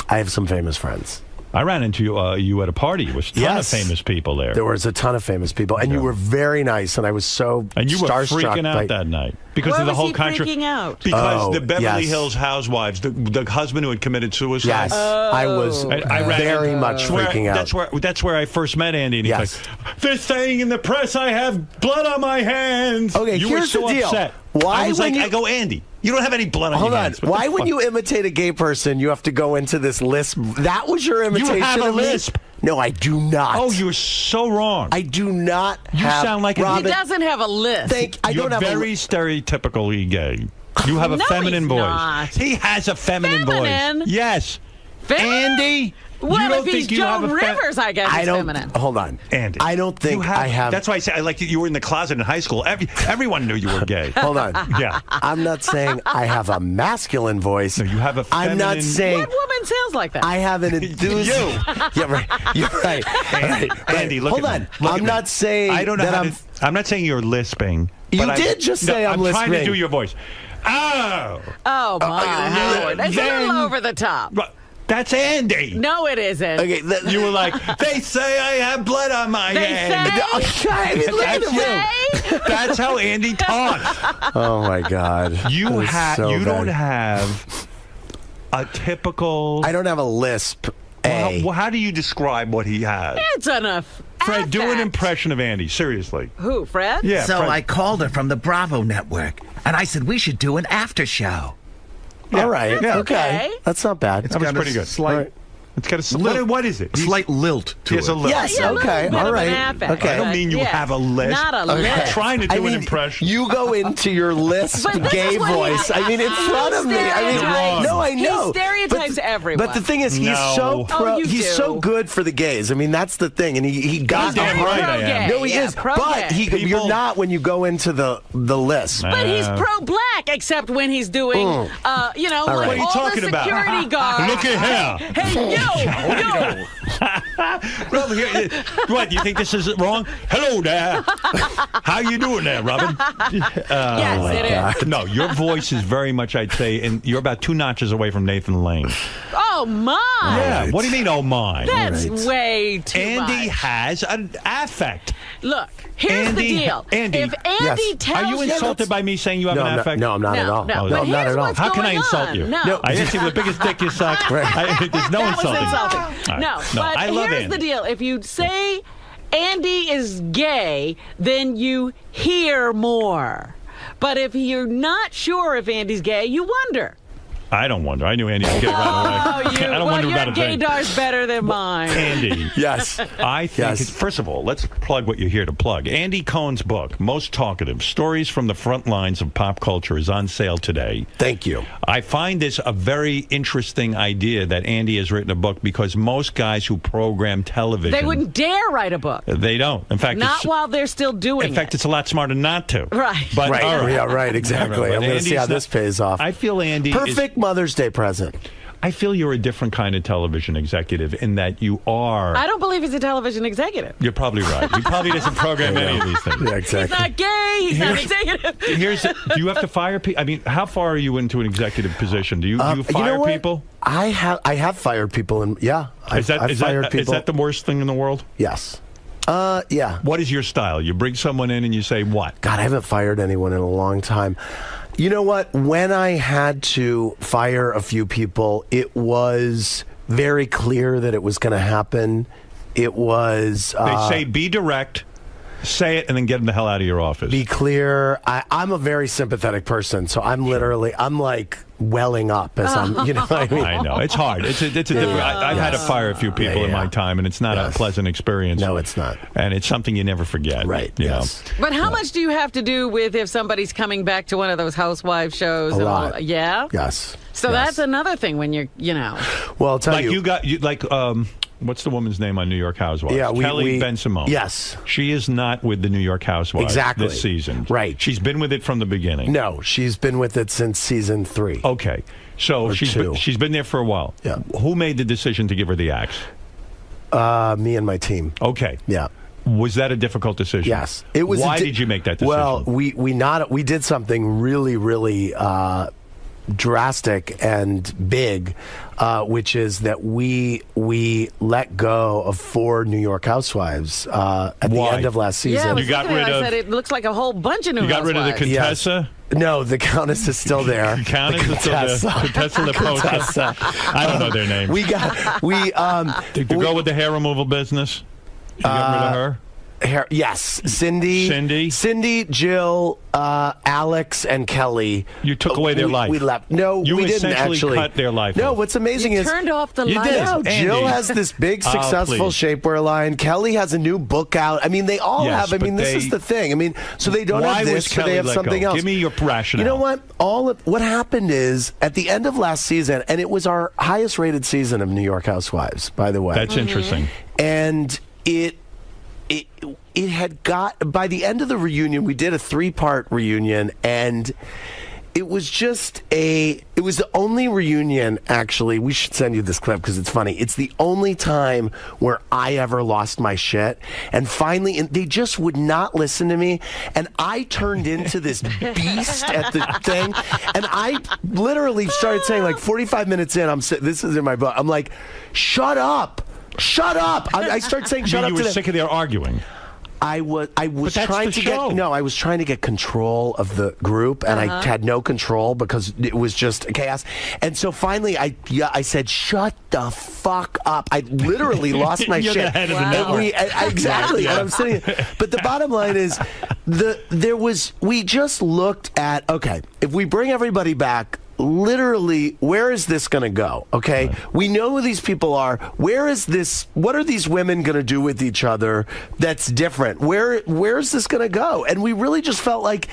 I have some famous friends. I ran into you at a party. There was a ton of famous people there. There was a ton of famous people, and you were very nice, and I was so And you were starstruck freaking out that night because Why of the was whole he country. freaking out? Because the Beverly yes. Hills Housewives, the husband who had committed suicide. Yes, I was very much freaking out. That's where I first met Andy, and he's like, "They're saying in the press I have blood on my hands." Okay, you here's were so the deal. upset. Why I was when like, you- I go, Andy, you don't have any blood on your hands. What Why, the when fuck? you imitate a gay person, you have to go into this lisp? That was your imitation. You have a of me? lisp. No, I do not. Oh, you're so wrong. I do not. You sound like He Robin. doesn't have a list. You're very stereotypically gay. You have a No, feminine he's voice. not. He has a feminine Feminine? voice. Yes. Feminine? Andy, Well, you don't if he's think you have Joan a Rivers, I guess I he's don't. feminine. Hold on, Andy. I don't think I have. That's why I said I like you were in the closet in high school. Everyone knew you were gay. Hold on. Yeah. I'm not saying I have a masculine voice. No, you have a feminine. I'm not saying. What woman sounds like that? I have an enthusiasm. Yeah, right. You're right. Andy, Andy, look Hold at on. me. Look I'm at not me. saying I don't know that how I'm. to, I'm not saying you're lisping. You but did just say I'm trying to lisping. do your voice. Oh. Oh, my Howard. That's a little over the top. That's Andy. No, it isn't. Okay, You were like, they say I have blood on my hand. I mean, look at him. That's how Andy talks. Oh my God. You So don't bad. have a typical. I don't have a lisp. Well, how do you describe what he has? It's enough. Fred, do an impression of Andy. Seriously. Who, Fred? Yeah. So Fred. I called her from the Bravo network, and I said we should do an after show. All right. Yeah. Okay. That's not bad. That was pretty good. Slight, It's got a what is it? slight lilt to He has a it. lilt. Yes. Yeah, a little Okay. bit All of an right. affect, Okay. I don't mean you yeah. have a lisp. Not a I'm lisp. trying to do I mean, an impression. You go into your lisp But this gay is what he- voice. I mean, in front of me. I mean, stereotypes. no, I know. He stereotypes everyone. But the thing is, he's No. so Oh, you he's do. so good for the gays. I mean, that's the thing, and he got Goddamn a right part- I am. No, he Yeah, is. pro-gay. But you're not when you go into the lisp. But he's pro-black, except when he's doing, All like right. What are you all talking the about? security guards. Look at him. Hey, yo. Robin, here, what, you think this is wrong? Hello there. How you doing there, Robin? Yes, it is. No, your voice is very much, I'd say, and you're about 2 notches away from Nathan Lane. Oh, my. Yeah. What do you mean, oh my? That's way too Andy much. has an affect. Look, here's the deal. Andy, if Andy Yes. tells are you insulted by me saying you have No, an I'm not, affect? no, I'm not at all. No, Oh, but no, not here's at all. what's How can I going insult on. you? No. I asked you the biggest dick you suck. There's no that insulting. was insulting. All right. No, No, but I love here's Andy. the deal. If you say Andy is gay, then you hear more. But if you're not sure if Andy's gay, you wonder. I don't wonder. I knew Andy was gay right away. Oh, you, I don't well, wonder your about a thing. gaydar's better than mine. Andy. Yes. I think, first of all, let's plug what you're here to plug. Andy Cohen's book, Most Talkative, Stories from the Front Lines of Pop Culture, is on sale today. Thank you. I find this a very interesting idea that Andy has written a book because most guys who program television... They wouldn't dare write a book. They don't. In fact, Not while they're still doing in fact, it's a lot smarter not to. Right. But, Right. all right. Yeah, right. Exactly. I'm going to see how this pays off. I feel Andy Perfect Mother's Day present. I feel you're a different kind of television executive in that you are... I don't believe he's a television executive. You're probably right. He probably doesn't program any of these things. Yeah, exactly. He's not gay. He's not executive. Do you have to fire people? I mean, how far are you into an executive position? Do you fire you know what? people? I have fired people, and I've fired people. Is that the worst thing in the world? Yes. Yeah. What is your style? You bring someone in and you say what? God, I haven't fired anyone in a long time. You know what? When I had to fire a few people, it was very clear that it was going to happen. It was... They say be direct. Say it and then get him the hell out of your office. Be clear. I'm a very sympathetic person, so I'm like welling up as I'm, you know what I mean? I know. It's hard. It's a different. I've had to fire a few people in my time, and it's not a pleasant experience. No, it's not. And it's something you never forget. Right. You know? But how much do you have to do with if somebody's coming back to one of those housewife shows? A lot. Yeah? Yes. So that's another thing when you're, you know. Well, I'll tell you what's the woman's name on New York Housewives? Yeah, Kelly Ben-Simone. Yes. She is not with the New York Housewives this season. Right. She's been with it from the beginning. No, she's been with it since season 3. Okay. So she's been there for a while. Yeah. Who made the decision to give her the axe? Me and my team. Okay. Yeah. Was that a difficult decision? Yes. It was. Why did you make that decision? Well, we did something really, really drastic and big, which is that we let go of 4 New York Housewives at the end of last season. Yeah, you got rid of. It looks like a whole bunch of new. You got rid of the Contessa. No, the Countess is still there. The Countess is still there. Contessa Leposa. I don't know their names. Did you go with the hair removal business? You got rid of her? Yes, Cindy, Jill, Alex, and Kelly. You took away their life. We left. No, you we didn't essentially actually cut their life. No, off. what's amazing you is turned off the you light. did. No, Jill has this big successful shapewear line. Kelly has a new book out. I mean, they all have. I mean, this is the thing. I mean, so they don't have this, so they have something else. Give me your rationale. You know what? What happened is at the end of last season, and it was our highest rated season of New York Housewives, by the way. That's interesting. And it had got, by the end of the reunion, we did a 3-part reunion, and it was the only reunion, actually. We should send you this clip because it's funny. It's the only time where I ever lost my shit. And finally, they just would not listen to me. And I turned into this beast at the thing. And I literally started saying, like 45 minutes in, this is in my book. I'm like, shut up. Shut up! I started saying shut up. You were sick of their arguing. I was trying to get control of the group, and I had no control because it was just chaos. And so finally, I said, "Shut the fuck up!" I literally lost my You're shit. the head of the network. Exactly. And I'm sitting. But the bottom line is, we just looked at if we bring everybody back. Literally, where is this going to go? Okay, we know who these people are. Where is this? What are these women going to do with each other? That's different. Where's this going to go? And we really just felt like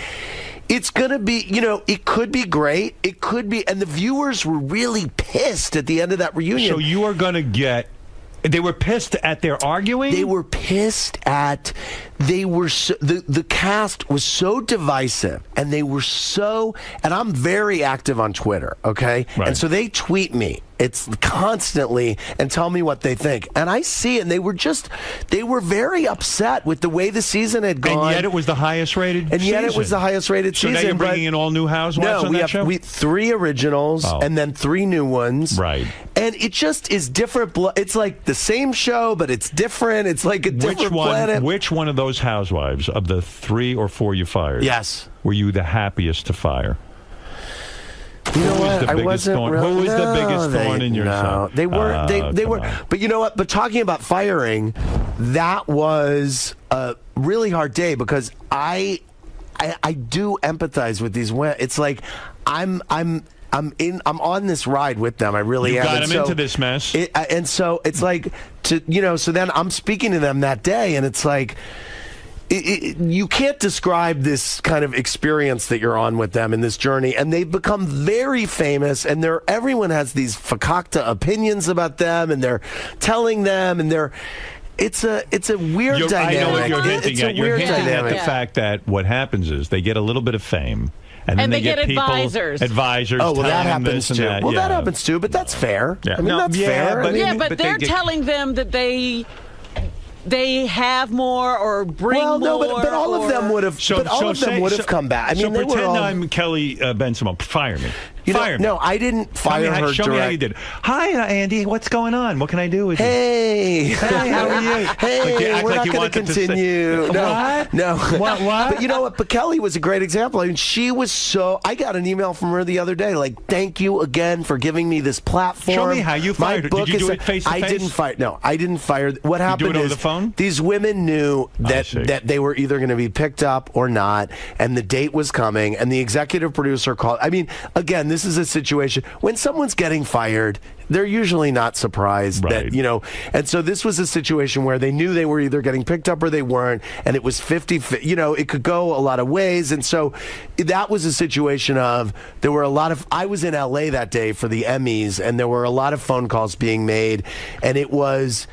it's going to be. It could be great. It could be. And the viewers were really pissed at the end of that reunion. So you are going to get. They were pissed at their arguing? They were pissed at... the cast was so divisive, and they were so... And I'm very active on Twitter, okay? Right. And so they tweet me. It's constantly and tell me what they think. And I see it, and they were very upset with the way the season had gone. And yet it was the highest rated season. season. So now you're bringing in all new housewives on that show? No, we have 3 originals and then 3 new ones. Right. And it just is different. It's like the same show, but it's different. It's like a different planet. Which one of those housewives, of the 3 or 4 you fired, were you the happiest to fire? You know what? I wasn't. Who was the biggest thorn in your side? They were. They were. But you know what? But talking about firing, that was a really hard day because I do empathize with these women. It's like I'm on this ride with them. I really am. You got them into this mess. And so it's like so then I'm speaking to them that day, and it's like. You can't describe this kind of experience that you're on with them in this journey, and they've become very famous, and everyone has these fakakta opinions about them, and they're telling them, and it's a weird dynamic. I know what you're hinting at. You're hinting at the Yeah. fact that what happens is they get a little bit of fame, and then they get people, advisors. Oh, well, that happens too. That, well, that happens too, but that's fair. Yeah. I mean, that's fair. But they're telling them that they have more or bring more. But all of them would have. But all of them would have come back. I mean, so they pretend were all... I'm Kelly Ben-Simone. Fire me. Fire me. No, I didn't fire her. Show me how you did. Hi, Andy. What's going on? What can I do with you? Hey. Hey, how are you? Hey, we're not going to continue. No, what? no. What? But you know what? But Kelly was a great example. I mean, she was so. I got an email from her the other day, like, "Thank you again for giving me this platform." Show me how you fired her. Did you do it face to face? I didn't fire. No, I didn't fire. What happened do it over is the phone? these women knew that they were either going to be picked up or not, and the date was coming, and the executive producer called. I mean, again, this is a situation when someone's getting fired, they're usually not surprised that, you know, and so this was a situation where they knew they were either getting picked up or they weren't, and it was 50-50, you know, it could go a lot of ways, and so that was a situation of, there were a lot of, I was in LA that day for the Emmys, and there were a lot of phone calls being made, and it was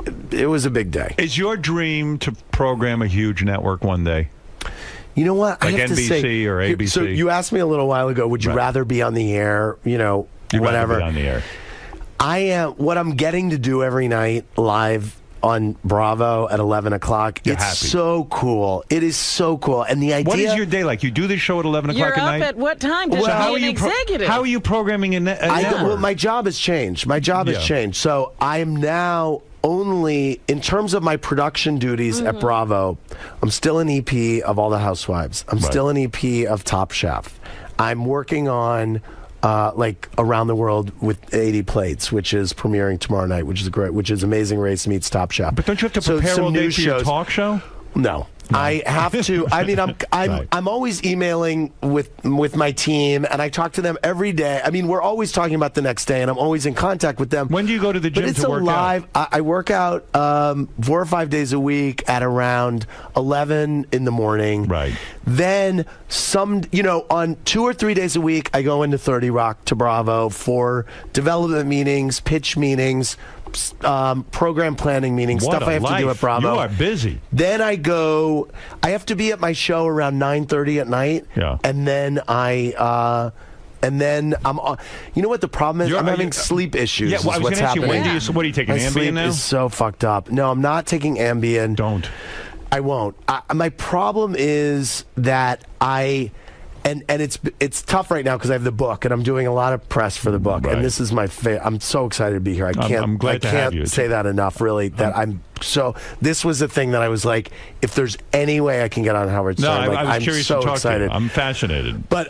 a big day. Is your dream to program a huge network one day? You know what? Like I have NBC to say, or ABC? So you asked me a little while ago, would you rather be on the air, you know, whatever. Be on the air. I am. What I'm getting to do every night live on Bravo at 11 o'clock. You're it's happy. so cool. It is so cool. And the idea. What is your day like? You do this show at 11 o'clock You're at up night? at what time to So be how are an you executive? how are you programming a network? Well, my job has changed. My job has changed. So I am now only, in terms of my production duties at Bravo, I'm still an EP of All the Housewives. I'm still an EP of Top Chef. I'm working on like Around the World with 80 Plates, which is premiering tomorrow night, which is Amazing Race meets Top Chef. But don't you have to prepare all day for your talk show? No. I have to. I mean, I'm always emailing with my team, and I talk to them every day. I mean, we're always talking about the next day, and I'm always in contact with them. When do you go to the gym but it's to work live, out? I work out 4 or 5 days a week at around 11 in the morning. Right. Then on 2 or 3 days a week, I go into 30 Rock to Bravo for development meetings, pitch meetings, program planning meetings, What stuff a I have to do life. at Bravo. You are busy. Then I have to be at my show around 9:30 at night. Yeah. And then I'm you know what the problem is? I'm having sleep issues. Yeah, well, I was what's gonna ask you, happening. what are you taking, My Ambien sleep now? is so fucked up. No, I'm not taking Ambien. Don't. I won't. My problem is that and it's tough right now because I have the book and I'm doing a lot of press for the book, and this is my I'm so excited to be here. I'm glad to have you. say that enough, really. This was a thing that I was like, if there's any way I can get on Howard Stern, I was curious so to talk excited. to you. I'm fascinated. But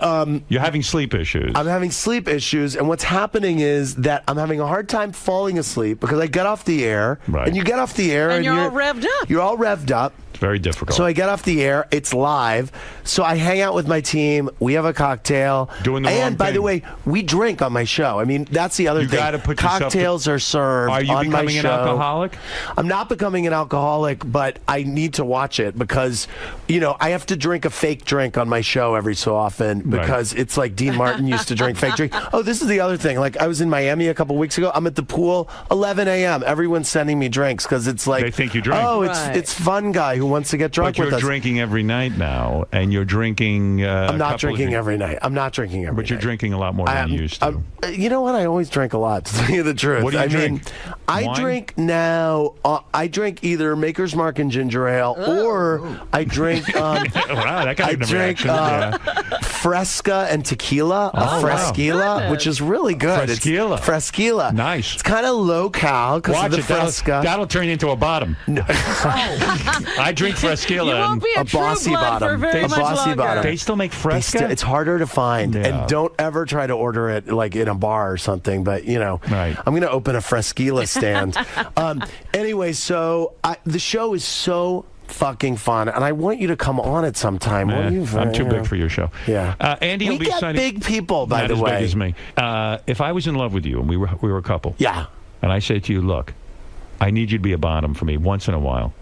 you're having sleep issues. I'm having sleep issues, and what's happening is that I'm having a hard time falling asleep because I get off the air, and you get off the air, and you're all revved up. You're all revved up. It's very difficult. So I get off the air. It's live. So I hang out with my team. We have a cocktail. Doing the wrong And by thing. the way, we drink on my show. I mean, that's the other You thing. gotta put yourself Cocktails are served Are you on my becoming an show. alcoholic? I'm not becoming an alcoholic, but I need to watch it because, I have to drink a fake drink on my show every so often because it's like Dean Martin used to drink fake drink. Oh, this is the other thing. Like, I was in Miami a couple weeks ago. I'm at the pool, 11 a.m. Everyone's sending me drinks because it's like, They think you drink. oh, it's fun guy who wants to get drunk But you're with us. drinking every night now, and you're drinking. I'm not drinking every night. I'm not drinking every night. But you're drinking a lot more than you used to. You know what? I always drink a lot, to tell you the truth. What do you drink? I Wine? drink now. I drink either Maker's Mark and ginger ale, or I drink. Wow, that kind I of drink reaction. Fresca and tequila. Oh, wow. Fresquila, which is really good. Fresquila. It's Fresquila. Nice. It's kind of low cal because of Watch the it. Fresca. That'll turn you into a bottom. I drink Fresquila. You won't be a true bossy blood for bottom. very A much bossy longer. bottom. They still make Fresca? It's harder to find, Yeah. and don't ever try to order it like in a bar or something. But Right. I'm going to open a Fresquila stand. Anyway, so the show is so fucking fun, and I want you to come on it sometime. Won't you? I'm too big for your show. Yeah. Andy We will be get signing. big people, by Not the as way. big as me. If I was in love with you and we were a couple. Yeah. And I said to you, look, I need you to be a bottom for me once in a while.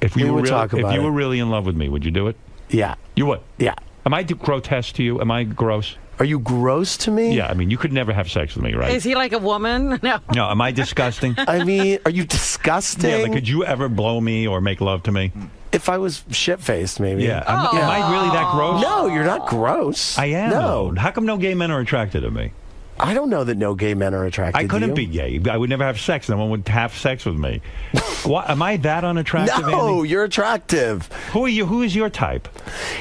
If We you were would talk about it. really in love with me, would you do it? Yeah. You would? Yeah. Am I grotesque to you? Am I gross? Are you gross to me? Yeah, I mean, you could never have sex with me, right? Is he like a woman? No. No, am I disgusting? I mean, are you disgusting? Yeah, like, could you ever blow me or make love to me? If I was shit-faced, maybe. Yeah. Am I really that gross? No, you're not gross. I am. No. How come no gay men are attracted to me? I don't know that no gay men are attracted I couldn't to be you. gay. I would never have sex. No one would have sex with me. What, am I that unattractive, No, Andy? you're attractive. Who are you? Who is your type?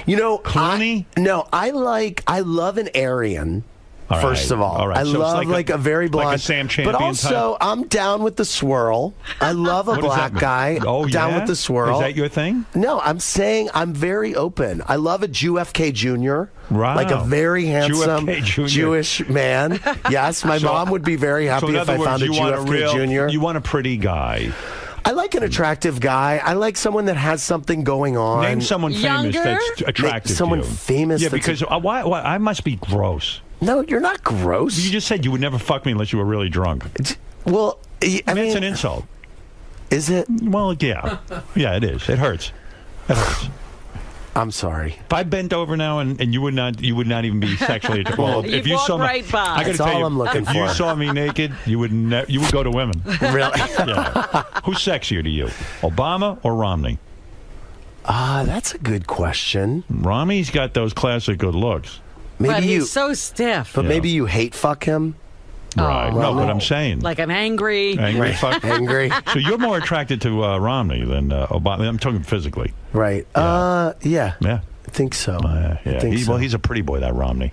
You know, Clooney? I love an Aryan. First of all, I So love it's like a very blonde, like a Sam Champion but also type? I'm down with the swirl. I love a What does that black mean? guy. Oh, down yeah? with the swirl. Is that your thing? No, I'm saying I'm very open. I love a JFK Jr. Wow. Like a very handsome JFK Jr. Jewish man. Yes, my mom would be very happy So in if other I found words, a you want a JFK real, Jr. You want a pretty guy. I like an attractive guy. I like someone that has something going on. Name someone famous that's attractive Someone to you. famous. Yeah, that's because why? I must be gross. No, you're not gross. You just said you would never fuck me unless you were really drunk. Well, I mean, it's an insult. Is it? Well, yeah. Yeah, it is. It hurts. It hurts. I'm sorry. If I bent over now and you would not even be sexually attracted. Well, You if you walk saw me, right by. I got to That's tell all you, I'm looking if you for. saw me naked, you would go to women. Really? Yeah. Who's sexier to you, Obama or Romney? That's a good question. Romney's got those classic good looks. Maybe But you, he's so stiff. but Yeah. maybe you hate fuck him. Right. No, Romney. but I'm saying. Like an angry. Angry fuck. Angry. So you're more attracted to Romney than Obama. I'm talking physically. Right. Yeah. Yeah. Yeah. I think so. Yeah. I think so. Well, he's a pretty boy, that Romney.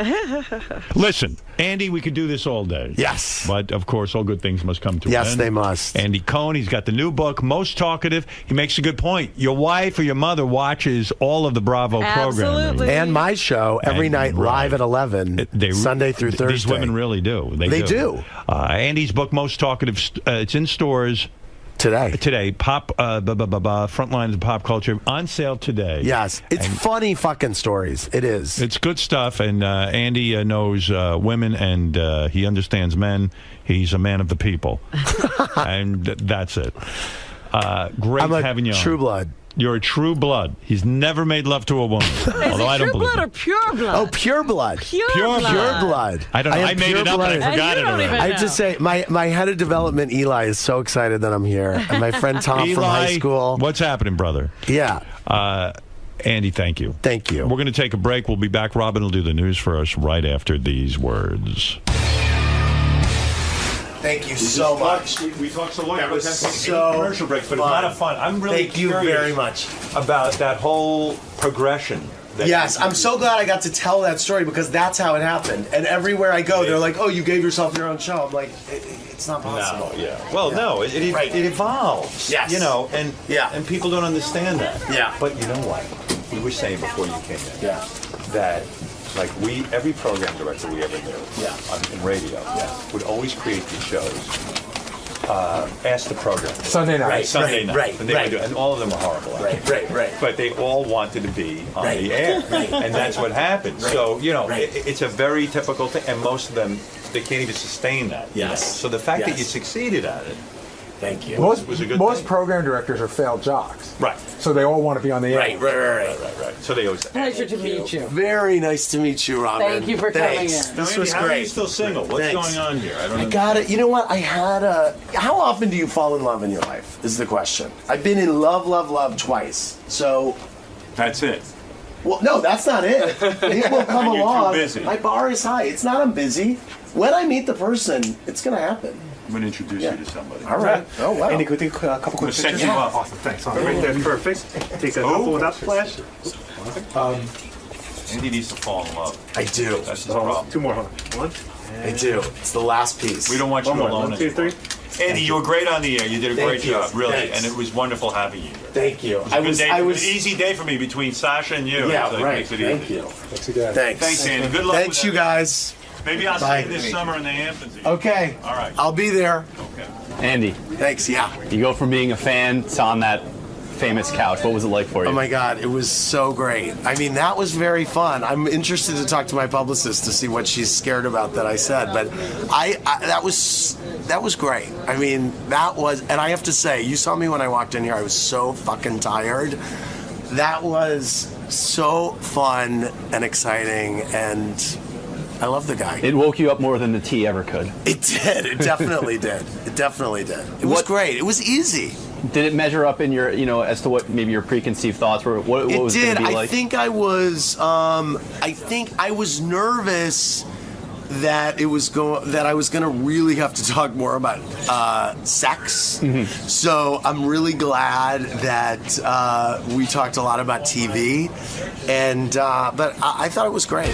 Listen, Andy, we could do this all day. Yes. But, of course, all good things must come to an end. Yes, they must. Andy Cohen, he's got the new book, Most Talkative. He makes a good point. Your wife or your mother watches all of the Bravo programming. Absolutely. And my show every night live at 11, Sunday through Thursday. These women really do. They do. Andy's book, Most Talkative, it's in stores. Today, pop, front lines of pop culture, on sale today. Yes, it's funny fucking stories. It is. It's good stuff, and Andy knows women, and he understands men. He's a man of the people, and that's it. Great I'm a having you on. true blood. You're a true blood. He's never made love to a woman. Although I don't True believe blood it. or pure blood? Oh, pure blood. Pure Pure blood. Pure blood. I don't know. am I made it up, and I forgot it already. I have to say, my head of development, Eli, is so excited that I'm here. And my friend Tom from high school. What's happening, brother? Yeah. Andy, thank you. Thank you. We're going to take a break. We'll be back. Robin will do the news for us right after these words. Thank you so much. We talked so long. That was so commercial breaks, but it's a lot of fun. I'm really Thank you curious very much about that whole progression. Yes, I'm so glad I got to tell that story because that's how it happened. And everywhere I go, they're like, "Oh, you gave yourself your own show." I'm like, "It's not possible." No, yeah. Well, no, it evolves. Yes. You know, and people don't understand that. Yeah. But you know what? We were saying before you came in. Yeah. That. Like every program director we ever knew, in radio, would always create these shows. Ask the program. Sunday night. Sunday night. Right. And they would do, and all of them were horrible. Right. But they all wanted to be on the air, and that's what happened. So it's a very typical thing, and most of them they can't even sustain that. Yes. So the fact that you succeeded at it. Thank you. Was a good thing. program directors are failed jocks. Right. So they all want to be on the air. Right. So they always. Pleasure to meet you. Very nice to meet you, Robin. Thank you for coming in. This Andy, was how great. are you still single? What's going on here? I got it. You know what? I had a. How often do you fall in love in your life? Is the question. I've been in love twice. So. That's it. Well, no, that's not it. It will come You're too along. busy. My bar is high. It's not I'm busy. When I meet the person, it's going to happen. I'm going to introduce you to somebody. All right. Oh, wow. Andy, could we take a couple quick set pictures? you up. Awesome, thanks. Right there, perfect. Take a couple without flash. Andy needs to fall in love. I do. That's his problem. Two more, huh? One. I do. It's the last piece. We don't want you One more. alone. 1, 2, 3. Andy, you were great on the air. You did a great Thank you. job, really, Thanks. and it was wonderful having you here. Thank you. It was an easy day for me between Sasha and you. Yeah, So it right. makes it Thank easy. you. Thanks again. Thanks, Andy. Good luck. Thanks, with you that. guys. Maybe I'll Bye. see you this summer in the Hamptons. Okay. All right. I'll be there. Okay. Andy, Thanks. Yeah. you go from being a fan to on that famous couch. What was it like for you? Oh my God, it was so great. I mean, that was very fun. I'm interested to talk to my publicist to see what she's scared about that I said, but that was great. I mean, that was, and I have to say, you saw me when I walked in here. I was so fucking tired. That was so fun and exciting, and I love the guy. It woke you up more than the tea ever could. It did. It definitely did. It definitely did. It was great. It was easy. Did it measure up in your, as to what maybe your preconceived thoughts were? What was it going to be like? I think I was nervous that I was going to really have to talk more about sex. Mm-hmm. So I'm really glad that we talked a lot about TV, and but I thought it was great.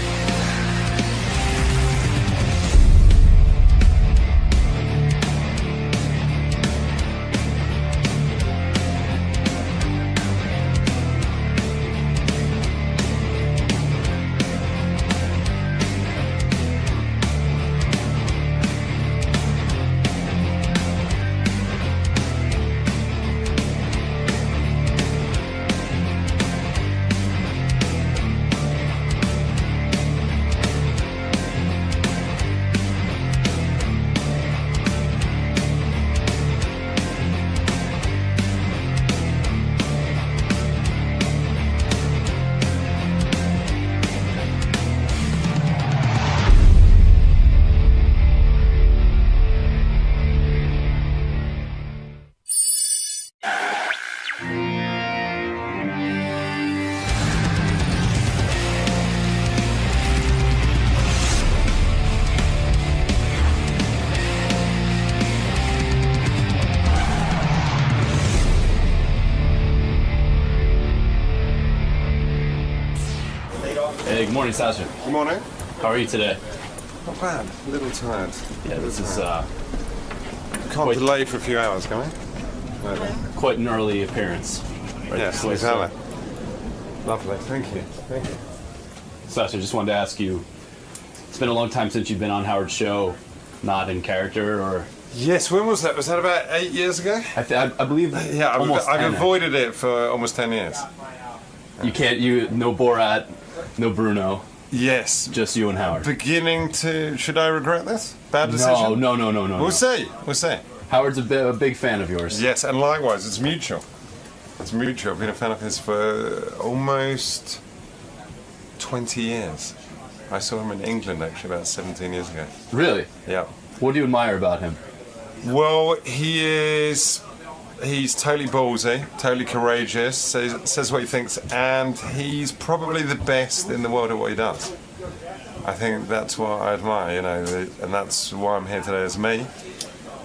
Hey, good morning, Sasha. Good morning. How are you today? Not bad. A little tired. Yeah, this is Can't delay for a few hours, can we? quite an early appearance. Right? Yes, So, exactly. Lovely. Thank you. Thank you. Sasha, I just wanted to ask you, it's been a long time since you've been on Howard's show, not in character or... Yes, when was that? Was that about 8 years ago? I believe yeah, almost I've 10. avoided it for almost 10 years. You can't, no Borat, no Bruno. Yes. Just you and Howard. Beginning to... Should I regret this? Bad decision? No. We'll see. We'll see. Howard's a big fan of yours. Yes, and likewise, it's mutual. It's mutual. I've been a fan of his for almost 20 years. I saw him in England, actually, about 17 years ago. Really? Yeah. What do you admire about him? Well, he's totally ballsy, totally courageous, says what he thinks, and he's probably the best in the world at what he does. I think that's what I admire, you know, and that's why I'm here today as me,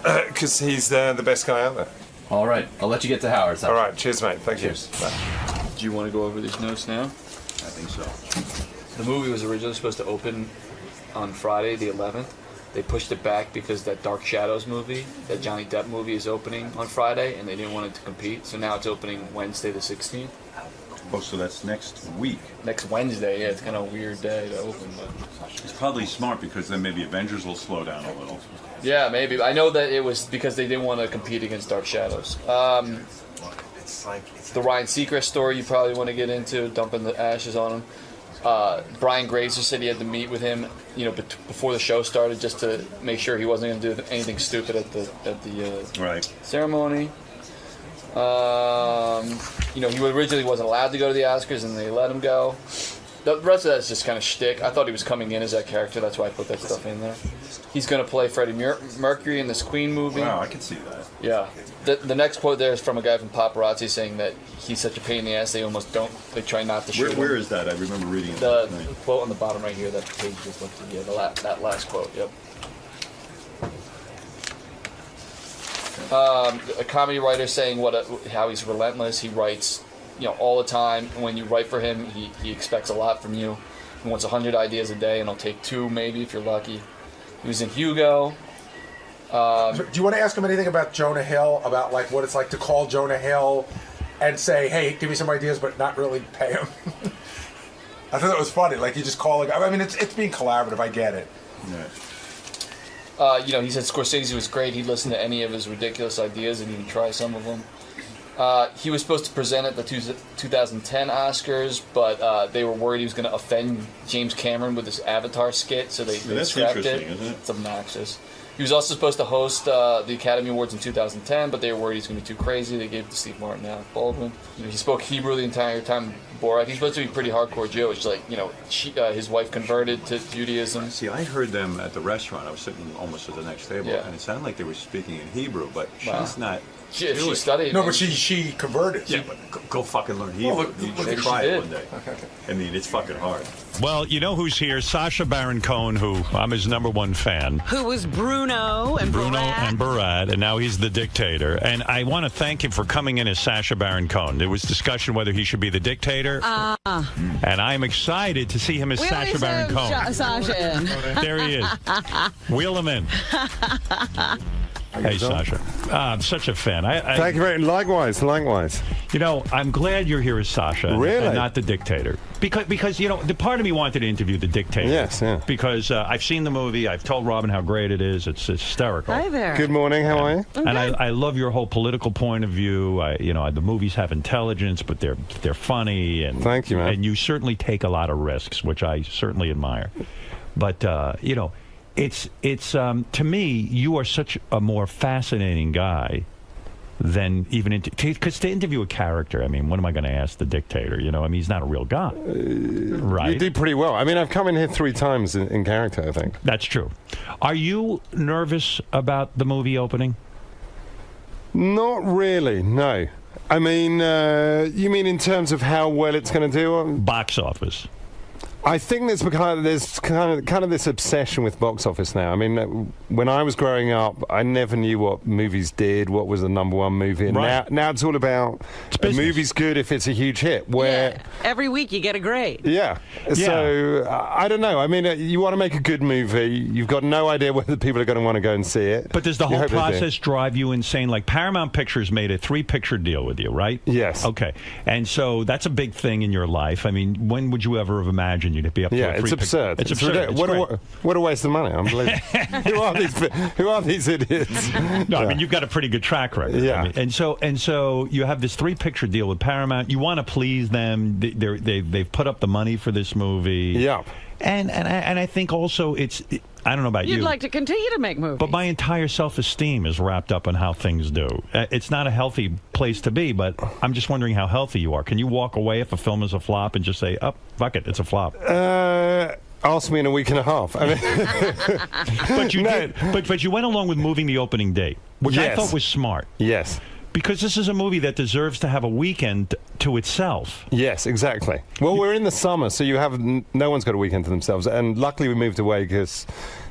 because he's the best guy out there. All right, I'll let you get to Howard. All right, cheers, mate. Thank you. Bye. Do you want to go over these notes now? I think so. The movie was originally supposed to open on Friday, the 11th. They pushed it back because that Dark Shadows movie, that Johnny Depp movie, is opening on Friday, and they didn't want it to compete. So now it's opening Wednesday, the 16th. Oh, so that's next week. Next Wednesday, yeah. It's kind of a weird day to open, but It's probably smart because then maybe Avengers will slow down a little. yeah, maybe. I know that it was because they didn't want to compete against Dark Shadows. The Ryan Seacrest story you probably want to get into, dumping the ashes on him. Brian Grazer said he had to meet with him, before the show started, just to make sure he wasn't going to do anything stupid at the ceremony. He originally wasn't allowed to go to the Oscars, and they let him go. The rest of that's just kind of shtick. I thought he was coming in as that character. That's why I put that stuff in there. He's going to play Freddie Mercury in this Queen movie. Wow, I can see that. Yeah. The next quote there is from a guy from Paparazzi saying that he's such a pain in the ass they try not to shoot him. Where is that? I remember reading it. The quote on the bottom right here, that page just left. Yeah, that last quote, yep. A comedy writer saying how he's relentless. He writes, all the time. And when you write for him, he expects a lot from you. He wants 100 ideas a day, and he'll take 2 maybe if you're lucky. He was in Hugo. Do you want to ask him anything about Jonah Hill, about what it's like to call Jonah Hill and say, hey, give me some ideas, but not really pay him? I thought that was funny. You just call a guy. I mean, it's being collaborative. I get it. Yeah. He said Scorsese was great. He'd listen to any of his ridiculous ideas and even try some of them. He was supposed to present at the 2010 Oscars, but they were worried he was going to offend James Cameron with his Avatar skit, so they scrapped it. That's interesting, isn't it? It's obnoxious. He was also supposed to host the Academy Awards in 2010, but they were worried he's going to be too crazy. They gave it to Steve Martin and Alec Baldwin. He spoke Hebrew the entire time. Borat. He's supposed to be pretty hardcore Jewish. His wife converted to Judaism. See, I heard them at the restaurant. I was sitting almost at the next table, and it sounded like they were speaking in Hebrew, but she's not. She studied. No, but she converted. Yeah, but go fucking learn Hebrew. Well, you should try it one day. I mean, it's fucking hard. Well, you know who's here? Ssasha Baron Cohen, who I'm his #1 fan. Who was Bruno and Borat, and now he's the dictator. And I want to thank him for coming in as Ssasha Baron Cohen. There was discussion whether he should be the dictator. And I'm excited to see him as Ssasha Baron Cohen. Sasha in. There he is. Wheel him in. Hey, Ssasha. I'm such a fan. Thank you very much. Likewise. I'm glad you're here as Ssasha really? and not the dictator. Because the part of me wanted to interview the dictator. Yes, yeah. Because I've seen the movie. I've told Robin how great it is. It's hysterical. Hi there. Good morning. How are you? And I love your whole political point of view. The movies have intelligence, but they're funny. And thank you, man. And you certainly take a lot of risks, which I certainly admire. But it's to me, you are such a more fascinating guy than even because to interview a character. I mean, what am I going to ask the dictator? He's not a real guy, right? You did pretty well. I mean, I've come in here 3 times in character, I think. That's true. Are you nervous about the movie opening? Not really, no. I mean, you mean in terms of how well it's going to do? Box office. I think there's kind of this obsession with box office now. I mean, when I was growing up, I never knew what movies did, what was the #1 movie. And now it's all about a movie's good if it's a huge hit. Where every week you get a grade. Yeah. So I don't know. I mean, you want to make a good movie. You've got no idea whether people are going to want to go and see it. But does the whole process drive you insane? Like Paramount Pictures made a 3-picture deal with you, right? Yes. Okay. And so that's a big thing in your life. I mean, when would you ever have imagined you'd be up to a 3-picture? It's absurd. It's absurd. What a waste of money. Unbelievable. Who are these idiots? No, I mean, you've got a pretty good track record. Yeah. I mean, and so you have this 3-picture deal with Paramount. You want to please them. They've put up the money for this movie. Yeah. And I think also I don't know about you. You'd like to continue to make movies. But my entire self-esteem is wrapped up in how things do. It's not a healthy place to be, but I'm just wondering how healthy you are. Can you walk away if a film is a flop and just say, oh, fuck it, it's a flop? Ask me in a week and a half. I mean, but you went along with moving the opening date, which I thought was smart. Yes. Because this is a movie that deserves to have a weekend to itself. Yes, exactly. Well, we're in the summer, so you have no one's got a weekend to themselves. And luckily we moved away because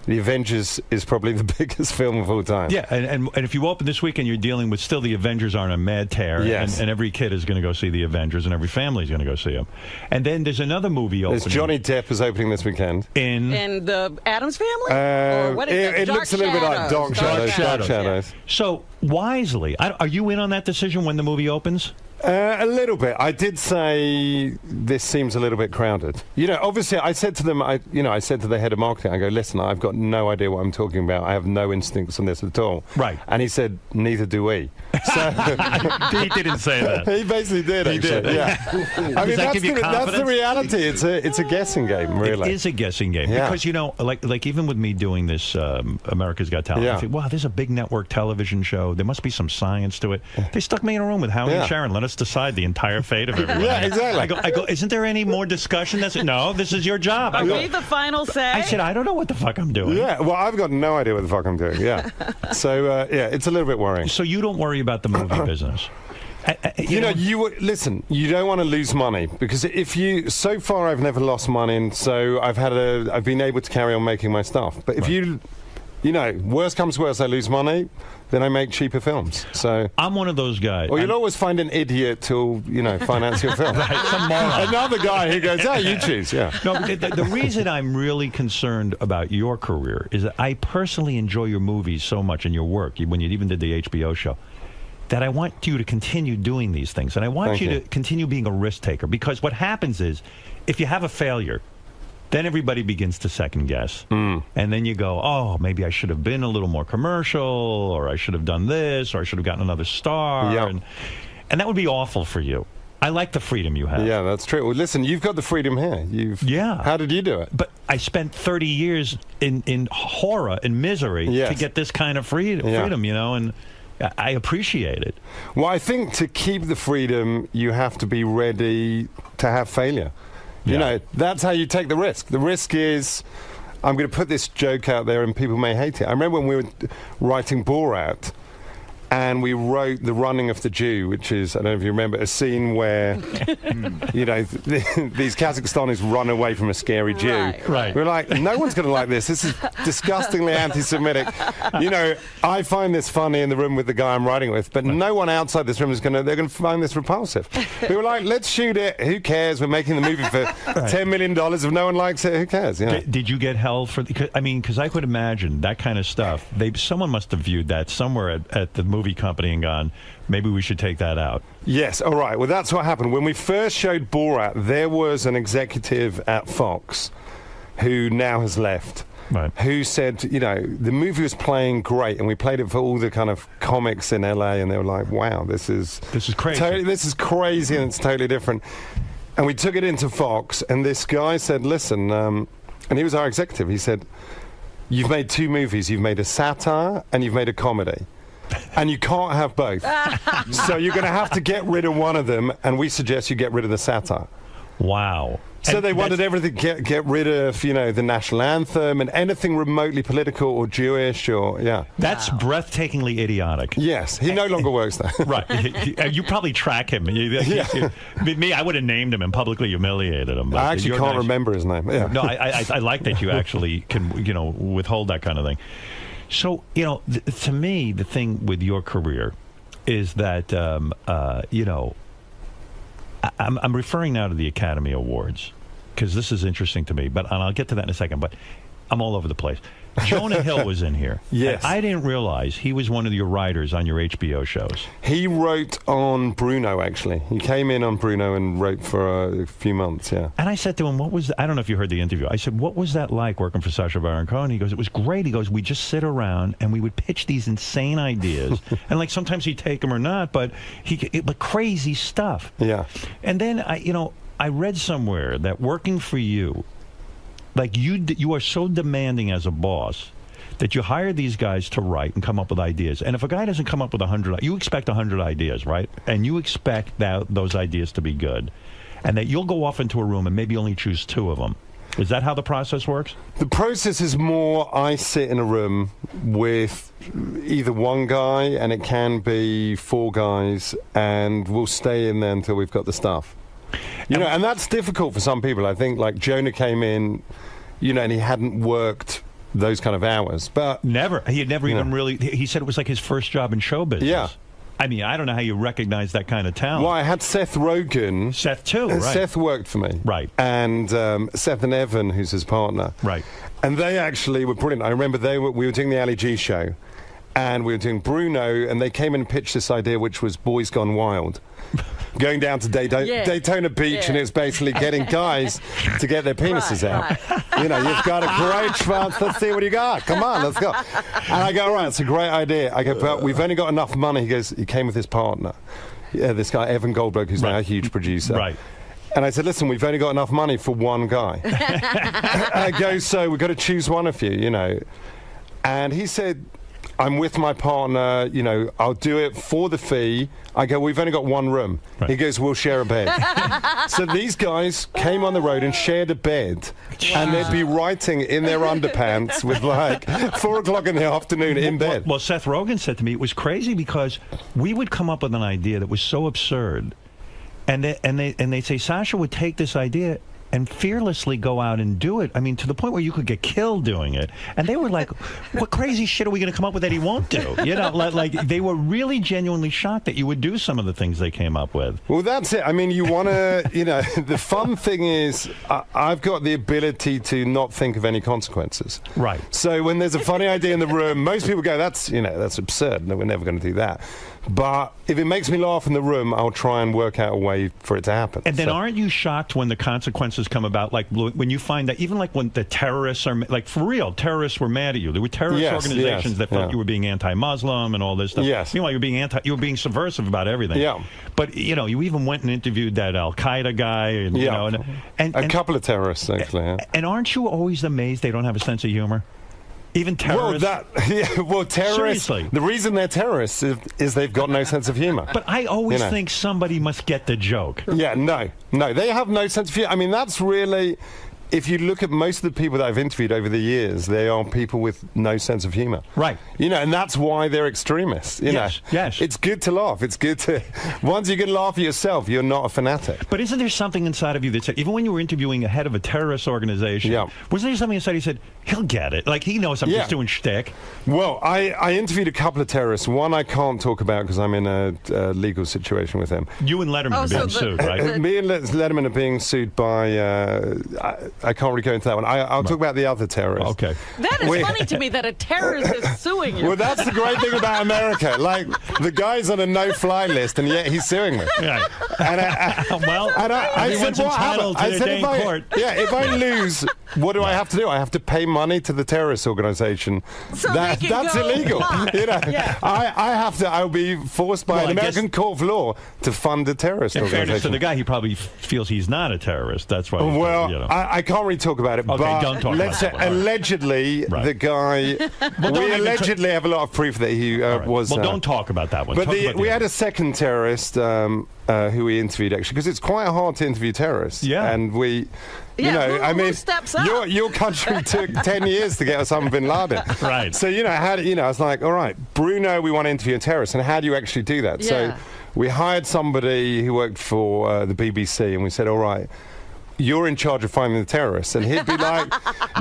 The Avengers is probably the biggest film of all time. Yeah, and if you open this weekend, you're dealing with still the Avengers are on a mad tear. Yes. And every kid is going to go see the Avengers, and every family is going to go see them. And then there's another movie opening. There's Johnny Depp is opening this weekend. In the Addams Family? Or what is it looks a little bit like Dark Shadows. So, wisely, are you in on that decision when the movie opens? A little bit. I did say this seems a little bit crowded. You know, obviously, I said to them, I said to the head of marketing, I go, listen, I've got no idea what I'm talking about. I have no instincts on this at all. Right. And he said, neither do we. So he didn't say that. He basically did. He did. Yeah. I mean, that's the reality. It's a guessing game, really. It is a guessing game because like even with me doing this America's Got Talent, I think, wow, there's a big network television show. There must be some science to it. They stuck me in a room with Howie and Sharon. Let us decide the entire fate of everyone. Yeah, exactly. I go, isn't there any more discussion? No, this is your job. Are we the final say? I said, I don't know what the fuck I'm doing. Yeah, well, I've got no idea what the fuck I'm doing. Yeah. So, it's a little bit worrying. So you don't worry about the movie business? Listen, you don't want to lose money because so far I've never lost money, and so I've been able to carry on making my stuff. But if worst comes to worst, I lose money, then I make cheaper films. So I'm one of those guys. Or you'll always find an idiot to finance your film. Right, some moron. Another guy who goes, you choose. Yeah. No, the reason I'm really concerned about your career is that I personally enjoy your movies so much and your work. When you even did the HBO show, that I want you to continue doing these things, and I want you to continue being a risk taker. Because what happens is, if you have a failure, then everybody begins to second guess. And then you go, oh, maybe I should have been a little more commercial, or I should have done this, or I should have gotten another star. Yep. And that would be awful for you. I like the freedom you have. Yeah, that's true. Well, listen, you've got the freedom here. How did you do it? But I spent 30 years in horror and misery to get this kind of freedom, and I appreciate it. Well, I think to keep the freedom, you have to be ready to have failure. You know, that's how you take the risk. The risk is, I'm going to put this joke out there and people may hate it. I remember when we were writing Borat, and we wrote The Running of the Jew, which is, I don't know if you remember, a scene where, these Kazakhstanis run away from a scary Jew. Right. We're like, no one's going to like this. This is disgustingly anti-Semitic. I find this funny in the room with the guy I'm writing with, but no one outside this room is they're going to find this repulsive. We were like, let's shoot it. Who cares? We're making the movie for $10 million. If no one likes it, who cares? Did you get hell for because I could imagine that kind of stuff. Someone must have viewed that somewhere at the movie company and gone, maybe we should take that out. Yes, all right. Well, that's what happened. When we first showed Borat, there was an executive at Fox who now has left, who said, the movie was playing great, and we played it for all the kind of comics in LA, and they were like, wow, this is crazy. This is crazy, and it's totally different. And we took it into Fox, and this guy said, listen, and he was our executive, he said, you've made 2 movies. You've made a satire, and you've made a comedy. And you can't have both. So you're going to have to get rid of one of them, and we suggest you get rid of the satire. Wow. So they wanted everything get rid of, the national anthem and anything remotely political or Jewish or That's breathtakingly idiotic. Yes, he no longer works there. Right. You probably track him. Me, I would have named him and publicly humiliated him. But I actually can't remember his name. Yeah. No, I like that you actually can, withhold that kind of thing. So, to me, the thing with your career is that, I'm referring now to the Academy Awards because this is interesting to me, and I'll get to that in a second, but I'm all over the place. Jonah Hill was in here. Yes. I didn't realize he was one of your writers on your HBO shows. He wrote on Bruno, actually. He came in on Bruno and wrote for a few months, yeah. And I said to him, I don't know if you heard the interview. I said, what was that like working for Sacha Baron Cohen? He goes, it was great. He goes, we just sit around and we would pitch these insane ideas. And like sometimes he'd take them or not, but crazy stuff. Yeah. And then, I read somewhere that working for you, like you are so demanding as a boss that you hire these guys to write and come up with ideas. And if a guy doesn't come up with 100, you expect 100 ideas, right? And you expect those ideas to be good. And that you'll go off into a room and maybe only choose 2 of them. Is that how the process works? The process is more I sit in a room with either one guy, and it can be 4 guys, and we'll stay in there until we've got the stuff. And that's difficult for some people. I think, like, Jonah came in, and he hadn't worked those kind of hours. But he had never even really, he said it was like his first job in show business. Yeah. I mean, I don't know how you recognize that kind of talent. Well, I had Seth Rogen. Seth, too, right. Seth worked for me. Right. And Seth and Evan, who's his partner. Right. And they actually were brilliant. I remember we were doing the Ali G show, and we were doing Bruno, and they came in and pitched this idea, which was Boys Gone Wild. Going down to Daytona Beach, and it was basically getting guys to get their penises out. You've got a great chance. Let's see what you got. Come on, let's go. And I go, all right, it's a great idea. I go, but we've only got enough money. He goes, he came with his partner, this guy, Evan Goldberg, who's now a huge producer. Right. And I said, listen, we've only got enough money for one guy. I go, so we've got to choose one of you, And he said, I'm with my partner, I'll do it for the fee. I go, we've only got one room. Right. He goes, we'll share a bed. So these guys came on the road and shared a bed, and they'd be writing in their underpants with 4 o'clock in the afternoon in bed. Well, Seth Rogen said to me, it was crazy because we would come up with an idea that was so absurd, and they'd say, Sasha would take this idea and fearlessly go out and do it. I mean, to the point where you could get killed doing it. And they were like, what crazy shit are we going to come up with that he won't do? Like they were really genuinely shocked that you would do some of the things they came up with. Well, that's it. I mean, you want to, the fun thing is I've got the ability to not think of any consequences. Right. So when there's a funny idea in the room, most people go, that's absurd. No, we're never going to do that. But if it makes me laugh in the room, I'll try and work out a way for it to happen. And then aren't you shocked when the consequences come about? Like when you find that, even like when the terrorists are, like for real, terrorists were mad at you. There were terrorist organizations that thought you were being anti-Muslim and all this stuff. Yes. Meanwhile, you were being subversive about everything. Yeah. But, you even went and interviewed that Al-Qaeda guy. And, a couple of terrorists, actually. And aren't you always amazed they don't have a sense of humor? Even terrorists. Terrorists. Seriously. The reason they're terrorists is they've got no sense of humor. But I always think somebody must get the joke. Yeah, no, they have no sense of humor. I mean, that's really. If you look at most of the people that I've interviewed over the years, they are people with no sense of humor. Right. And that's why they're extremists. Yes. It's good to laugh. It's good to. Once you can laugh at yourself, you're not a fanatic. But isn't there something inside of you that said, even when you were interviewing a head of a terrorist organization, wasn't there something inside you said, he'll get it? Like, he knows I'm just doing shtick. Well, I interviewed a couple of terrorists. One I can't talk about because I'm in a legal situation with him. You and Letterman are being sued, right? Me and Letterman are being sued by. I can't really go into that one. I'll talk about the other terrorists. Okay. That is funny to me that a terrorist is suing you. Well, that's the great thing about America. Like, the guy's on a no-fly list, and yet he's suing me. Right. And I said, what happened? I said, if I lose, what do I have to do? I have to pay money to the terrorist organization. So that's illegal. I'll be forced by an American court of law to fund a terrorist organization. In fairness to the guy, he probably feels he's not a terrorist. That's why. I can't can't really talk about it. Okay, but don't talk let's about say it. allegedly, Right. the guy. We allegedly have a lot of proof that he was. Well, don't talk about that one. But Talk about we the had a second terrorist who we interviewed actually, because it's quite hard to interview terrorists. Yeah. And we. Yeah, You know, I mean, steps up? your country took 10 years to get Osama bin Laden. Right. So, you know, I was like, all right, Bruno, we want to interview a terrorist, and how do you actually do that? Yeah. So we hired somebody who worked for the BBC, and we said, all right, you're in charge of finding the terrorists. And he'd be like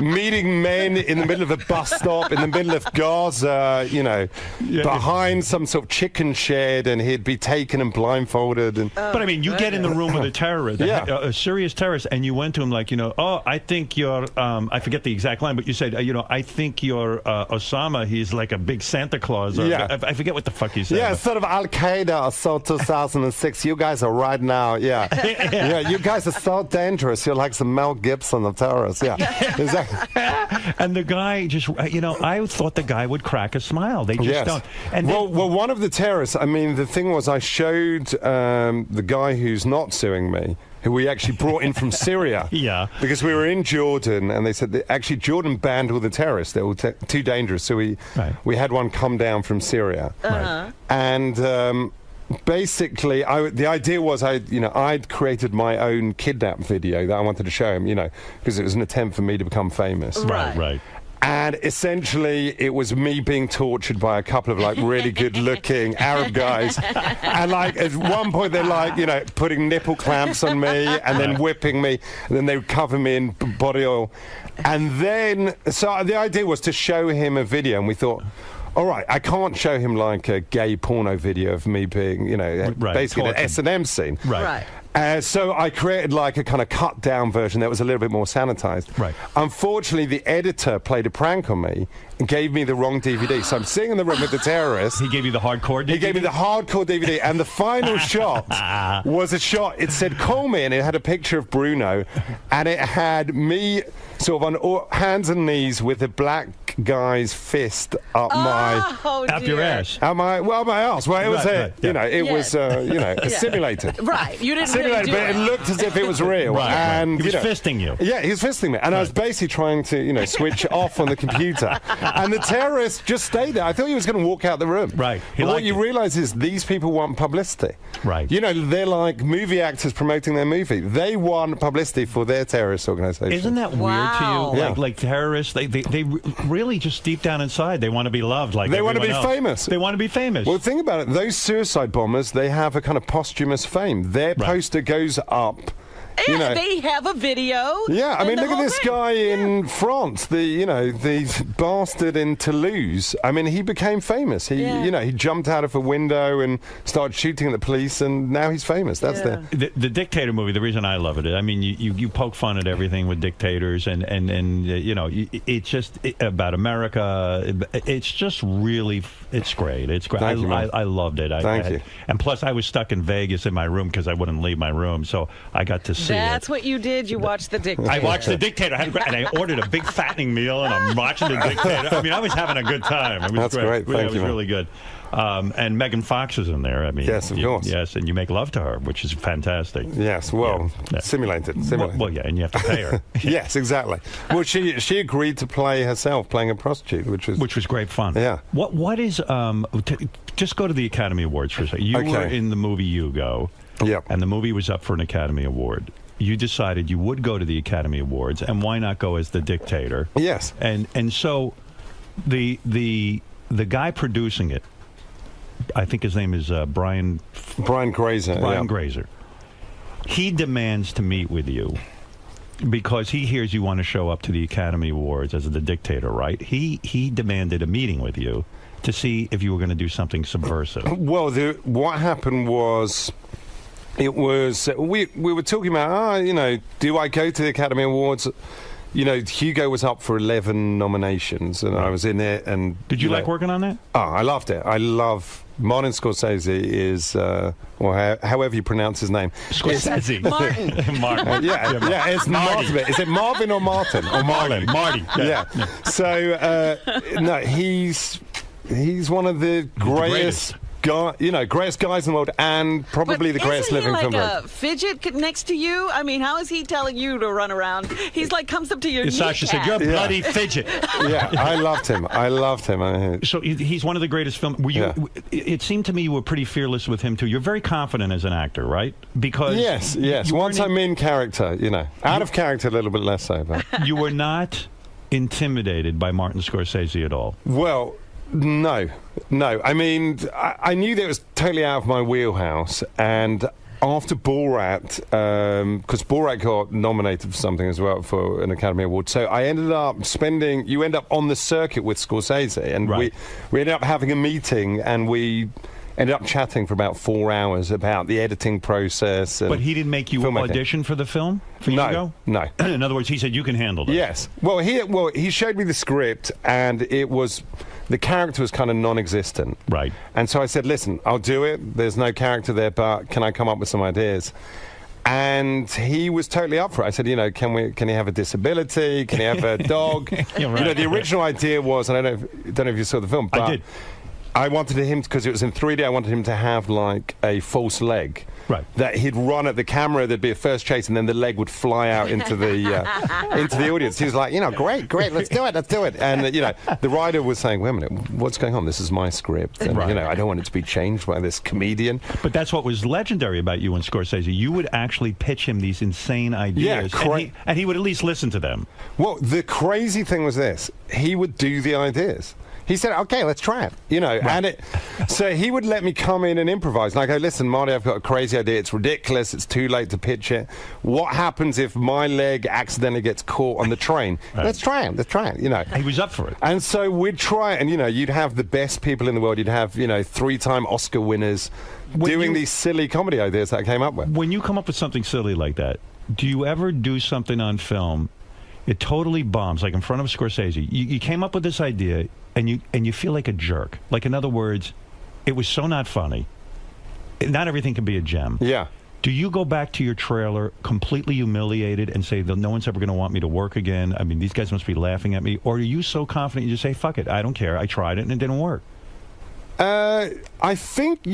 meeting men in the middle of a bus stop, in the middle of Gaza, you know, behind some sort of chicken shed, and he'd be taken and blindfolded. And But I mean, you get in the room with a terrorist, a serious terrorist, and you went to him like, you know, oh, I think you're, I forget the exact line, but you said, you know, I think you're Osama. He's like a big Santa Claus. Or, I forget what the fuck you said. Yeah, sort of Al Qaeda assault 2006. You guys are right now. Yeah, you guys are so dangerous. You're like some Mel Gibson of terrorists. Yeah, exactly. And the guy just, you know, I thought the guy would crack a smile. They just don't. And well, one of the terrorists, I mean, the thing was, I showed the guy who's not suing me, who we actually brought in from Syria. Yeah. Because we were in Jordan, and they said that actually Jordan banned all the terrorists. They were too dangerous. So we had one come down from Syria. Uh-huh. And basically, the idea was I'd created my own kidnap video that I wanted to show him, you know, because it was an attempt for me to become famous. Right. And essentially, it was me being tortured by a couple of like really good-looking Arab guys, and like at one point they're like, you know, putting nipple clamps on me and then whipping me, and then they would cover me in body oil, and then so the idea was to show him a video, and we thought, all right, I can't show him like a gay porno video of me being, you know, basically an S&M scene. Right. So I created like a kind of cut down version that was a little bit more sanitized. Right. Unfortunately, the editor played a prank on me and gave me the wrong DVD. So I'm sitting in the room with the terrorist. He gave you the hardcore DVD? He gave me the hardcore DVD. And the final shot was a shot. It said, call me. And it had a picture of Bruno. And it had me sort of on hands and knees with a black guy's fist up your ass. Up my ass. Well, it was you know, it was you know, simulated. Right. You didn't simulated, really do but it looked as if it was real. Right. And He was fisting you. Yeah, he was fisting me, and I was basically trying to, you know, switch off on the computer. And the terrorist just stayed there. I thought he was going to walk out the room. Right. But what you realize is these people want publicity. Right. You know, they're like movie actors promoting their movie. They want publicity for their terrorist organization. Isn't that weird to you? Yeah. Like terrorists, they really just deep down inside, they want to be loved. Like they want to be else. famous. They want to be famous. Well, think about it. Those suicide bombers, they have a kind of posthumous fame. Their poster goes up. You know, they have a video. Yeah, I mean, look at this guy in France, the bastard in Toulouse. I mean, he became famous. He, you know, he jumped out of a window and started shooting at the police, and now he's famous. That's the Dictator movie. The reason I love it, I mean, you poke fun at everything with dictators, and you know, it's just about America. It's just really, it's great. It's great. Thank you, man. I loved it. Thank you. And plus, I was stuck in Vegas in my room because I wouldn't leave my room, so I got to see That's what you did. You watched The Dictator. I watched The Dictator, and I ordered a big fattening meal, and I'm watching The Dictator. I mean, I was having a good time. It was That's great. Thank it you, was really good. And Megan Fox is in there. I mean, yes, of course. Yes, and you make love to her, which is fantastic. Yes, well, simulated. Well, yeah, and you have to pay her. Yes, exactly. Well, she agreed to play herself, playing a prostitute, which was great fun. Yeah. What is just go to the Academy Awards for a second. You were in the movie Hugo. Yeah. And the movie was up for an Academy Award. You decided you would go to the Academy Awards, and why not go as the Dictator? Yes. And so the guy producing it, I think his name is Brian Grazer. Brian Grazer. He demands to meet with you because he hears you want to show up to the Academy Awards as the Dictator, right? He demanded a meeting with you to see if you were going to do something subversive. Well, what happened was, it was we were talking about, you know, do I go to the Academy Awards? You know, Hugo was up for 11 nominations, and I was in it. And did you like working on that? Oh, I loved it. I love Martin Scorsese is, or however you pronounce his name. Scorsese. Martin. Martin. Yeah, it's Martin. Is it Marvin or Martin? Or Marlon? Marty. Yeah. So, no, he's one of the greatest greatest guys in the world, and probably the greatest living like film director. a fidget next to you? I mean, how is he telling you to run around? He's like comes up to your Sasha said, "You're a bloody fidget." Yeah, I loved him. So he's one of the greatest film. Were you? It seemed to me you were pretty fearless with him too. You're very confident as an actor, right? Because yes. Once I'm in character, out of character a little bit less so. But you were not intimidated by Martin Scorsese at all. Well, no. I mean, I knew that it was totally out of my wheelhouse, and after Borat, because Borat got nominated for something as well, for an Academy Award, so I ended up you end up on the circuit with Scorsese, and we ended up having a meeting, and we ended up chatting for about 4 hours about the editing process. And but he didn't make you audition for the film for you to go? No. In other words, he said, you can handle this. Yes. Well, he showed me the script, and the character was kind of non-existent. Right. And so I said, listen, I'll do it. There's no character there, but can I come up with some ideas? And he was totally up for it. I said, can he have a disability? Can he have a dog? Right. The original idea was, and I don't know if you saw the film, but I did. I wanted him, because it was in 3D, I wanted him to have like a false leg. Right. That he'd run at the camera, there'd be a first chase, and then the leg would fly out into the audience. He was like, great, let's do it. And, the writer was saying, wait a minute, what's going on? This is my script. And, I don't want it to be changed by this comedian. But that's what was legendary about you and Scorsese. You would actually pitch him these insane ideas, and he would at least listen to them. Well, the crazy thing was this. He would do the ideas. He said, okay, let's try it, and so he would let me come in and improvise. And I go, listen, Marty, I've got a crazy idea. It's ridiculous. It's too late to pitch it. What happens if my leg accidentally gets caught on the train? Let's try it. He was up for it. And so we'd try it, and, you'd have the best people in the world. You'd have, 3-time Oscar winners doing these silly comedy ideas that I came up with. When you come up with something silly like that, do you ever do something on film, it totally bombs, like in front of Scorsese? You came up with this idea, and you feel like a jerk. Like, in other words, it was so not funny. Not everything can be a gem. Yeah. Do you go back to your trailer completely humiliated and say, no one's ever going to want me to work again? I mean, these guys must be laughing at me. Or are you so confident you just say, fuck it, I don't care. I tried it and it didn't work? I think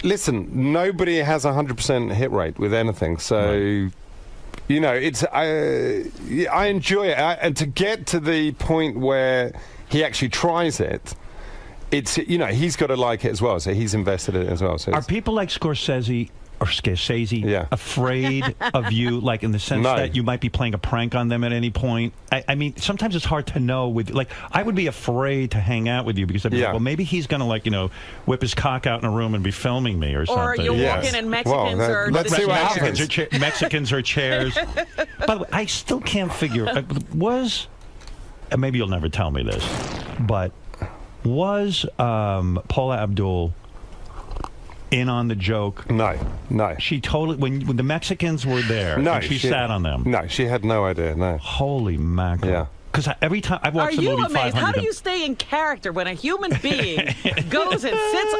listen, nobody has a 100% hit rate with anything. So, I enjoy it. And to get to the point where he actually tries it, it's, he's got to like it as well. So he's invested in it as well. So are people like Scorsese afraid of you, like in the sense that you might be playing a prank on them at any point? I mean, sometimes it's hard to know. I would be afraid to hang out with you because I'd be like, well, maybe he's going to, whip his cock out in a room and be filming me or something. Or you'll walk in and Mexicans are let's see what happens. Mexicans are chairs. By the way, I still can't figure, and maybe you'll never tell me this, but was Paula Abdul in on the joke? No. She totally, when the Mexicans were there, she sat on them. No, she had no idea, no. Holy mackerel. Yeah. Because every time I've watched the movie 500 amazed? How do you stay in character when a human being goes and sits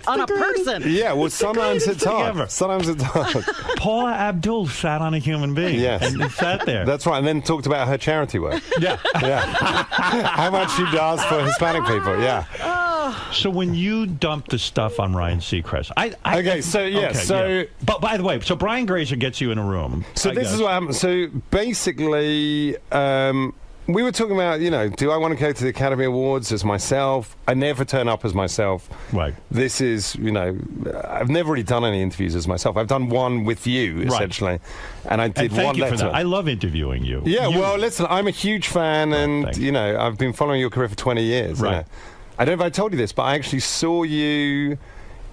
on a person? Yeah, well, sometimes it's hard. Sometimes it's hard. Paula Abdul sat on a human being. Yes. And sat there. That's right, and then talked about her charity work. Yeah. How much she does for Hispanic people, So when you dump the stuff on Ryan Seacrest, but by the way, so Brian Grazer gets you in a room. So this is what happened. So basically, we were talking about, do I want to go to the Academy Awards as myself? I never turn up as myself. Right. This is, I've never really done any interviews as myself. I've done one with you, essentially. And I did thank one you letter. for that. I love interviewing you. Yeah, well, listen, I'm a huge fan, and, I've been following your career for 20 years. Right. I don't know if I told you this, but I actually saw you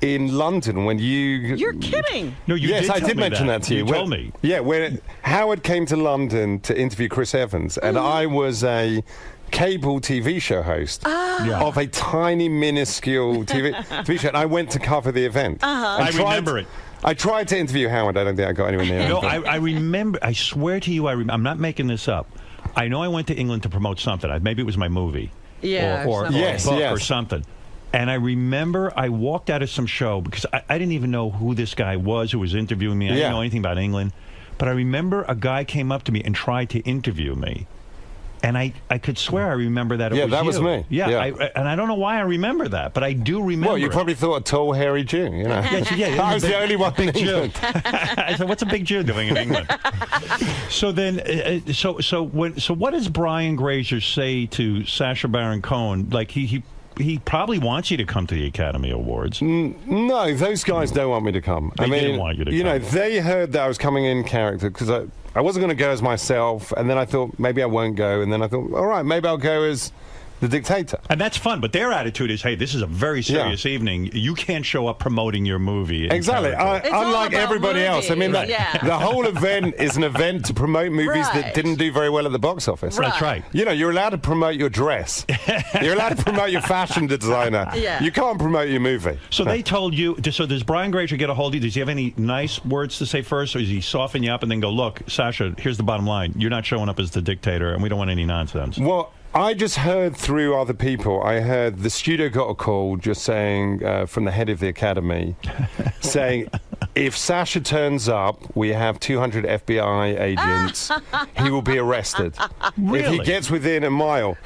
in London when you... You're kidding. No, you yes, did I tell did me mention that to you. You told me. Yeah, when Howard came to London to interview Chris Evans, and I was a cable TV show host of a tiny, minuscule TV show, and I went to cover the event. I remember it. I tried to interview Howard. I don't think I got anywhere near No, I remember. I swear to you, I'm not making this up. I know I went to England to promote something. Maybe it was my movie. Yeah, or or something. And I remember I walked out of some show because I didn't even know who this guy was who was interviewing me. I didn't know anything about England. But I remember a guy came up to me and tried to interview me. and I could swear I remember that. That was you. me. Yeah, and I don't know why I remember that, but I do remember. Well, you probably thought a tall, hairy Jew. You know, I was the only one in England. I said, "What's a big Jew doing in England?" So then, so what does Brian Grazer say to Sacha Baron Cohen? Like he probably wants you to come to the Academy Awards. No, those guys don't want me to come. They didn't want you to come. know, they heard that I was coming in character because I wasn't going to go as myself, and then I thought maybe I won't go, and then I thought, all right, maybe I'll go as the dictator. And that's fun, but their attitude is, hey, this is a very serious evening. You can't show up promoting your movie. Exactly. Unlike everybody else. I mean, the whole event is an event to promote movies that didn't do very well at the box office. That's right. You know, you're allowed to promote your dress. You're allowed to promote your fashion designer. You can't promote your movie. So they told you, so does Brian Grazer get a hold of you? Does he have any nice words to say first, or does he soften you up and then go, look, Sacha, here's the bottom line. You're not showing up as the dictator, and we don't want any nonsense. Well, I just heard through other people. I heard the studio got a call just saying from the head of the Academy saying, if Sacha turns up, we have 200 FBI agents. He will be arrested. Really? If he gets within a mile.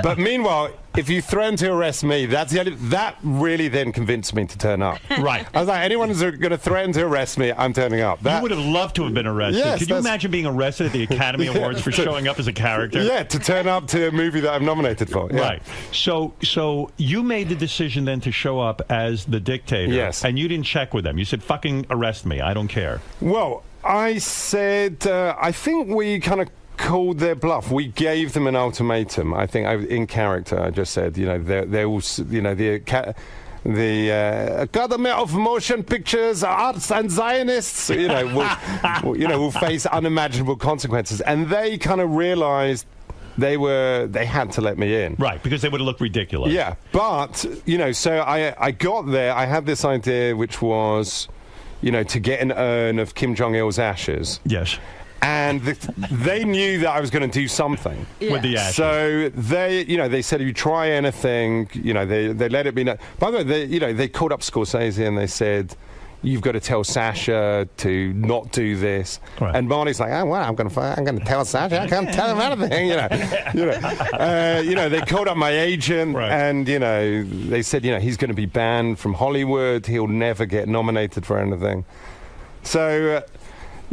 But meanwhile, if you threaten to arrest me, that really then convinced me to turn up. Right. I was like, anyone who's going to threaten to arrest me, I'm turning up. You would have loved to have been arrested. Yes, Could you imagine being arrested at the Academy Awards for showing up as a character? Yeah, to turn up to a movie that I'm nominated for. Yeah. Right. So you made the decision then to show up as the dictator. Yes. And you didn't check with them. You said, fucking arrest me. I don't care. Well, I said, I think we kind of called their bluff. We gave them an ultimatum. I think in character, I just said, you know, they will, you know, the Academy of Motion Pictures, Arts and Zionists, you know, will face unimaginable consequences. And they kind of realized they had to let me in. Right, because they would have looked ridiculous. Yeah, but, you know, so I got there. I had this idea, which was, you know, to get an urn of Kim Jong-il's ashes. Yes. And they knew that I was going to do something with the ashes. So they said, if you try anything, you know, they let it be known. By the way, they called up Scorsese and they said, you've got to tell Sacha to not do this. Right. And Marty's like, oh, well, I'm going to tell Sacha. I can't tell him anything. They called up my agent, and they said, he's going to be banned from Hollywood. He'll never get nominated for anything. So.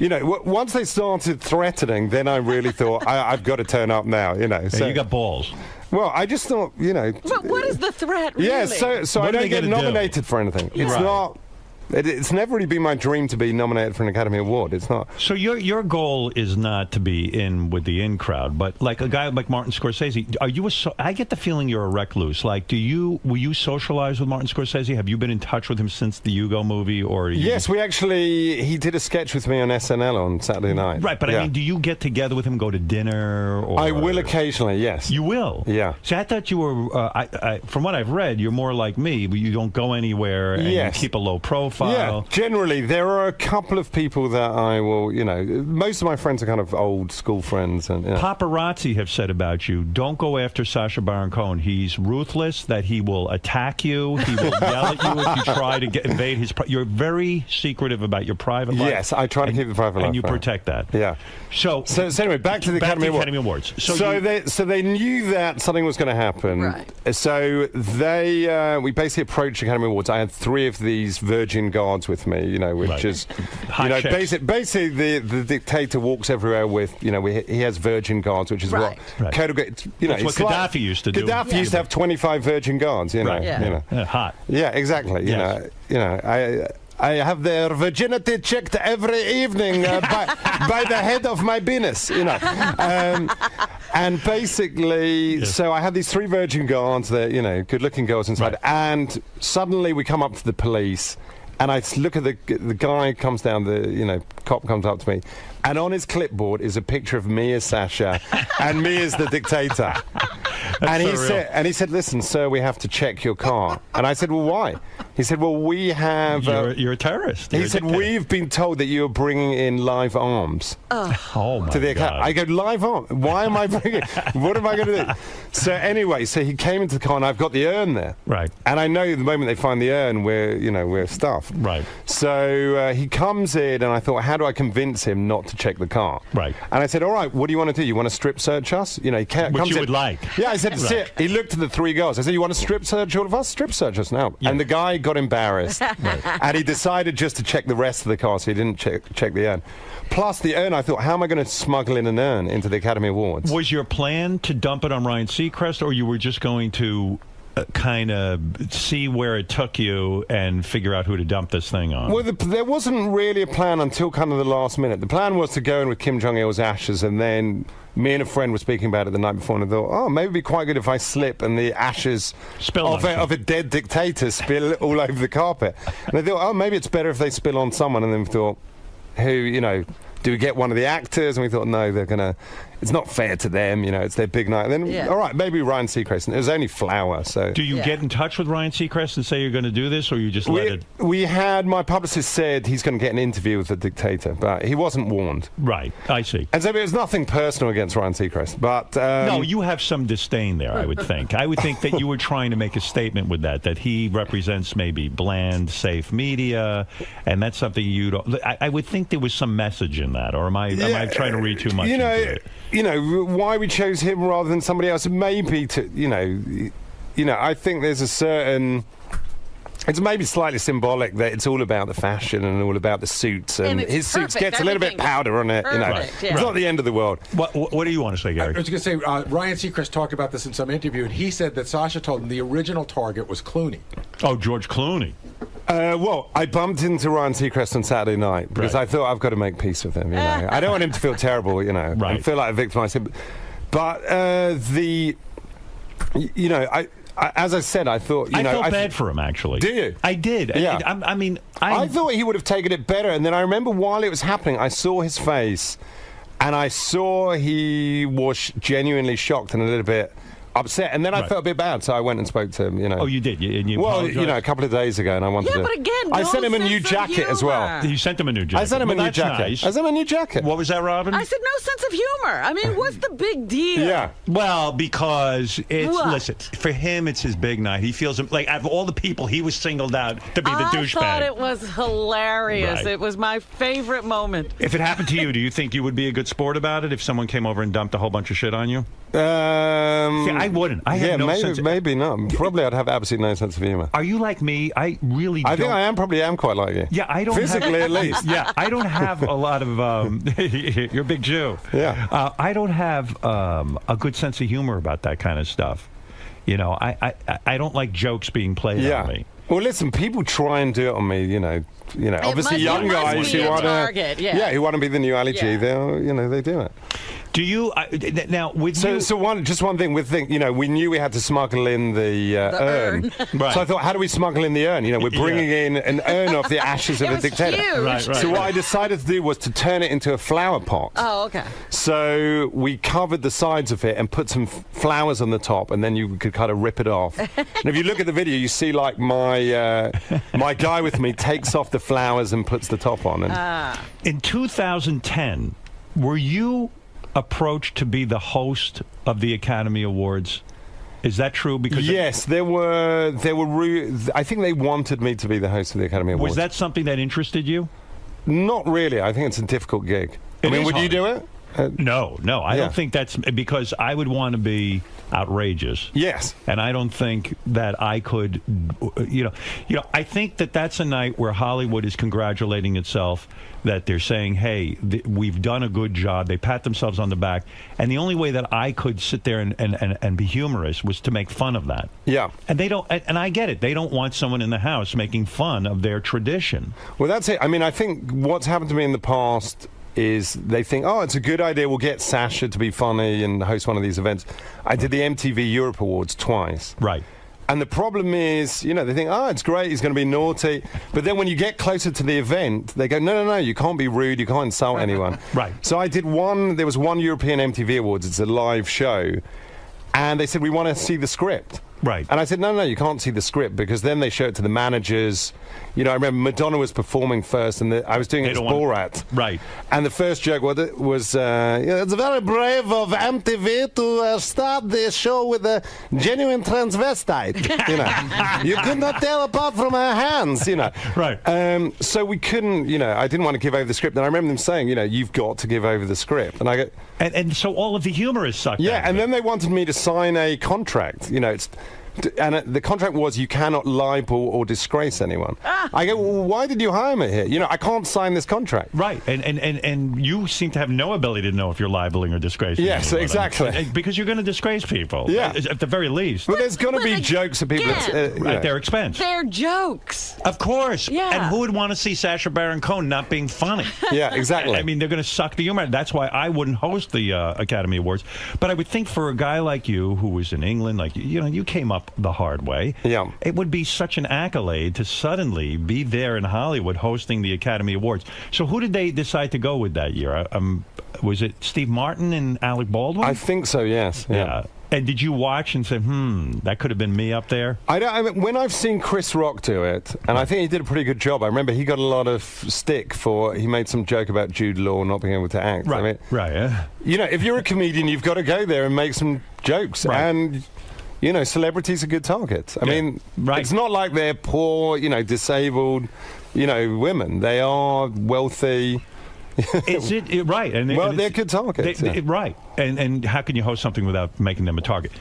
Once they started threatening, then I really thought, I've got to turn up now, So you got balls. Well, I just thought, But what is the threat, really? Yeah, so I don't get nominated for anything. It's not... It's never really been my dream to be nominated for an Academy Award. It's not. So your goal is not to be in with the in crowd, but like a guy like Martin Scorsese, are you I get the feeling you're a recluse. Like, will you socialize with Martin Scorsese? Have you been in touch with him since the Hugo movie? Or yes, he did a sketch with me on SNL on Saturday night. Right, but I mean, do you get together with him, go to dinner? Or I will occasionally. Yes, you will. Yeah. See, I thought you were. From what I've read, you're more like me. You don't go anywhere and you keep a low profile. Yeah, generally, there are a couple of people that I will, most of my friends are kind of old school friends. And paparazzi have said about you, don't go after Sacha Baron Cohen. He's ruthless, that he will attack you. He will yell at you if you try to invade his... You're very secretive about your private life. Yes, I try to keep the private life. And you protect that. Yeah. So anyway, back to the Academy Awards. So they knew that something was going to happen. Right. So we basically approached the Academy Awards. I had 3 of these virgin guards with me, which is, basically the dictator walks everywhere with, he has virgin guards, which is what That's what Gaddafi used to do. Gaddafi used to have 25 virgin guards, hot. Yeah, exactly. Yes. I have their virginity checked every evening by the head of my penis, and basically, so I had these 3 virgin guards, they're, good-looking girls inside, and suddenly we come up to the police, and I look at the guy comes down, the cop comes up to me, and on his clipboard is a picture of me as Sacha and me as the dictator. And he said, listen, sir, we have to check your car. And I said, well, why? He said, well, we have... you're a terrorist. He said, we've been told that you're bringing in live arms. Oh, my to the God. I go, live arms? Why am I bringing... What am I going to do? So anyway, so he came into the car, and I've got the urn there. Right. And I know the moment they find the urn, we're stuffed. Right. So he comes in, and I thought, how do I convince him not to check the car? Right. And I said, all right, what do you want to do? You want to strip search us? He Which comes you in. would like. Yeah, I said, Right. sit. He looked at the three girls. I said, you want to strip search all of us? Strip search us now. Yeah. And the guy got embarrassed. And he decided just to check the rest of the car, so he didn't check the urn. Plus the urn, I thought, how am I going to smuggle in an urn into the Academy Awards? Was your plan to dump it on Ryan Seacrest, or you were just going to kind of see where it took you and figure out who to dump this thing on? Well, there wasn't really a plan until kind of the last minute. The plan was to go in with Kim Jong-il's ashes, and then me and a friend were speaking about it the night before, and I thought, oh, maybe it'd be quite good if I slip and the ashes of a dead dictator spill all over the carpet. And I thought, oh, maybe it's better if they spill on someone. And then we thought, who, do we get one of the actors? And we thought, no, they're going to... It's not fair to them, it's their big night. And then, all right, maybe Ryan Seacrest. And it was only flour, so... Do you get in touch with Ryan Seacrest and say you're going to do this, or you just let it... We had... My publicist said he's going to get an interview with the dictator, but he wasn't warned. Right, I see. And so it was nothing personal against Ryan Seacrest, but... no, you have some disdain there, I would think. I would think that you were trying to make a statement with that he represents maybe bland, safe media, and that's something you don't... I would think there was some message in that, or am I trying to read too much into it? Why we chose him rather than somebody else, maybe to, I think there's a certain... It's maybe slightly symbolic that it's all about the fashion and all about the suits, and his suits gets a little bit powder on it. It's not the end of the world. What do you want to say, Gary? I was going to say, Ryan Seacrest talked about this in some interview, and he said that Sasha told him the original target was Clooney. Oh, George Clooney. Well, I bumped into Ryan Seacrest on Saturday night because I thought I've got to make peace with him. I don't want him to feel terrible, and feel like I victimized him. But as I said, I thought, I felt bad for him, actually. Do you? I did. Yeah. I thought he would have taken it better, and then I remember while it was happening, I saw his face, and I saw he was genuinely shocked and a little bit upset, and then I felt a bit bad, so I went and spoke to him. Oh, you did? You well, apologized? a couple of days ago, and I wanted to... but again, I sent him a new jacket as well. You sent him a new jacket? I sent him a new that's jacket. Nice. I sent him a new jacket. What was that, Robin? I said no sense of humor. I mean, what's the big deal? Yeah. Well, because listen, for him, it's his big night. He feels like, out of all the people, he was singled out to be the douchebag. I thought it was hilarious. Right. It was my favorite moment. If it happened to you, do you think you would be a good sport about it if someone came over and dumped a whole bunch of shit on you? See, I wouldn't. I have no sense. Maybe not. Probably I'd have absolutely no sense of humor. Are you like me? I really don't. I think I am quite like you. Yeah, I don't physically have, at least. Yeah, I don't have a lot of you're a big Jew. Yeah. I don't have a good sense of humor about that kind of stuff. I don't like jokes being played on me. Well, listen, people try and do it on me, obviously young guys who want to who want to be the new Ali G, they do it. Do you now with so one thing with we knew we had to smuggle in the urn. Right. So I thought, how do we smuggle in the urn? We're bringing in an urn of the ashes of a dictator. Huge. Right. So what I decided to do was to turn it into a flower pot. Oh, okay. So we covered the sides of it and put some flowers on the top, and then you could kind of rip it off. And if you look at the video, you see like my guy with me takes off the flowers and puts the top on. And in 2010, were you approached to be the host of the Academy Awards? Is that true? Because yes, there were. I think they wanted me to be the host of the Academy Awards. Was that something that interested you? Not really. I think it's a difficult gig. Would you do it? No. I don't think that's because I would want to be outrageous. Yes. And I don't think that I could, I think that that's a night where Hollywood is congratulating itself that they're saying, hey, we've done a good job. They pat themselves on the back. And the only way that I could sit there and be humorous was to make fun of that. Yeah. And they don't, and I get it. They don't want someone in the house making fun of their tradition. Well, that's it. I mean, I think what's happened to me in the past is they think, oh, it's a good idea, we'll get Sasha to be funny and host one of these events. I did the MTV Europe Awards twice. Right. And the problem is, they think, oh, it's great, he's going to be naughty. But then when you get closer to the event, they go, no, you can't be rude, you can't insult anyone. Right. So I did there was one European MTV Awards, it's a live show, and they said, we want to see the script. Right. And I said, no, you can't see the script, because then they show it to the managers. You know, I remember Madonna was performing first, and I was doing it as Borat. Right. And the first joke was it's very brave of MTV to start this show with a genuine transvestite. You know, you could not tell apart from her hands, you know. Right. So we couldn't, you know, I didn't want to give over the script. And I remember them saying, you know, you've got to give over the script. And I go... And so all of the humor is sucked out. Yeah, and then they wanted me to sign a contract. You know, the contract was you cannot libel or disgrace anyone. I go, well, why did you hire me here? You know, I can't sign this contract. Right, and you seem to have no ability to know if you're libeling or disgracing. Yes, anyone. exactly. Because you're going to disgrace people. Yeah. At the very least. But there's going to be jokes of people at their expense. They're jokes. Of course. Yeah. And who would want to see Sacha Baron Cohen not being funny? Yeah, exactly. I mean, they're going to suck the humor. That's why I wouldn't host the Academy Awards. But I would think for a guy like you, who was in England, like, you know, you came up the hard way. Yeah. It would be such an accolade to suddenly be there in Hollywood hosting the Academy Awards. So who did they decide to go with that year? Was it Steve Martin and Alec Baldwin? I think so, yes. Yeah. And did you watch and say, that could have been me up there? I mean, when I've seen Chris Rock do it, and I think he did a pretty good job. I remember he got a lot of stick for, he made some joke about Jude Law not being able to act. Right, I mean, right. You know, if you're a comedian, you've got to go there and make some jokes. Right. And... you know, celebrities are good targets. I mean, it's not like they're poor, you know, disabled, you know, women. They are wealthy. Is it right? And they're good targets. Right. And how can you host something without making them a target?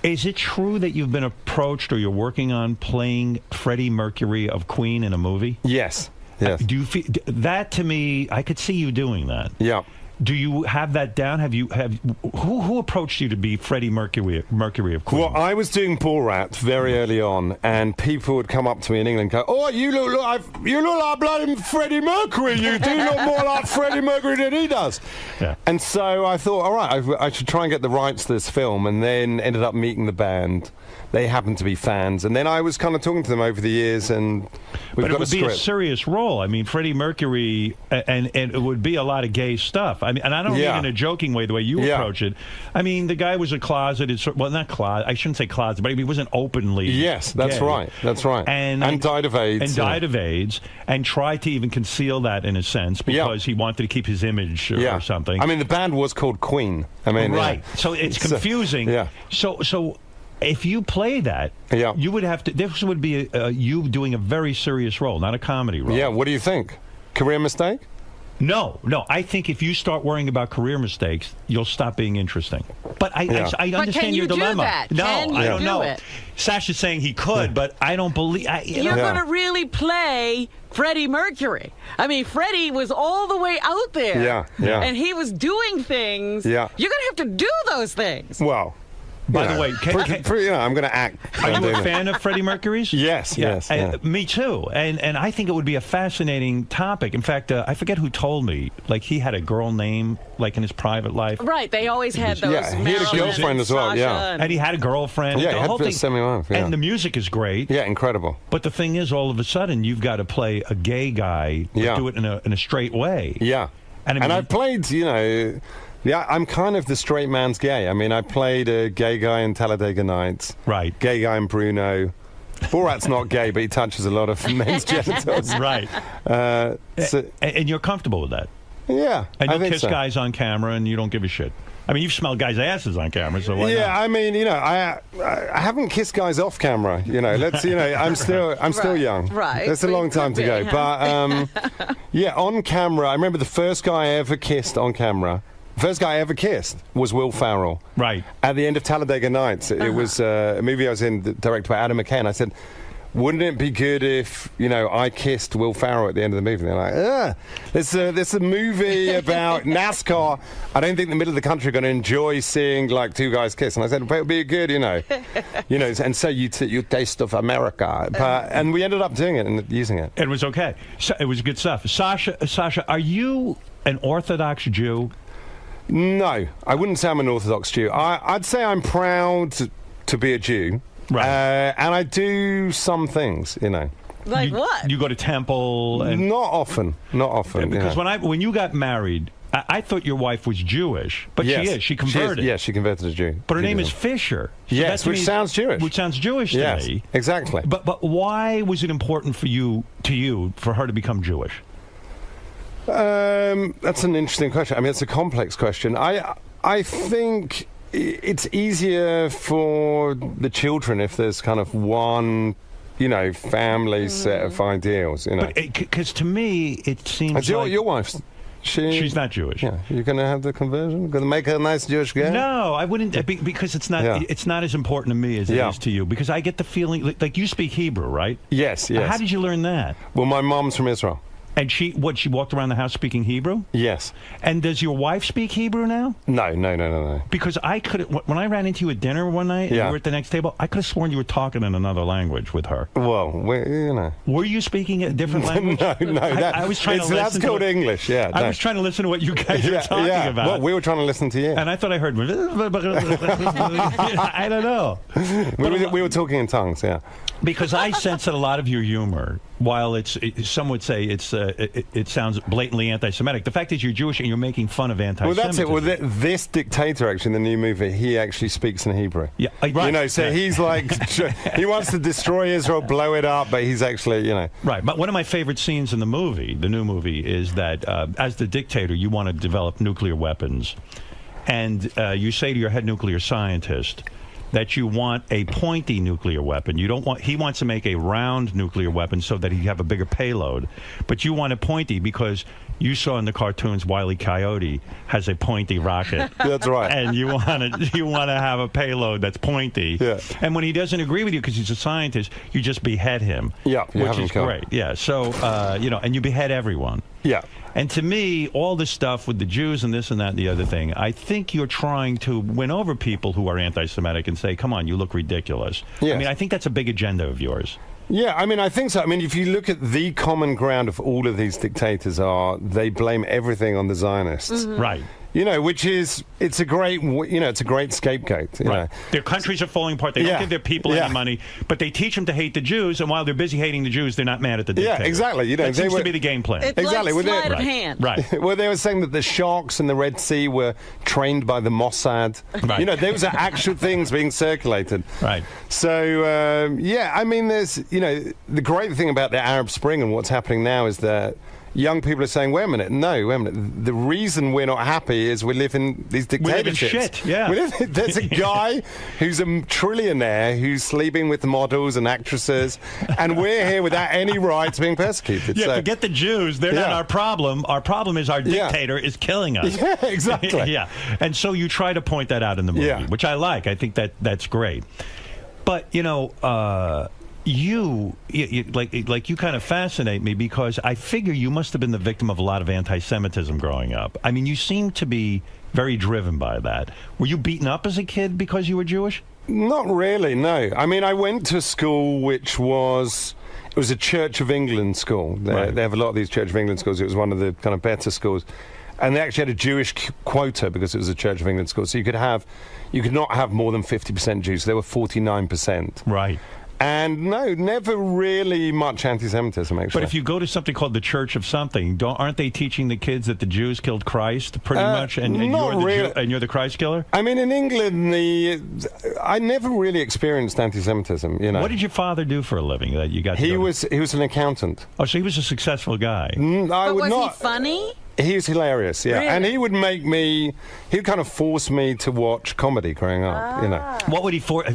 Is it true that you've been approached or you're working on playing Freddie Mercury of Queen in a movie? Yes. Yes. Do you feel that? To me, I could see you doing that. Yeah. Do you have that down? Who approached you to be Freddie Mercury of Queen? Well, I was doing Borat very early on, and people would come up to me in England and go, "Oh, you look like bloody Freddie Mercury. You do look more like Freddie Mercury than he does." Yeah. And so I thought, all right, I should try and get the rights to this film, and then ended up meeting the band. They happened to be fans, and then I was kind of talking to them over the years, and we've got a script. But it would be a serious role. I mean, Freddie Mercury, and it would be a lot of gay stuff. I mean, and I don't mean in a joking way, the way you approach it. I mean, the guy was a closeted, well, not closet. I shouldn't say closet, but he wasn't openly. Yes, that's gay. right. That's right. And died of AIDS. And died of AIDS, and tried to even conceal that in a sense because he wanted to keep his image or something. I mean, the band was called Queen. I mean, right. So it's confusing. So. If you play that, you would have to. This would be you doing a very serious role, not a comedy role. Yeah. What do you think? Career mistake? No. I think if you start worrying about career mistakes, you'll stop being interesting. But I understand your dilemma. That? No, can I you don't do know. It? Sasha's saying he could, but I don't believe. You're going to really play Freddie Mercury. I mean, Freddie was all the way out there. Yeah. And he was doing things. Yeah. You're going to have to do those things. Well. By the way, I'm going to act. Are you a fan of Freddie Mercury's? Yes. Me too. And I think it would be a fascinating topic. In fact, I forget who told me. Like he had a girl name, like in his private life. Right. They always had those. Yeah, he had a girlfriend as well. Sasha and he had a girlfriend. Yeah, the whole thing. Semi-life. And the music is great. Yeah, incredible. But the thing is, all of a sudden, you've got to play a gay guy. But do it in a straight way. Yeah. And I played, you know. Yeah, I'm kind of the straight man's gay. I mean, I played a gay guy in *𝙤𝙚𝙬𝙖 𝙧𝙙. Right. Gay guy in Bruno. Borat's not gay, but he touches a lot of men's genitals. Right. And you're comfortable with that? Yeah. And I you think kiss so. guys on camera and you don't give a shit? I mean, you've smelled guys' asses on camera, so why not? I mean, you know, I haven't kissed guys off camera. You know, I'm still young. Right. That's a long time to go. But on camera, I remember the first guy I ever kissed on camera. First guy I ever kissed was Will Ferrell. Right. At the end of *𝙤𝙬𝙬𝙖 𝙧𝙙. It was a movie I was in, directed by Adam McKay. And I said, wouldn't it be good if, you know, I kissed Will Ferrell at the end of the movie? And they're like, this is a movie about NASCAR. I don't think the middle of the country are going to enjoy seeing, like, two guys kiss. And I said, but it would be good, you know. And so you taste of America. And we ended up doing it and using it. It was okay. So, it was good stuff. Sasha, are you an Orthodox Jew? No, I wouldn't say I'm an Orthodox Jew. I'd say I'm proud to be a Jew. Right. And I do some things, you know. Like what? You go to temple? And Not often. Because when you got married, I thought your wife was Jewish, but Yes. she is. She converted. Yes, she converted as Jew. But her name is Fisher. So Yes, that to which me- sounds Jewish. Which sounds Jewish to Yes, me. exactly. But why was it important for you for her to become Jewish? That's an interesting question. I mean, it's a complex question. I think it's easier for the children if there's kind of one, family set of ideals. But because to me, it seems And like your wife's. she's not Jewish. Yeah, you're going to have the conversion. Going to make her a nice Jewish girl. No, I wouldn't, because it's not. Yeah. It's not as important to me as it is to you. Because I get the feeling, like you speak Hebrew, right? Yes. How did you learn that? Well, my mom's from Israel. And she walked around the house speaking Hebrew? Yes. And does your wife speak Hebrew now? No. Because I could, when I ran into you at dinner one night and you were at the next table, I could have sworn you were talking in another language with her. Well, Were you speaking a different language? No. I was trying to listen. That's called English, yeah. I was trying to listen to what you guys were talking about. Well, we were trying to listen to you. And I thought I heard. I don't know. We were talking in tongues, yeah. Because I sense that a lot of your humor, while some would say it sounds blatantly anti-Semitic, the fact is you're Jewish and you're making fun of anti-Semitism. Well, that's it. Well, this dictator, actually, in the new movie, he actually speaks in Hebrew. Yeah, right. So he's like, he wants to destroy Israel, blow it up, but he's actually, Right, but one of my favorite scenes in the movie, the new movie, is that as the dictator, you want to develop nuclear weapons. And you say to your head nuclear scientist that you want a pointy nuclear weapon. You don't want. He wants to make a round nuclear weapon so that he have a bigger payload, but you want a pointy because you saw in the cartoons Wile E. Coyote has a pointy rocket. That's right. And you want to have a payload that's pointy. Yeah. And when he doesn't agree with you because he's a scientist, you just behead him. Yeah, you which have him is killed. great. Yeah. So and you behead everyone. Yeah. And to me, all this stuff with the Jews and this and that and the other thing, I think you're trying to win over people who are anti-Semitic and say, come on, you look ridiculous. Yes. I mean, I think that's a big agenda of yours. Yeah, I mean, I think so. I mean, if you look at the common ground of all of these dictators they blame everything on the Zionists. Mm-hmm. Right. Which is, it's a great scapegoat. You know. Their countries are falling apart. They don't give their people any money, but they teach them to hate the Jews, and while they're busy hating the Jews, they're not mad at the dictator. Yeah, exactly. That seems to be the game plan. It's exactly. like sleight of hand. Right. Well, they were saying that the sharks in the Red Sea were trained by the Mossad. Right. Those are actual things being circulated. Right. So, I mean, there's, the great thing about the Arab Spring and what's happening now is that young people are saying, wait a minute, the reason we're not happy is we live in these dictatorships. We live in shit, yeah. There's a guy who's a trillionaire who's sleeping with models and actresses, and we're here without any rights being persecuted. Yeah, So, forget the Jews. They're not our problem. Our problem is our dictator is killing us. Yeah, exactly. Yeah. And so you try to point that out in the movie, which I like. I think that's great. But, you kind of fascinate me because I figure you must have been the victim of a lot of anti-Semitism growing up. I mean, you seem to be very driven by that. Were you beaten up as a kid because you were Jewish? Not really, no. I mean, I went to school which was... It was a Church of England school. They have a lot of these Church of England schools. It was one of the kind of better schools. And they actually had a Jewish quota because it was a Church of England school. So you could not have more than 50% Jews. So there were 49%. Right. And no, never really much anti-Semitism, actually. But if you go to something called the Church of something, aren't they teaching the kids that the Jews killed Christ pretty much, and you're the Christ killer? I mean, in England, I never really experienced anti-Semitism. What did your father do for a living that you got? He was an accountant. Oh, so he was a successful guy. Was he funny? He was hilarious, yeah. Really? And he would he'd kind of force me to watch comedy growing up, What would he force?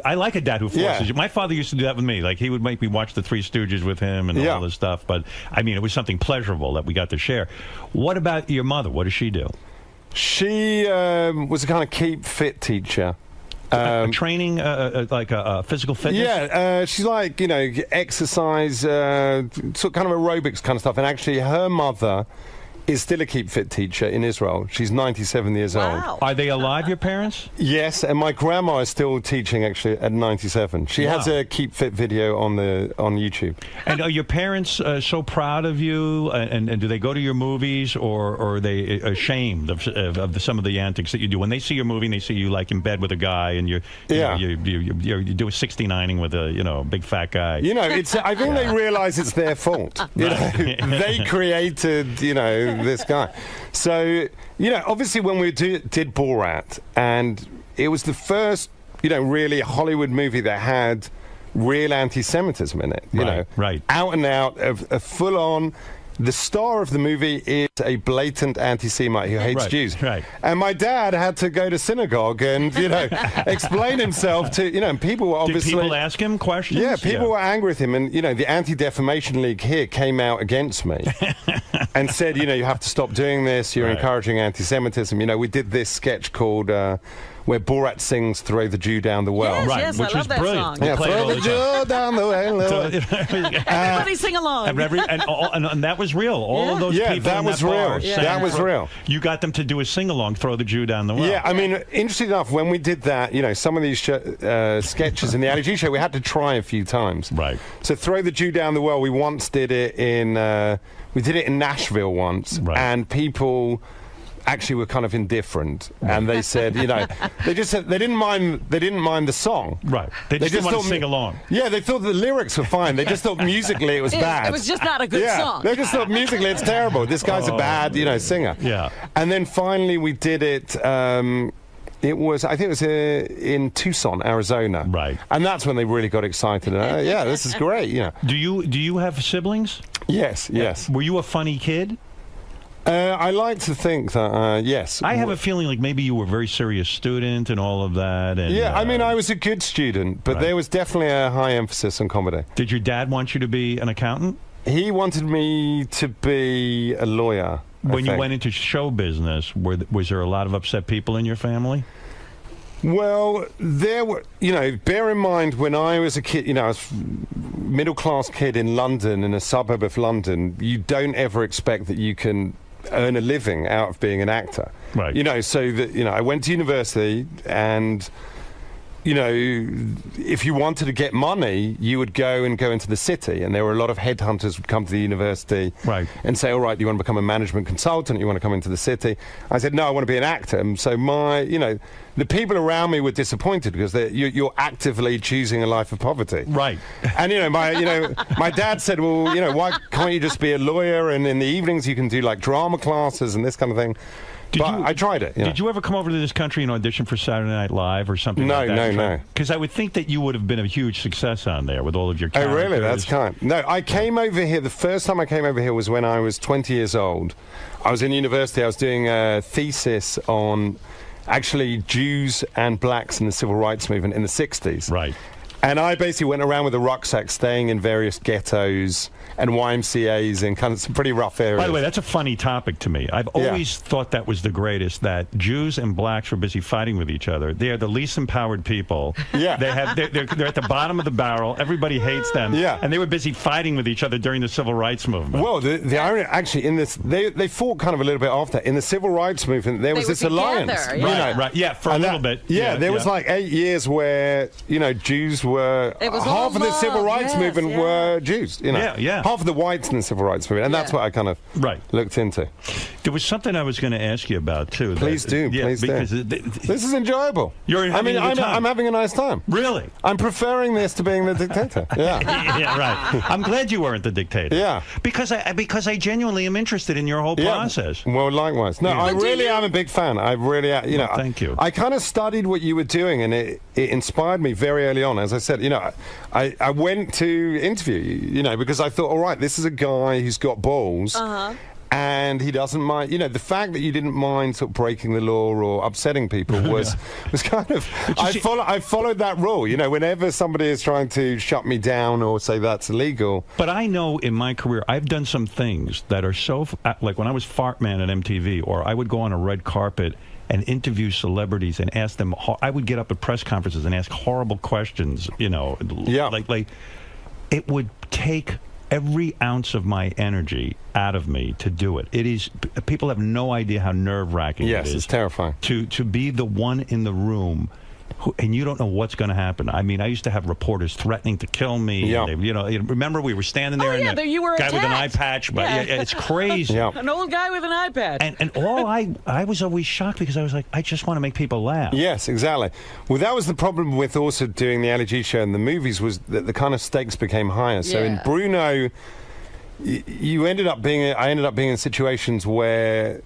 I like a dad who forces you. My father used to do that with me. Like, he would make me watch the Three Stooges with him and all this stuff. But, I mean, it was something pleasurable that we got to share. What about your mother? What does she do? She was a kind of keep fit teacher. Training, like a physical fitness? Yeah, she's like, exercise, sort of kind of aerobics kind of stuff. And actually, her mother is still a keep fit teacher in Israel. She's 97 years old. Are they alive, your parents? Yes, and my grandma is still teaching actually at 97. She has a keep fit video on YouTube. And are your parents so proud of you? And do they go to your movies, or are they ashamed of some of the antics that you do when they see your movie and they see you like in bed with a guy and you do a 69ing with a big fat guy? I think they realize it's their fault. They created this guy. So, obviously when we did Borat, and it was the first, really Hollywood movie that had real anti-Semitism in it, right. Out and out, a full-on. The star of the movie is a blatant anti-Semite who hates Jews. Right. And my dad had to go to synagogue and, explain himself to, and people were obviously... Did people ask him questions? Yeah, people were angry with him. And, the Anti-Defamation League here came out against me and said, you have to stop doing this. You're encouraging anti-Semitism. We did this sketch called... where Borat sings "Throw the Jew Down the Well," Yes, which I was love that brilliant. song. Yeah, throw the Jew down the well. Everybody sing along. And that was real. All of those people that in was that bar real. sang That was real. You got them to do a sing-along, "Throw the Jew Down the Well." Yeah, I mean, interesting enough, when we did that, some of these sketches in the Ali G show, we had to try a few times. Right. So "Throw the Jew Down the Well," we once did it in Nashville once, and people actually were kind of indifferent, and they said, they just said they didn't mind the song. Right. They just didn't want to sing along. Yeah, they thought the lyrics were fine. They just thought musically it was bad. It was just not a good song. They just thought musically it's terrible. This guy's a bad, singer. Yeah. And then finally we did it. I think it was in Tucson, Arizona. Right. And that's when they really got excited. Yeah, this is great. Do you have siblings? Yes. Yes. Were you a funny kid? I like to think that, yes. I have a feeling like maybe you were a very serious student and all of that. And, yeah, I mean, I was a good student, but there was definitely a high emphasis on comedy. Did your dad want you to be an accountant? He wanted me to be a lawyer. When you went into show business, was there a lot of upset people in your family? Well, there were, bear in mind when I was a kid, I was middle-class kid in London, in a suburb of London, you don't ever expect that you can earn a living out of being an actor. Right. So that, I went to university and... if you wanted to get money, you would go into the city, and there were a lot of headhunters would come to the university and say, all right, do you want to become a management consultant? You want to come into the city? I said, no, I want to be an actor. And so the people around me were disappointed because you're actively choosing a life of poverty. Right. And, my dad said, well, why can't you just be a lawyer, and in the evenings you can do like drama classes and this kind of thing. I tried it. Did you ever come over to this country and audition for Saturday Night Live or something like that? No. Because I would think that you would have been a huge success on there with all of your characters. Oh, really? That's kind. No, I came over here, the first time I came over here was when I was 20 years old. I was in university, I was doing a thesis on actually Jews and blacks in the civil rights movement in the 60s. Right. And I basically went around with a rucksack, staying in various ghettos and YMCAs and kind of some pretty rough areas. By the way, that's a funny topic to me. I've always thought that was the greatest, that Jews and blacks were busy fighting with each other. They are the least empowered people. Yeah. They're at the bottom of the barrel. Everybody hates them. Yeah. And they were busy fighting with each other during the civil rights movement. Well, the irony, actually, in this, they fought kind of a little bit after. In the civil rights movement, there was this alliance. Right, yeah, for a little bit. Yeah, there was like 8 years where, Jews were... half of the civil rights movement were Jews. Half of the whites in the civil rights movement, and that's what I kind of looked into. There was something I was going to ask you about too. Please do. This is enjoyable. I'm having a nice time. Really? I'm preferring this to being the dictator. Yeah. Yeah, right. I'm glad you weren't the dictator. Yeah. Because I genuinely am interested in your whole process. Well, likewise. No, I really am a big fan. I really, thank you. I kind of studied what you were doing, and it inspired me very early on. As I said, I went to interview you, because I thought, all right, this is a guy who's got balls. And he doesn't mind, the fact that you didn't mind sort of breaking the law or upsetting people was kind of, I followed that rule, whenever somebody is trying to shut me down or say that's illegal. But I know in my career, I've done some things that are so, like when I was Fart Man at MTV, or I would go on a red carpet and interview celebrities and ask them, I would get up at press conferences and ask horrible questions, like it would take every ounce of my energy out of me to do it. It is, people have no idea how nerve-wracking it is. Yes, it's terrifying. To be the one in the room and you don't know what's going to happen. I mean, I used to have reporters threatening to kill me. Yeah. Remember we were standing there and there you were guy with an eye attacked. patch. But it's crazy. An old guy with an eye patch. And all I was always shocked because I was like, I just want to make people laugh. Yes, exactly. Well, that was the problem with also doing the Ali G show and the movies, was that the kind of stakes became higher. So in Bruno, I ended up being in situations where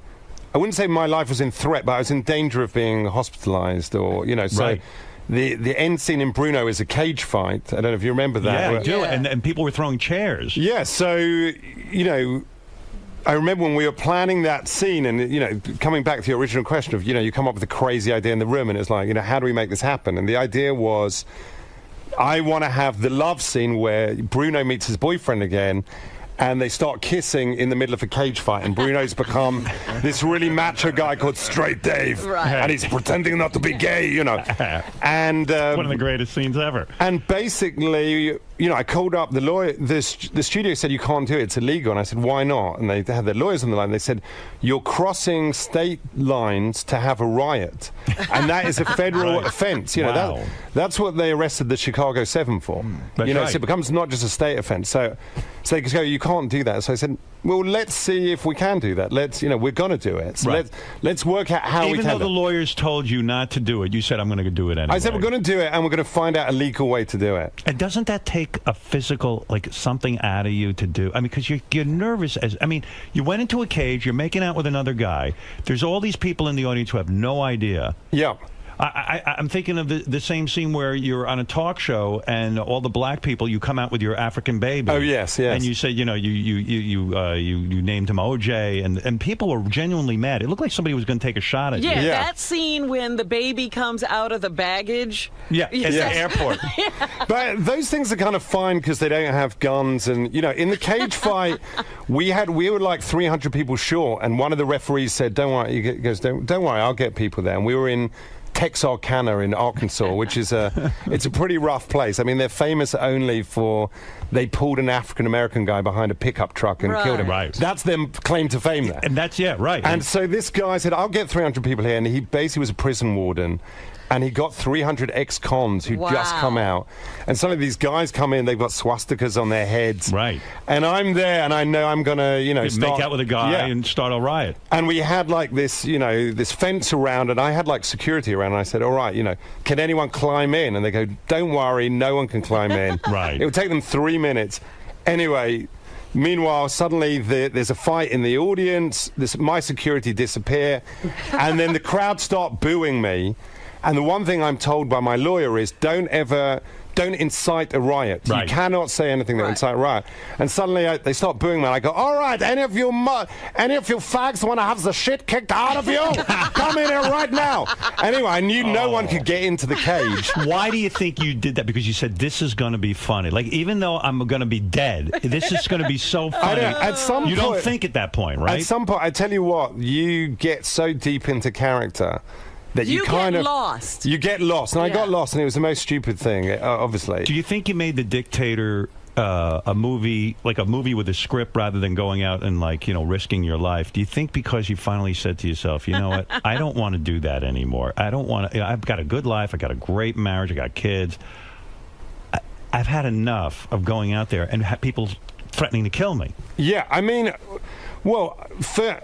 I wouldn't say my life was in threat, but I was in danger of being hospitalized, or so. Right. The end scene in Bruno is a cage fight. I don't know if you remember that. Yeah, I do. And people were throwing chairs. Yeah, so, I remember when we were planning that scene and, coming back to your original question of, you come up with a crazy idea in the room and it's like, how do we make this happen? And the idea was, I want to have the love scene where Bruno meets his boyfriend again, and they start kissing in the middle of a cage fight, and Bruno's become this really macho guy called Straight Dave, and he's pretending not to be gay, And one of the greatest scenes ever. And basically, I called up the lawyer. The studio said you can't do it; it's illegal. And I said, why not? And they had their lawyers on the line. They said, you're crossing state lines to have a riot, and that is a federal offense. Wow. That's what they arrested the Chicago 7 for. That's right. So it becomes not just a state offense. So they go, you can't do that. So I said, well, let's see if we can do that. We're going to do it. So let's work out how we can. Even though the lawyers told you not to do it, you said, I'm going to do it anyway. I said, we're going to do it, and we're going to find out a legal way to do it. And doesn't that take a physical, something out of you to do? I mean, because you're nervous. You went into a cage, you're making out with another guy. There's all these people in the audience who have no idea. Yeah. I'm thinking of the same scene where you're on a talk show and all the black people, you come out with your African baby. Oh, yes. And you say, you named him OJ, and people were genuinely mad. It looked like somebody was going to take a shot at you. Yeah, that scene when the baby comes out of the baggage. Yeah, at the airport. But those things are kind of fine because they don't have guns. And, in the cage fight, we were like 300 people short, and one of the referees said, don't worry, he goes, don't worry, I'll get people there. And we were in Texarkana in Arkansas, which is it's a pretty rough place. I mean, they're famous only for they pulled an African-American guy behind a pickup truck and killed him. Right. That's their claim to fame there. And that's, And so this guy said, I'll get 300 people here, and he basically was a prison warden. And he got 300 ex-cons who'd just come out. And suddenly these guys come in, they've got swastikas on their heads. Right. And I'm there, and I know I'm going to, make out with a guy and start a riot. And we had this, this fence around, and I had security around, and I said, all right, can anyone climb in? And they go, don't worry, no one can climb in. Right. It would take them 3 minutes. Anyway, meanwhile, suddenly there's a fight in the audience, my security disappear, and then the crowd start booing me. And the one thing I'm told by my lawyer is don't incite a riot. Right. You cannot say anything that will incite a riot. And suddenly they start booing me. And I go, all right, any of you fags want to have the shit kicked out of you? Come in here right now. Anyway, I knew no one could get into the cage. Why do you think you did that? Because you said, this is going to be funny. Even though I'm going to be dead, this is going to be so funny. You don't think at that point, right? At some point, I tell you what, you get so deep into character that you kind of lost. You get lost, and I got lost, and it was the most stupid thing, obviously. Do you think you made The Dictator a movie, a movie with a script rather than going out and risking your life? Do you think because you finally said to yourself, you know what, I don't want to do that anymore. I don't want to. I've got a good life. I got a great marriage. I got kids. I've had enough of going out there and people threatening to kill me. Yeah, I mean. Well,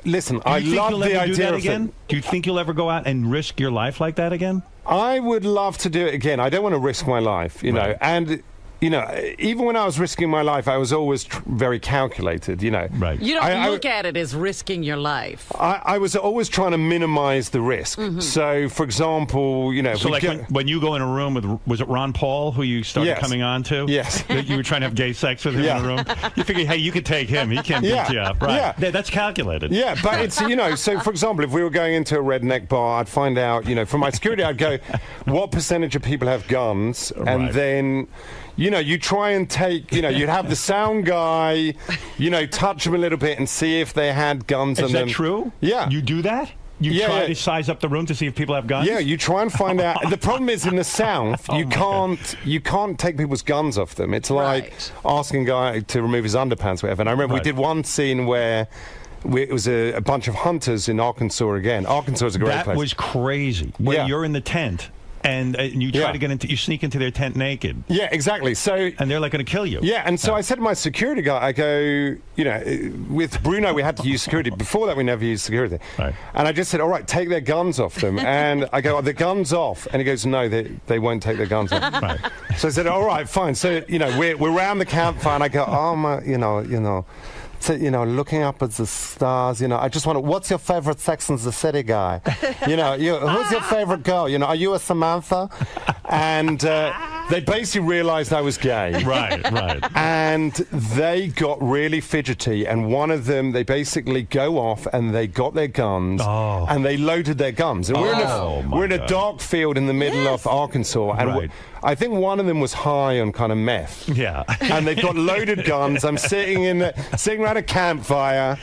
listen, I love the idea of it. Do you think you'll ever go out and risk your life like that again? I would love to do it again. I don't want to risk my life, know. And, even when I was risking my life, I was always very calculated, Right. You don't look at it as risking your life. I was always trying to minimize the risk. So, for example, So when you go in a room with, was it Ron Paul who you started coming on to? Yes. You were trying to have gay sex with him in a room? You figure, hey, you could take him. He can't beat you up. Right. Yeah. That's calculated. Yeah, but it's, so for example, if we were going into a redneck bar, I'd find out, from my security, I'd go, what percentage of people have guns? And then... you try and take, you'd have the sound guy, touch them a little bit and see if they had guns on them. Is that true? Yeah. You do that? You try to size up the room to see if people have guns? Yeah, you try and find out. The problem is in the South, you can't take people's guns off them. It's like asking a guy to remove his underpants or whatever. And I remember we did one scene where... it was a bunch of hunters in Arkansas again. Arkansas is a great place. That was crazy. Where you're in the tent. And you try to get into, you sneak into their tent naked. Yeah, exactly. So, and they're going to kill you. Yeah, and so I said to my security guy, I go, with Bruno we had to use security. Before that we never used security. Right. And I just said, all right, take their guns off them. And I go, are the guns off? And he goes, no, they won't take their guns off. Right. So I said, all right, fine. So we're around the campfire, and I go, oh my, to, looking up at the stars, I just want to, what's your favorite Sex and the City guy? Who's your favorite girl? Are you a Samantha? And they basically realized I was gay. Right. And they got really fidgety, and one of them, they basically go off and they got their guns and they loaded their guns. And we're in a dark field in the middle of Arkansas, and I think one of them was high on kind of meth. Yeah. And they've got loaded guns. I'm sitting around a campfire.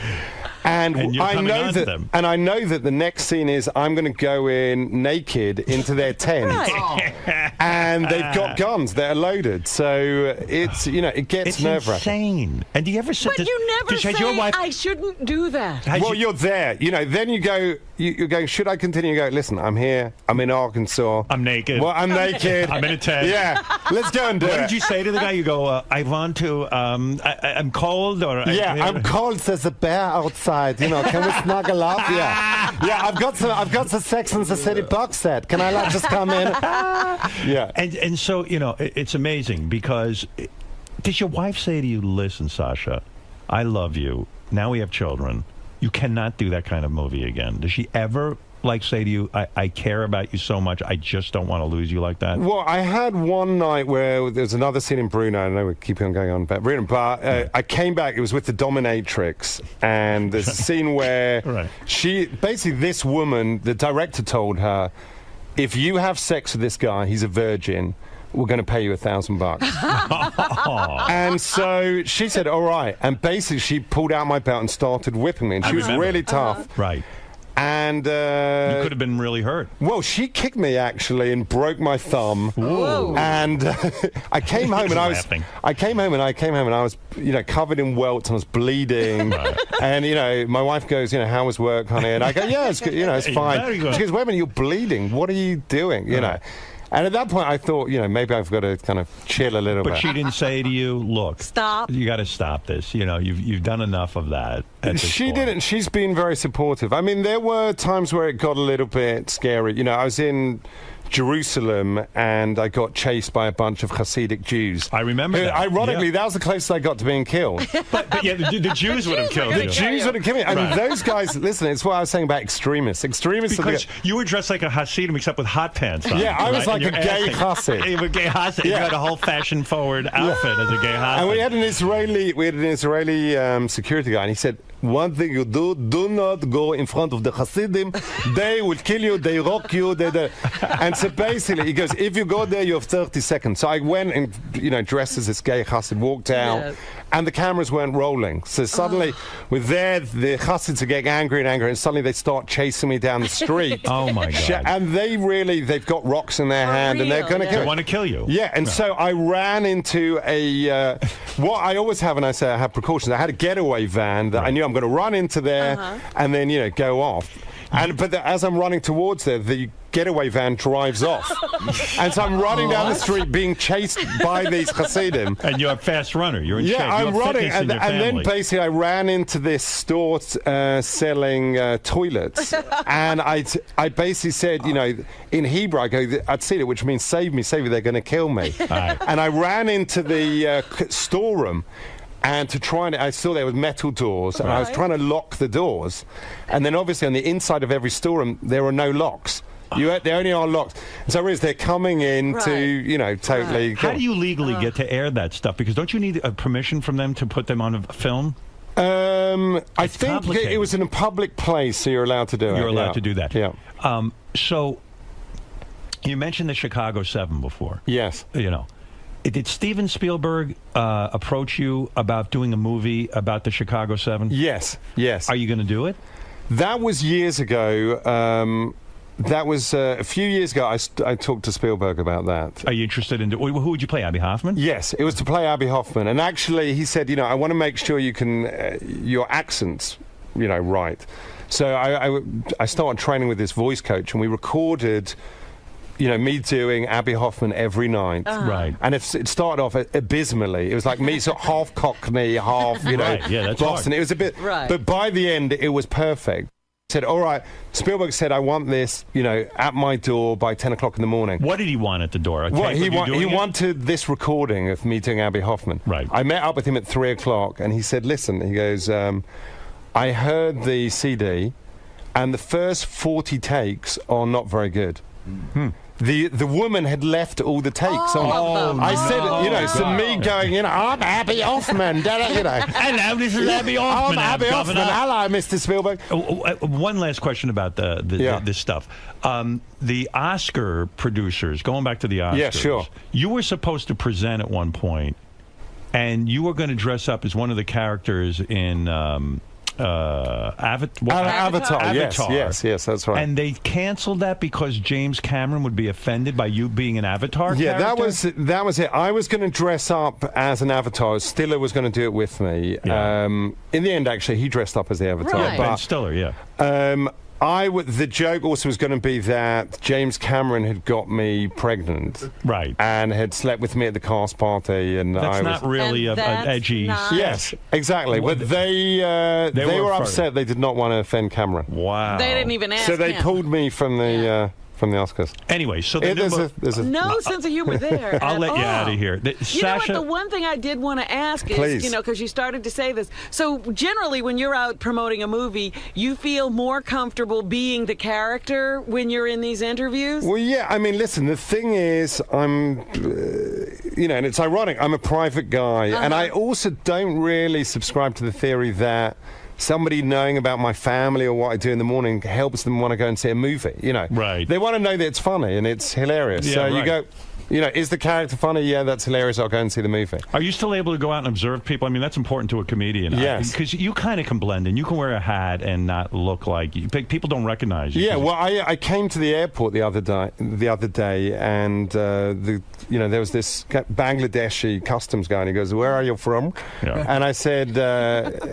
And I know that the next scene is I'm going to go in naked into their tent, and they've got guns that are loaded. So it's it gets nerve-wracking. Insane. And do you ever sit? But you never say your wife, I shouldn't do that. Well, you're there. Then you go. You're going. Should I continue? You go. Listen, I'm here. I'm in Arkansas. I'm naked. Well, I'm naked. I'm in a tent. Yeah. Let's go and do it. What did you say to the guy? You go. I want to. I'm cold. I'm cold. There's a bear outside. Can we snuggle up? Yeah. I've got some Sex and the City box set. Can I just come in? Yeah. And so it's amazing because does your wife say to you, "Listen, Sasha, I love you. Now we have children. You cannot do that kind of movie again"? Does she ever say to you, I care about you so much, I just don't want to lose you like that? Well, I had one night where there was another scene in Bruno. I know we're keeping on going on about Bruno, but I came back, it was with the dominatrix, and there's a scene where this woman, the director told her, if you have sex with this guy, he's a virgin, we're going to pay you $1,000. And so she said, all right. And basically she pulled out my belt and started whipping me. And she was really tough. Right. And you could have been really hurt. Well, she kicked me actually and broke my thumb. Whoa. And I came home and I was covered in welts and I was bleeding. And my wife goes, how was work, honey? And I go, yeah, it's good, it's fine. She goes, wait a minute, you're bleeding. What are you doing? And at that point, I thought, maybe I've got to kind of chill a little bit. But she didn't say to you, look, stop. You got to stop this. You've done enough of that. She didn't. She's been very supportive. I mean, there were times where it got a little bit scary. I was in Jerusalem and I got chased by a bunch of Hasidic Jews. I remember that. Ironically, that was the closest I got to being killed. but yeah, the Jews would have killed you. The Jews would have killed me. I mean, those guys, listen, it's what I was saying about extremists. Because you were dressed like a Hasidim except with hot pants on. Yeah, I was like a gay Hasid. You were a gay Hasid. You had a whole fashion-forward outfit as a gay Hasid. And we had an Israeli security guy, and he said, one thing you do not go in front of the Hasidim. They will kill you, they rock you. And so basically, he goes, if you go there, you have 30 seconds. So I went and, dressed as this gay Hasid, walked out, and the cameras weren't rolling. So suddenly, the Hasids are getting angry, and suddenly they start chasing me down the street. Oh, my God. And they've got rocks in their hand, and they're going to kill you. They want to kill you. Yeah, and so I ran into what I always have, and I say I have precautions. I had a getaway van that I knew I'm going to run into there and then, go off. But as I'm running towards there, the getaway van drives off. And so I'm running down the street being chased by these Hasidim. And you're a fast runner. You're in shape. Yeah, I'm running. And then basically I ran into this store selling toilets. And I basically said, in Hebrew, I'd seen it, which means save me, they're going to kill me. And I ran into the storeroom. And I saw there was metal doors, and I was trying to lock the doors. And then obviously on the inside of every storeroom, there are no locks. They only are locked. And so they're coming in to, totally... How do you legally get to air that stuff? Because don't you need a permission from them to put them on a film? I think it was in a public place, so you're allowed to do it. You're allowed to do that. Yeah. So you mentioned the Chicago 7 before. Yes. Did Steven Spielberg approach you about doing a movie about the Chicago 7? Yes. Are you going to do it? That was years ago. That was a few years ago. I talked to Spielberg about that. Are you interested in... Who would you play, Abby Hoffman? Yes, it was to play Abby Hoffman. And actually, he said, I want to make sure you can... your accent's, right. So I started training with this voice coach, and we recorded... me doing Abby Hoffman every night. Right. And it started off abysmally. It was like me sort of half Cockney, half, that's Boston. hard. It was a bit... But by the end, it was perfect. said, all right, Spielberg said, I want this, you know, at my door by 10 o'clock in the morning. What did he want at the door? Well, he wanted this recording of me doing Abby Hoffman. Right. I met up with him at 3 o'clock, and he said, listen, he goes, I heard the CD, and the first 40 takes are not very good. The woman had left all the takes on. I said, you know, so me going, you know, I'm Abby Hoffman, you know. Hello, this is Abby Hoffman. I'm Abby Hoffman. Hello, Mr. Spielberg. One last question about this stuff. The Oscar producers, going back to the Oscars. Yeah, sure. You were supposed to present at one point, and you were going to dress up as one of the characters in Avatar. Yes, that's right. And they canceled that because James Cameron would be offended by you being an Avatar character? that was it. I was going to dress up as an Avatar. Stiller was going to do it with me. Yeah. In the end, actually, he dressed up as the Avatar. Right. Ben Stiller, yeah. The joke also was going to be that James Cameron had got me pregnant, right, and had slept with me at the cast party, and that's not really an edgy. Yes, exactly. But they were upset. They did not want to offend Cameron. Wow. They didn't even ask So they him. pulled me from the Oscars. Anyway, so there's no sense of humor there. I'll let you out of here. You know what? The one thing I did want to ask is, you know, because you started to say this. So generally, when you're out promoting a movie, you feel more comfortable being the character when you're in these interviews? Well, yeah. I mean, listen. The thing is, I'm, you know, and it's ironic. I'm a private guy, and I also don't really subscribe to the theory that somebody knowing about my family or what I do in the morning helps them want to go and see a movie, you know. Right. They want to know that it's funny and it's hilarious. Yeah, so you right. go, you know, is the character funny? Yeah, that's hilarious. I'll go and see the movie. Are you still able to go out and observe people? I mean, that's important to a comedian. Yes. Because you kind of can blend in. You can wear a hat and not look like you. People don't recognize you. Yeah, well, I came to the airport the other day, and there was this Bangladeshi customs guy, and he goes, "Where are you from?" Yeah. And I said,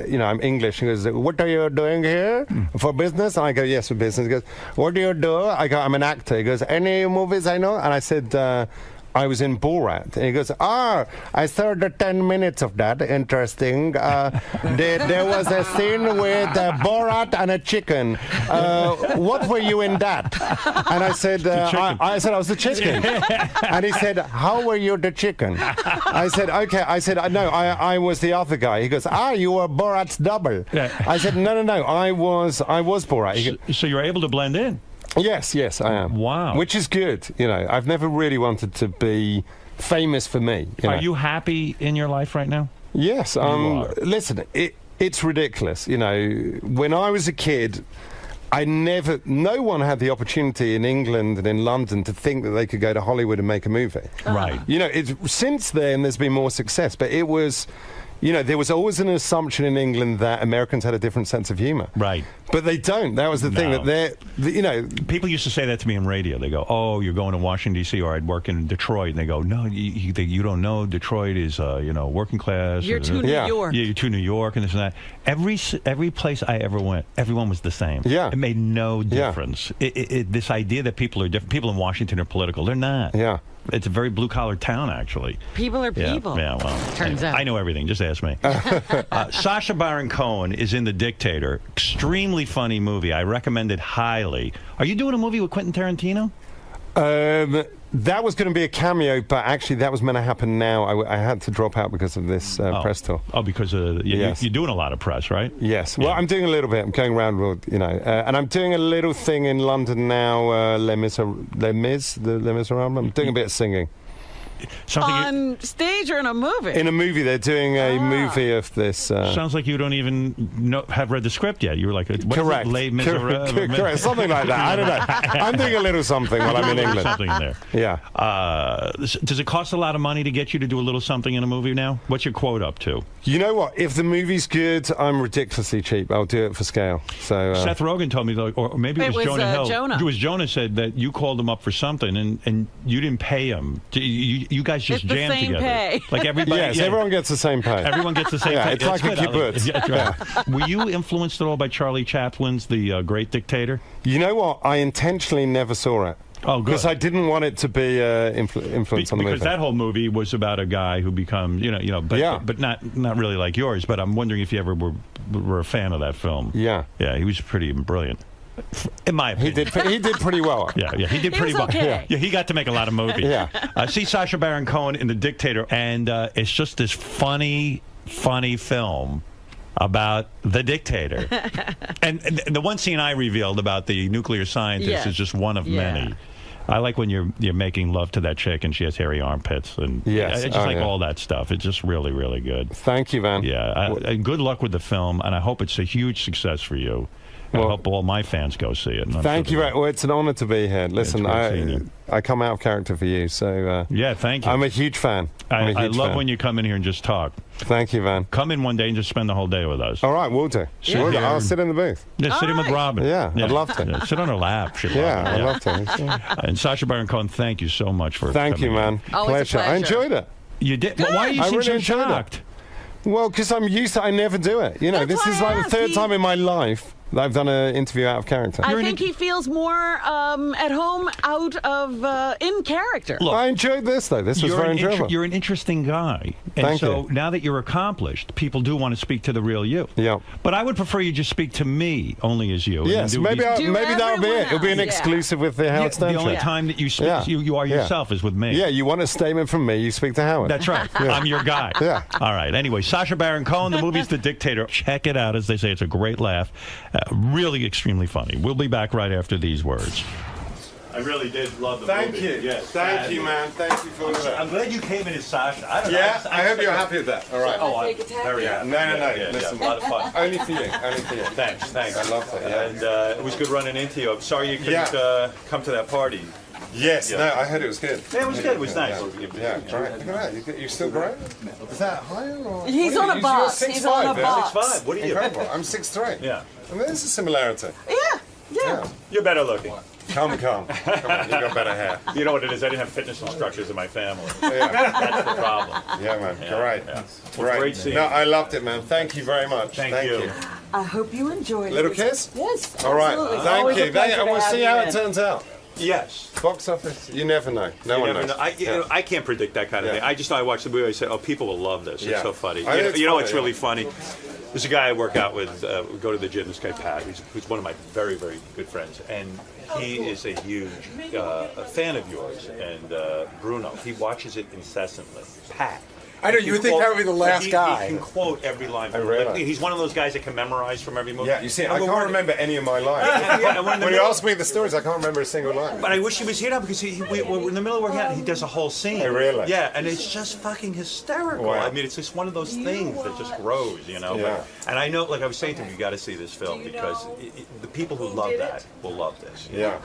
you know, I'm English. He goes, "What are you doing here for business?" And I go, "Yes, for business." He goes, "What do you do?" I go, "I'm an actor." He goes, "Any movies I know?" And I said, I was in Borat. And he goes, I saw the 10 minutes of that. Interesting. There was a scene with Borat and a chicken. What were you in that? And I said, I said I was the chicken. And he said, how were you the chicken? I said, okay. I said, no, I was the other guy. He goes, you were Borat's double. Yeah. I said, no, I was Borat. So you're able to blend in? Yes, I am. Wow. Which is good. You know, I've never really wanted to be famous for me. Are you happy in your life right now? Yes. Listen, it's ridiculous. You know, when I was a kid, no one had the opportunity in England and in London to think that they could go to Hollywood and make a movie. Right. You know, since then there's been more success, but it was... You know, there was always an assumption in England that Americans had a different sense of humor. Right. But they don't. That was the thing. That you know... People used to say that to me in radio. They go, oh, you're going to Washington, D.C., or I'd work in Detroit. And they go, no, you don't know. Detroit is, you know, working class. You're too New York. Yeah, you're too New York and this and that. Every place I ever went, everyone was the same. Yeah. It made no difference. This idea that people are different. People in Washington are political. They're not. Yeah. It's a very blue-collar town, actually. People are people. Yeah, well. Turns out. I know everything. Just ask me. Sacha Baron Cohen is in The Dictator. Extremely funny movie. I recommend it highly. Are you doing a movie with Quentin Tarantino? That was going to be a cameo, but actually that was meant to happen now. I had to drop out because of this press tour. Oh, because you're doing a lot of press, right? Yes. Well, I'm doing a little bit. I'm going around, you know, and I'm doing a little thing in London now, Les Mis. I'm doing a bit of singing. On stage or in a movie? In a movie. They're doing a movie of this. Sounds like you don't even have read the script yet. You were like, what correct. Is it? Les Miserables? Correct. Something like that. I don't know. I'm doing a little something while I'm in England. Something in there. Yeah. Does it cost a lot of money to get you to do a little something in a movie now? What's your quote up to? You know what? If the movie's good, I'm ridiculously cheap. I'll do it for scale. So Seth Rogen told me, or maybe it was Jonah Hill. Jonah. It was Jonah said that you called him up for something and you didn't pay him. You guys just jammed together. Pay. Like everybody. Yes, everyone gets the same pay. Everyone gets the same pay. It's like a kibbutz. Yeah, right. Were you influenced at all by Charlie Chaplin's The Great Dictator? You know what? I intentionally never saw it. Oh, good. Because I didn't want it to be influence on the movie. Because that whole movie was about a guy who becomes, but not really like yours. But I'm wondering if you ever were a fan of that film. Yeah. Yeah, he was pretty brilliant. In my opinion. He did pretty well. Yeah, he did pretty well. Okay. Yeah, he got to make a lot of movies. Yeah. See Sacha Baron Cohen in The Dictator, and it's just this funny film about the dictator. and the one scene I revealed about the nuclear scientist is just one of many. I like when you're making love to that chick and she has hairy armpits, and I just like all that stuff. It's just really, really good. Thank you, man. Yeah, and good luck with the film, and I hope it's a huge success for you. I hope all my fans go see it. Thank you. Well, it's an honor to be here. Listen, I come out of character for you, so yeah, thank you. I'm a huge fan. I love when you come in here and just talk. Thank you, man. Come in one day and just spend the whole day with us. All right, we'll do. I'll sit in the booth. Yeah, sit in with Robin. Yeah, I'd love to. Yeah, sit on her lap. I'd love to. And Sacha Baron Cohen, thank you so much for Thank you, man. Pleasure. I enjoyed it. You did? Well, why are you so shocked? Well, because I'm used to I never do it. This is like the third time in my life that I've done an interview out of character. I think he feels more at home out of in character. Look, I enjoyed this, though. This was very enjoyable. You're an interesting guy. And Thank so you. now that you're accomplished, people do want to speak to the real you. Yeah. But I would prefer you just speak to me only as you. Yes, maybe that'll be it. It'll be an exclusive with the Howard Stern The only show. time that you speak, you are yourself is with me. Yeah, you want a statement from me, you speak to Howard. That's right. I'm your guy. Yeah. All right. Anyway, Sacha Baron Cohen, the movie's The Dictator. Check it out. As they say, it's a great laugh. Really extremely funny. We'll be back right after these words. I really did love the movie. Thank you. Yes, Thank you, man. Thank you for that. I'm glad you came in as Sasha. I don't know. I hope you're happy with that. All right. Oh, I'm very happy. No. Listen, a lot of fun. Only for you. Only for you. Thanks. I loved it. Yeah. And it was good running into you. I'm sorry you couldn't come to that party. Yes, no, I heard it was good. Yeah, it was good. It was nice. Yeah, great. Look at that. You're still great? Is that higher? Or He's on a box. He's on a box. 6'5". What are you? Incredible. I'm 6'3". Yeah. I mean, there's a similarity. Yeah. You're better looking. Come on. Come on, you got better hair. You know what it is? I didn't have fitness instructors in my family. Yeah. That's the problem. Yeah, man. Yeah. Great. Yeah. Great. Great seeing No, you. I loved it, man. Thank you very much. Thank you. I hope you enjoyed it. Little kiss? Yes. All right. Absolutely. Thank Always you. a pleasure And we'll to see have how you it in. turns out. Yes. Box office, you never know. No one knows. I can't predict that kind of thing. I just know I watch the movie. I say, oh, people will love this. It's so funny. You know, it's really funny. There's a guy I work out with. We go to the gym. This guy Pat, who's one of my very, very good friends, and he is a huge fan of yours. And Bruno, he watches it incessantly. Pat. I know, you would think that would be the last guy. He can quote every line. Really? He's one of those guys that can memorize from every movie. Yeah, you see, I can't remember any of my lines. When you ask me the stories, I can't remember a single line. But I wish he was here now because we're in the middle of working out, he does a whole scene. Oh, really? Yeah, and it's just fucking hysterical. Wow. I mean, it's just one of those things that just grows, you know? Yeah. And I know, like I was saying to him, you got to see this film because the people who love that will love this. Yeah.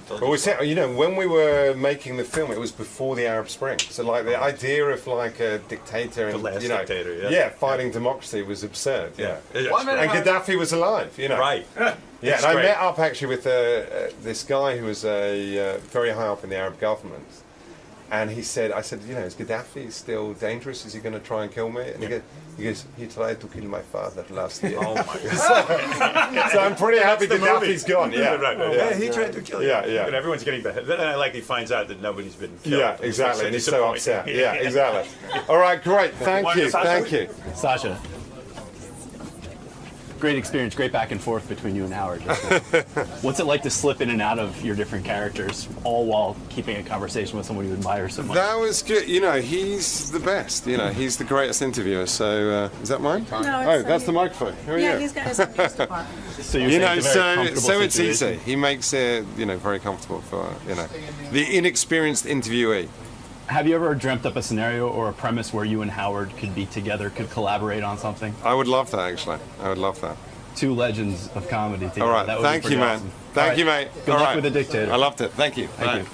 Well, we said, when we were making the film, it was before the Arab Spring. So, like, the idea of, like, a dictator and, last dictator, fighting democrary was absurd. Yeah. And Gaddafi was alive, Right. Yeah, and I met up actually with this guy who was very high up in the Arab government. And I said, is Gaddafi still dangerous? Is he going to try and kill me? And he goes, he tried to kill my father last year. Oh, my God. So I'm pretty happy That's the Gaddafi's movie. gone. Yeah, right. Yeah. He tried to kill you. Yeah. And everyone's getting better. Then I like he finds out that nobody's been killed. Yeah, exactly. And he's so upset. Yeah, exactly. All right, great. Thank you. Sasha. Great experience, great back and forth between you and Howard. What's it like to slip in and out of your different characters, all while keeping a conversation with someone you admire so much? That was good. He's the best. He's the greatest interviewer. So, is that mine? No, that's the microphone. Who are you? He's got his own department. So you're saying it's a very comfortable so it's situation? easy. He makes it, very comfortable for, the inexperienced interviewee. Have you ever dreamt up a scenario or a premise where you and Howard could be together, could collaborate on something? I would love that, actually. I would love that. Two legends of comedy together. All right. That would Thank be you, man. awesome. Thank you, mate. Good luck with The Dictator. I loved it. Thank you. Thank you.